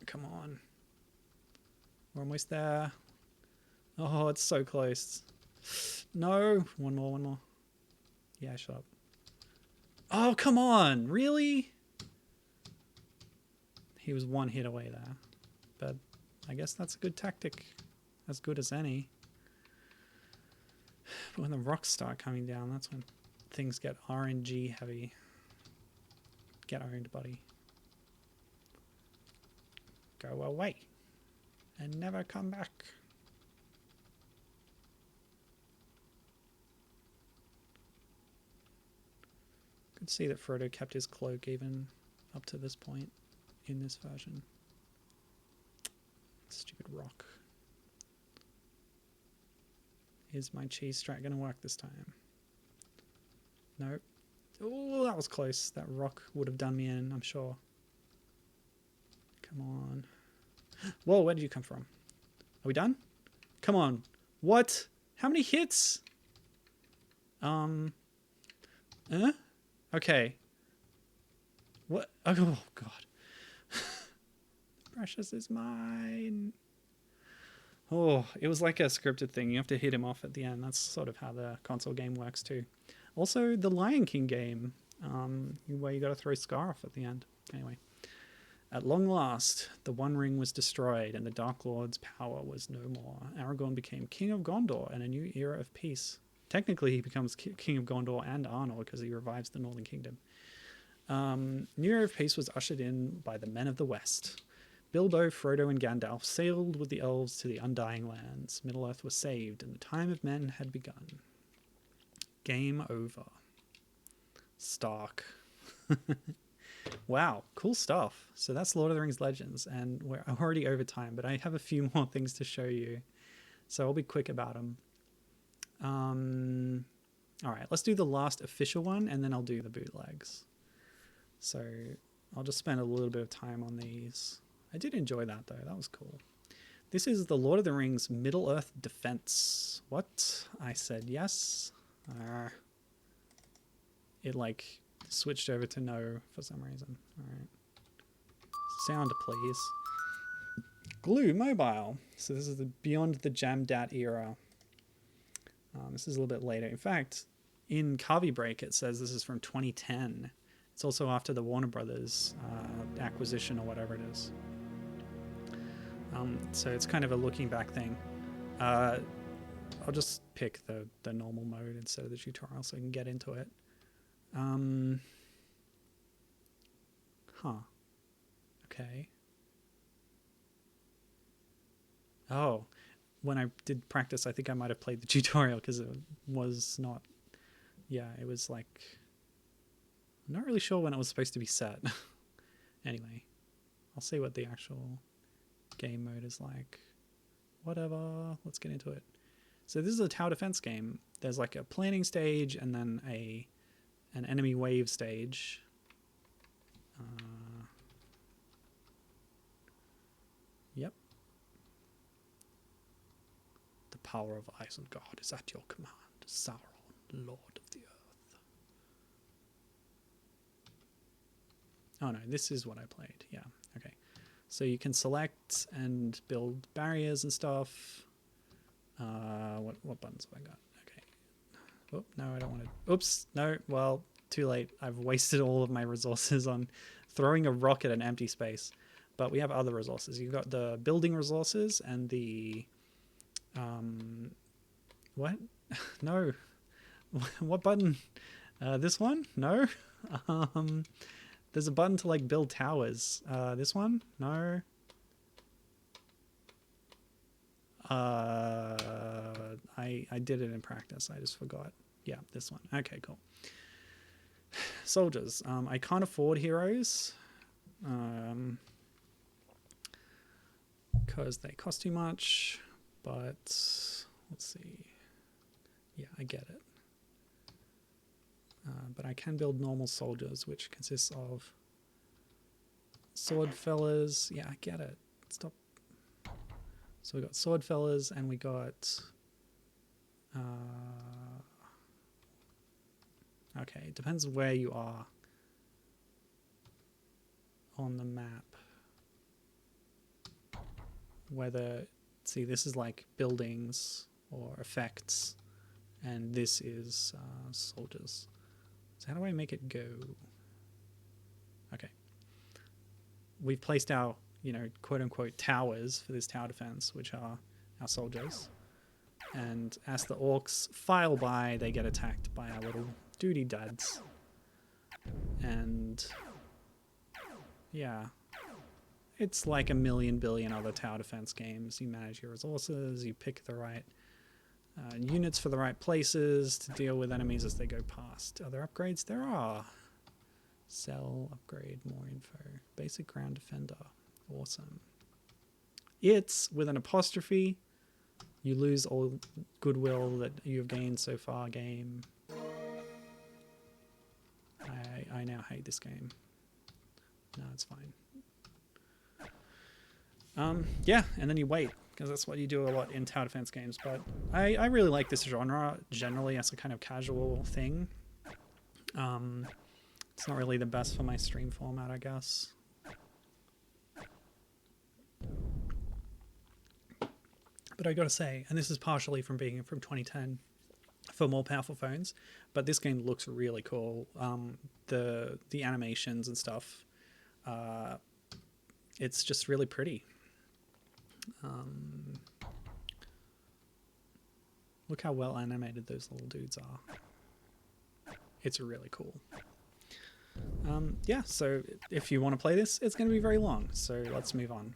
Come on. We're almost there. Oh, it's so close. No. One more. Yeah, shut up. Oh, come on. Really? He was one hit away there. But I guess that's a good tactic. As good as any. But when the rocks start coming down, that's when things get RNG heavy. Get owned, buddy. Go away. And never come back. Could see that Frodo kept his cloak even up to this point in this version. Stupid rock. Is my cheese strat going to work this time? Nope. Oh, that was close. That rock would have done me in, I'm sure. Come on. Whoa, where did you come from? Are we done? Come on. What? How many hits? Okay. What? Oh, God. Precious is mine. Oh, it was like a scripted thing. You have to hit him off at the end. That's sort of how the console game works too. Also, the Lion King game, where you got to throw Scar off at the end. Anyway. At long last, the One Ring was destroyed and the Dark Lord's power was no more. Aragorn became King of Gondor and a new era of peace technically he becomes king of Gondor and Arnor because he revives the Northern Kingdom. New Era of Peace was ushered in by the Men of the West. Bilbo, Frodo, and Gandalf sailed with the elves to the Undying Lands. Middle-earth was saved, and the time of men had begun. Game over. Stark. Wow, cool stuff. So that's Lord of the Rings Legends, and we're already over time, but I have a few more things to show you, so I'll be quick about them. All right, let's do the last official one, and then I'll do the bootlegs. So I'll just spend a little bit of time on these. I did enjoy that, though. That was cool. This is the Lord of the Rings Middle-earth Defense. What? I said yes. It, like, switched over to no for some reason. All right. Sound, please. Glue Mobile. So this is the beyond the Jamdat era. This is a little bit later. In fact, in Kahvibreak, it says this is from 2010. It's also after the Warner Brothers acquisition or whatever it is. So it's kind of a looking back thing. I'll just pick the normal mode instead of the tutorial so I can get into it. Okay. Oh, when I did practice, I think I might have played the tutorial because it was not... Yeah, it was like... I'm not really sure when it was supposed to be set. Anyway, I'll see what the actual game mode is like. Whatever, let's get into it. So this is a tower defense game. There's like a planning stage and then an enemy wave stage. Yep. The power of Isengard is at your command, Sauron, Lord of the Earth. Oh no, this is what I played. Yeah, okay. So you can select and build barriers and stuff. What buttons have I got? Okay. Oh, no, I don't want to. Oops, no, well, too late. I've wasted all of my resources on throwing a rock at an empty space. But we have other resources. You've got the building resources and the... what? No. What button? This one? No. There's a button to like build towers. This one? No. I did it in practice. I just forgot. Yeah, this one. Okay, cool. Soldiers. I can't afford heroes. Because they cost too much. But let's see. Yeah, I get it. But I can build normal soldiers, which consists of sword fellas. Yeah, I get it. Stop. So we got sword fellas, and we got... okay, it depends where you are on the map. Whether... See, this is like buildings or effects, and this is soldiers. So how do I make it go? Okay. We've placed our, quote-unquote towers for this tower defense, which are our soldiers. And as the orcs file by, they get attacked by our little duty dads. And... yeah. It's like a million billion other tower defense games. You manage your resources, you pick the right units for the right places to deal with enemies as they go past. Are there upgrades? There are. Sell, upgrade, more info. Basic ground defender. Awesome. It's with an apostrophe. You lose all goodwill that you've gained so far, game. I now hate this game. No, it's fine. Yeah, and then you wait, because that's what you do a lot in tower defense games. But I really like this genre generally as a kind of casual thing. It's not really the best for my stream format, I guess. But I gotta say, and this is partially from being from 2010 for more powerful phones, but this game looks really cool. The animations and stuff, it's just really pretty. Look how well animated those little dudes are. It's really cool. Yeah, so if you want to play this, it's going to be very long, so let's move on.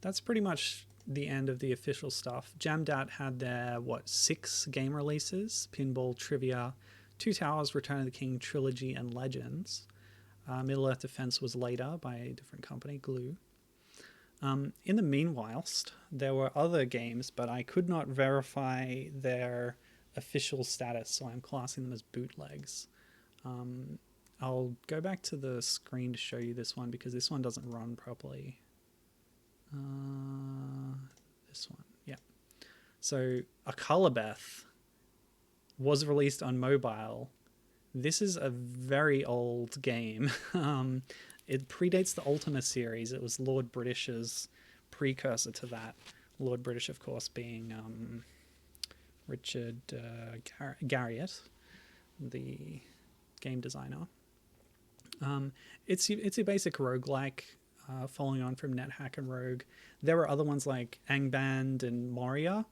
That's pretty much the end of the official stuff. Jamdat had their, 6 game releases: Pinball, Trivia, Two Towers, Return of the King, Trilogy, and Legends. Middle-earth Defense was later by a different company, Glue. In the meanwhile, there were other games, but I could not verify their official status, so I'm classing them as bootlegs. I'll go back to the screen to show you this one because this one doesn't run properly. This one, yeah. So Akalabeth was released on mobile. This is a very old game. It predates the Ultima series. It was Lord British's precursor to that. Lord British, of course, being Richard Garriott, the game designer. It's a basic roguelike, following on from NetHack and Rogue. There were other ones like Angband and Moria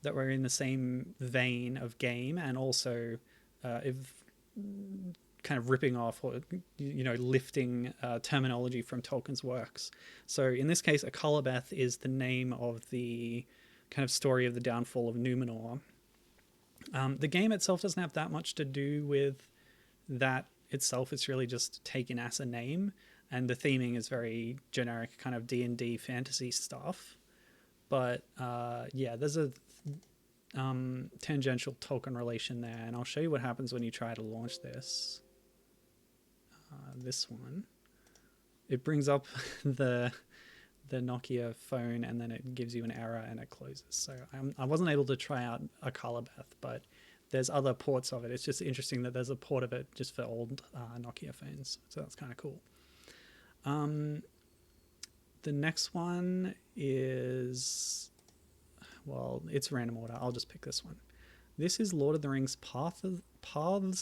that were in the same vein of game, and also kind of ripping off or lifting terminology from Tolkien's works. So in this case, Akalabeth is the name of the kind of story of the downfall of Numenor. The game itself doesn't have that much to do with that itself. It's really just taken as a name, and the theming is very generic kind of D&D fantasy stuff. But yeah, there's a tangential Tolkien relation there, and I'll show you what happens when you try to launch this. This one, it brings up the Nokia phone, and then it gives you an error and it closes. So I wasn't able to try out Akalabeth, but there's other ports of it. It's just interesting that there's a port of it just for old Nokia phones, so that's kind of cool. The next one is, well, it's random order. I'll just pick this one. This is Lord of the Rings Paths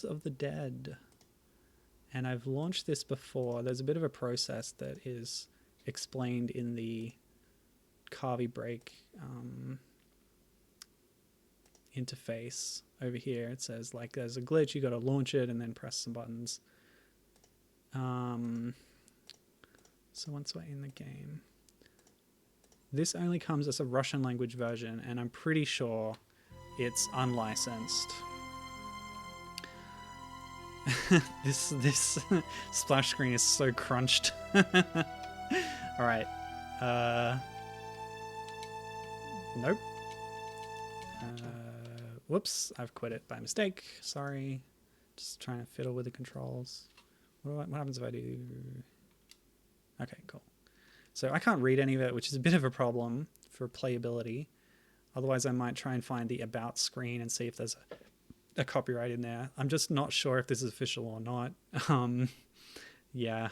of the Dead. And I've launched this before. There's a bit of a process that is explained in the Kahvibreak interface over here. It says, like, there's a glitch, you got to launch it and then press some buttons. So once we're in the game, this only comes as a Russian language version, and I'm pretty sure it's unlicensed. This splash screen is so crunched. All right. Nope. Whoops, I've quit it by mistake. Sorry. Just trying to fiddle with the controls. What happens if I do? Okay, cool. So I can't read any of it, which is a bit of a problem for playability. Otherwise, I might try and find the About screen and see if there's a copyright in there. I'm just not sure if this is official or not. Yeah.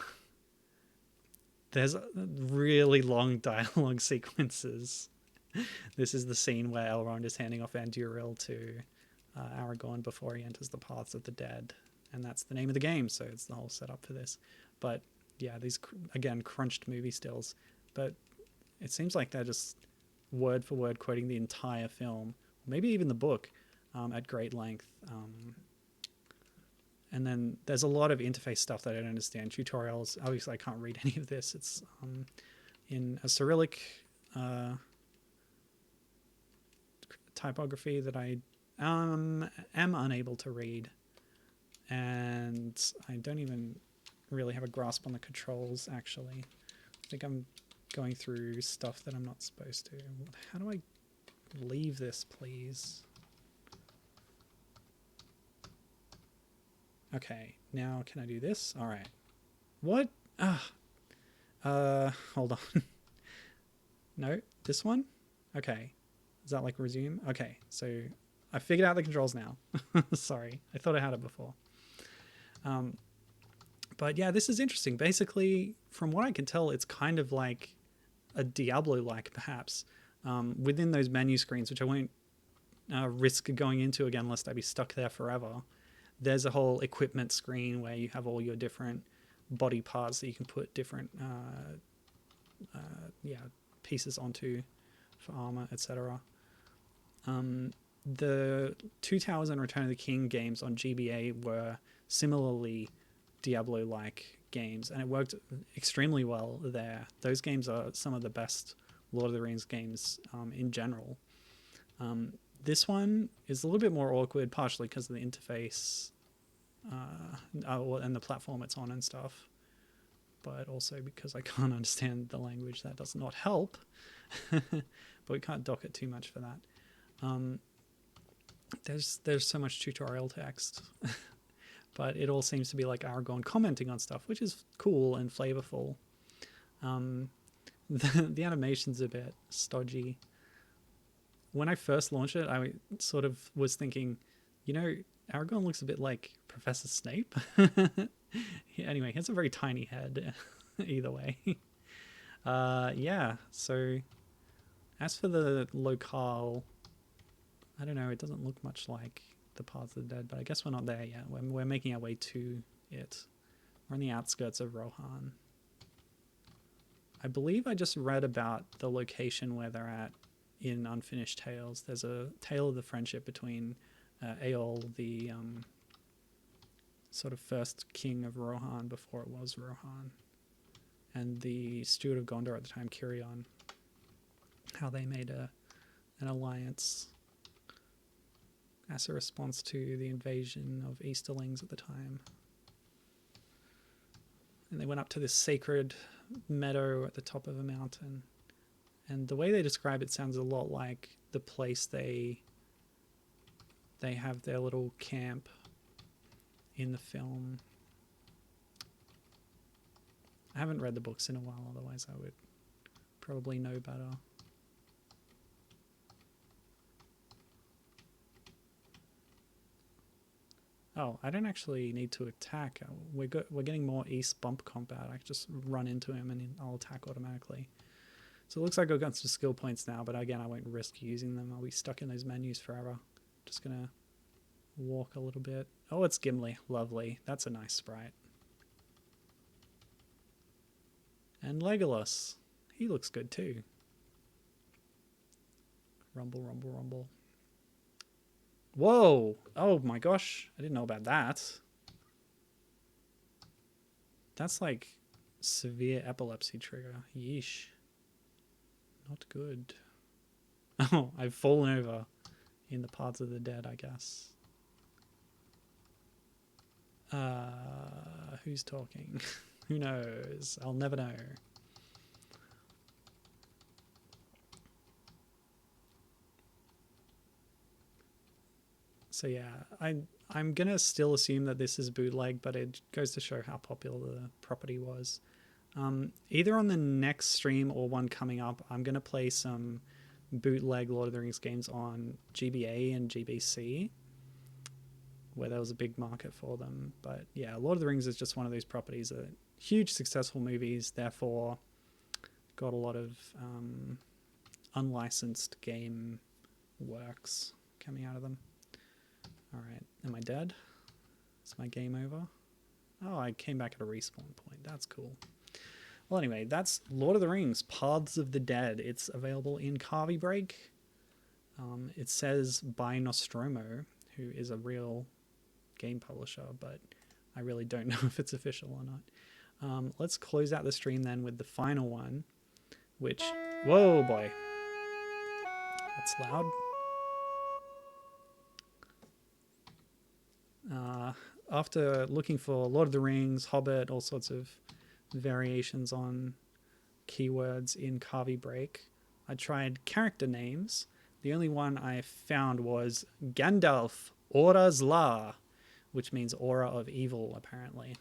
There's really long dialogue sequences. This is the scene where Elrond is handing off Anduril to Aragorn before he enters the Paths of the Dead. And that's the name of the game, so it's the whole setup for this. But yeah, these, again, crunched movie stills. But it seems like they're just word for word quoting the entire film, maybe even the book, at great length. And then there's a lot of interface stuff that I don't understand. Tutorials, obviously I can't read any of this. It's in a Cyrillic typography that I am unable to read. And I don't even really have a grasp on the controls, actually. I think I'm going through stuff that I'm not supposed to. How do I leave this, please? Okay, now can I do this? All right. What? Hold on. No, this one? Okay. Is that like resume? Okay, so I figured out the controls now. Sorry, I thought I had it before. But yeah, this is interesting. Basically, from what I can tell, it's kind of like a Diablo-like, perhaps, within those menu screens, which I won't risk going into again, lest I be stuck there forever. There's a whole equipment screen where you have all your different body parts that you can put different pieces onto for armor, etc. The Two Towers and Return of the King games on GBA were similarly Diablo-like games, and it worked extremely well there. Those games are some of the best Lord of the Rings games in general. This one is a little bit more awkward, partially because of the interface and the platform it's on and stuff, but also because I can't understand the language. That does not help. But we can't dock it too much for that. There's so much tutorial text, but it all seems to be like Aragorn commenting on stuff, which is cool and flavorful. The animation's a bit stodgy. When I first launched it, I sort of was thinking, Aragorn looks a bit like Professor Snape. Anyway, he has a very tiny head. Either way. Yeah, so as for the locale, I don't know, it doesn't look much like the Paths of the Dead, but I guess we're not there yet. We're making our way to it. We're on the outskirts of Rohan. I believe I just read about the location where they're at in Unfinished Tales. There's a tale of the friendship between Eol, the sort of first king of Rohan before it was Rohan, and the steward of Gondor at the time, Kirion. How they made an alliance as a response to the invasion of Easterlings at the time. And they went up to this sacred meadow at the top of a mountain. And the way they describe it sounds a lot like the place they have their little camp in the film. I haven't read the books in a while, otherwise I would probably know better. Oh, I don't actually need to attack. We're getting more east bump combat. I can just run into him and I'll attack automatically. So it looks like I've got some skill points now, but again, I won't risk using them. I'll be stuck in those menus forever. Just gonna walk a little bit. Oh, it's Gimli. Lovely. That's a nice sprite. And Legolas. He looks good too. Rumble, rumble, rumble. Whoa! Oh my gosh, I didn't know about that. That's like severe epilepsy trigger. Yeesh. Not good. Oh, I've fallen over in the Paths of the Dead, I guess. Who's talking? Who knows? I'll never know. So yeah, I'm gonna still assume that this is bootleg, but it goes to show how popular the property was. Either on the next stream or one coming up, I'm gonna play some bootleg Lord of the Rings games on GBA and GBC, where there was a big market for them. But yeah, Lord of the Rings is just one of those properties that huge successful movies, therefore got a lot of unlicensed game works coming out of them. Alright, am I dead? Is my game over? Oh, I came back at a respawn point. That's cool. Well, anyway, that's Lord of the Rings, Paths of the Dead. It's available in Kahvibreak. It says by Nostromo, who is a real game publisher, but I really don't know if it's official or not. Let's close out the stream then with the final one, which... Whoa, boy. That's loud. After looking for Lord of the Rings, Hobbit, all sorts of variations on keywords in Kahvibreak, I tried character names. The only one I found was Gandalf Aura Zla, which means aura of evil, apparently.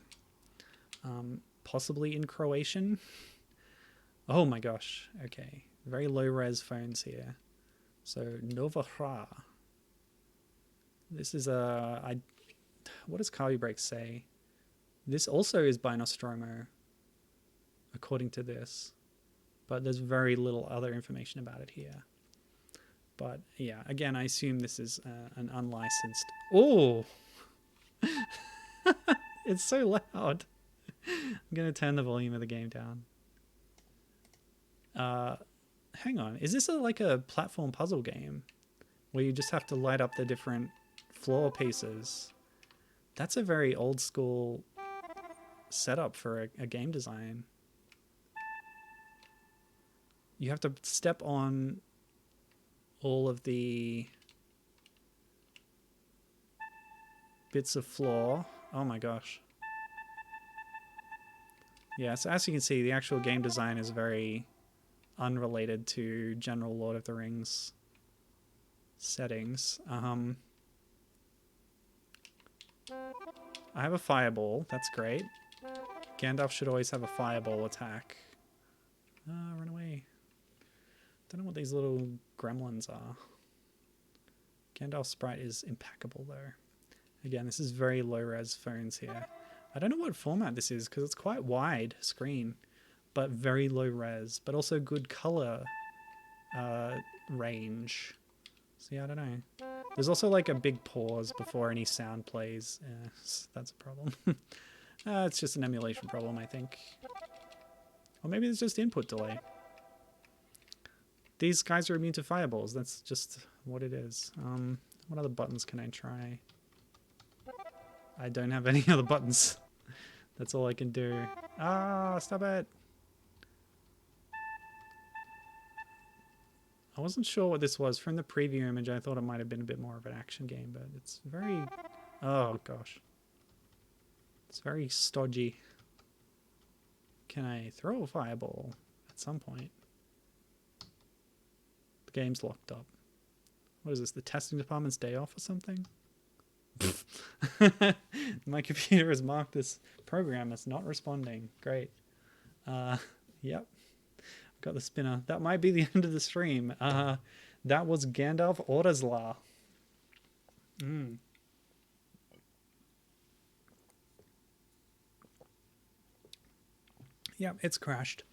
Possibly in Croatian. Oh my gosh. Okay. Very low res phones here. So Nova Hra. This is what does Kahvibreak say? This also is by Nostromo, according to this, but there's very little other information about it here. But yeah, again, I assume this is an unlicensed... Oh! It's so loud. I'm going to turn the volume of the game down. Hang on, is this like a platform puzzle game? where you just have to light up the different floor pieces. That's a very old school setup for a game design. You have to step on all of the bits of floor. Oh my gosh. Yeah, so as you can see, the actual game design is very unrelated to general Lord of the Rings settings. I have a fireball. That's great. Gandalf should always have a fireball attack. Run away. Don't know what these little gremlins are. Gandalf's sprite is impeccable though. Again, this is very low res phones here. I don't know what format this is because it's quite wide screen, but very low res, but also good color range. So yeah, I don't know. There's also like a big pause before any sound plays. Yes, that's a problem. It's just an emulation problem, I think. Or maybe it's just input delay. These guys are immune to fireballs. That's just what it is. What other buttons can I try? I don't have any other buttons. That's all I can do. Ah, stop it. I wasn't sure what this was. From the preview image, I thought it might have been a bit more of an action game, but it's very... Oh, gosh. It's very stodgy. Can I throw a fireball at some point? The game's locked up. What is this, the testing department's day off or something? My computer has marked this program as not responding. Great. Yep. Got the spinner. That might be the end of the stream. That was Gandalf Orderslar. Yep, it's crashed.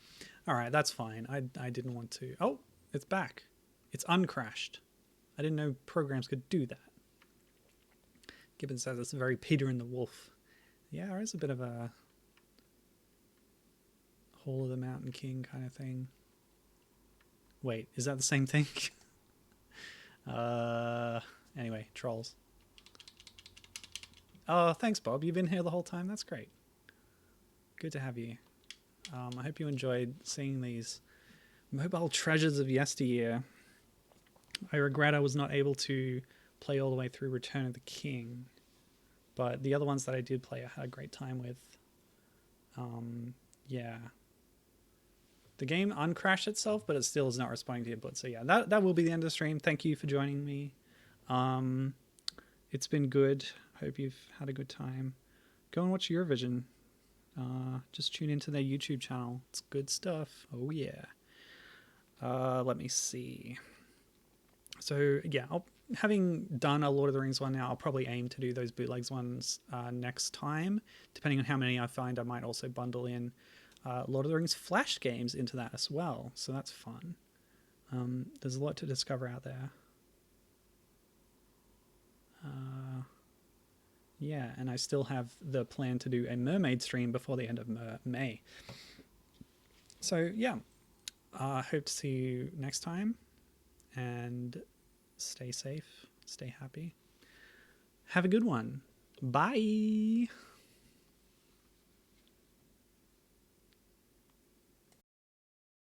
All right, that's fine. I didn't want to. Oh, it's back. It's uncrashed. I didn't know programs could do that. Gibbon says it's very Peter and the Wolf. Yeah, there is a bit of a Hall of the Mountain King kind of thing. Wait, is that the same thing? Anyway, trolls. Oh, thanks, Bob. You've been here the whole time. That's great. Good to have you. I hope you enjoyed seeing these mobile treasures of yesteryear. I regret I was not able to play all the way through Return of the King, but the other ones that I did play I had a great time with. Yeah. The game uncrashed itself, but it still is not responding to input. So yeah, that will be the end of the stream. Thank you for joining me. It's been good. Hope you've had a good time. Go and watch Eurovision. Just tune into their YouTube channel. It's good stuff. Oh yeah. Let me see. So yeah, having done a Lord of the Rings one now, I'll probably aim to do those bootlegs ones next time. Depending on how many I find, I might also bundle in Lord of the Rings Flash games into that as well. So that's fun. There's a lot to discover out there. Yeah, and I still have the plan to do a mermaid stream before the end of May. So yeah, hope to see you next time. And stay safe, stay happy. Have a good one. Bye.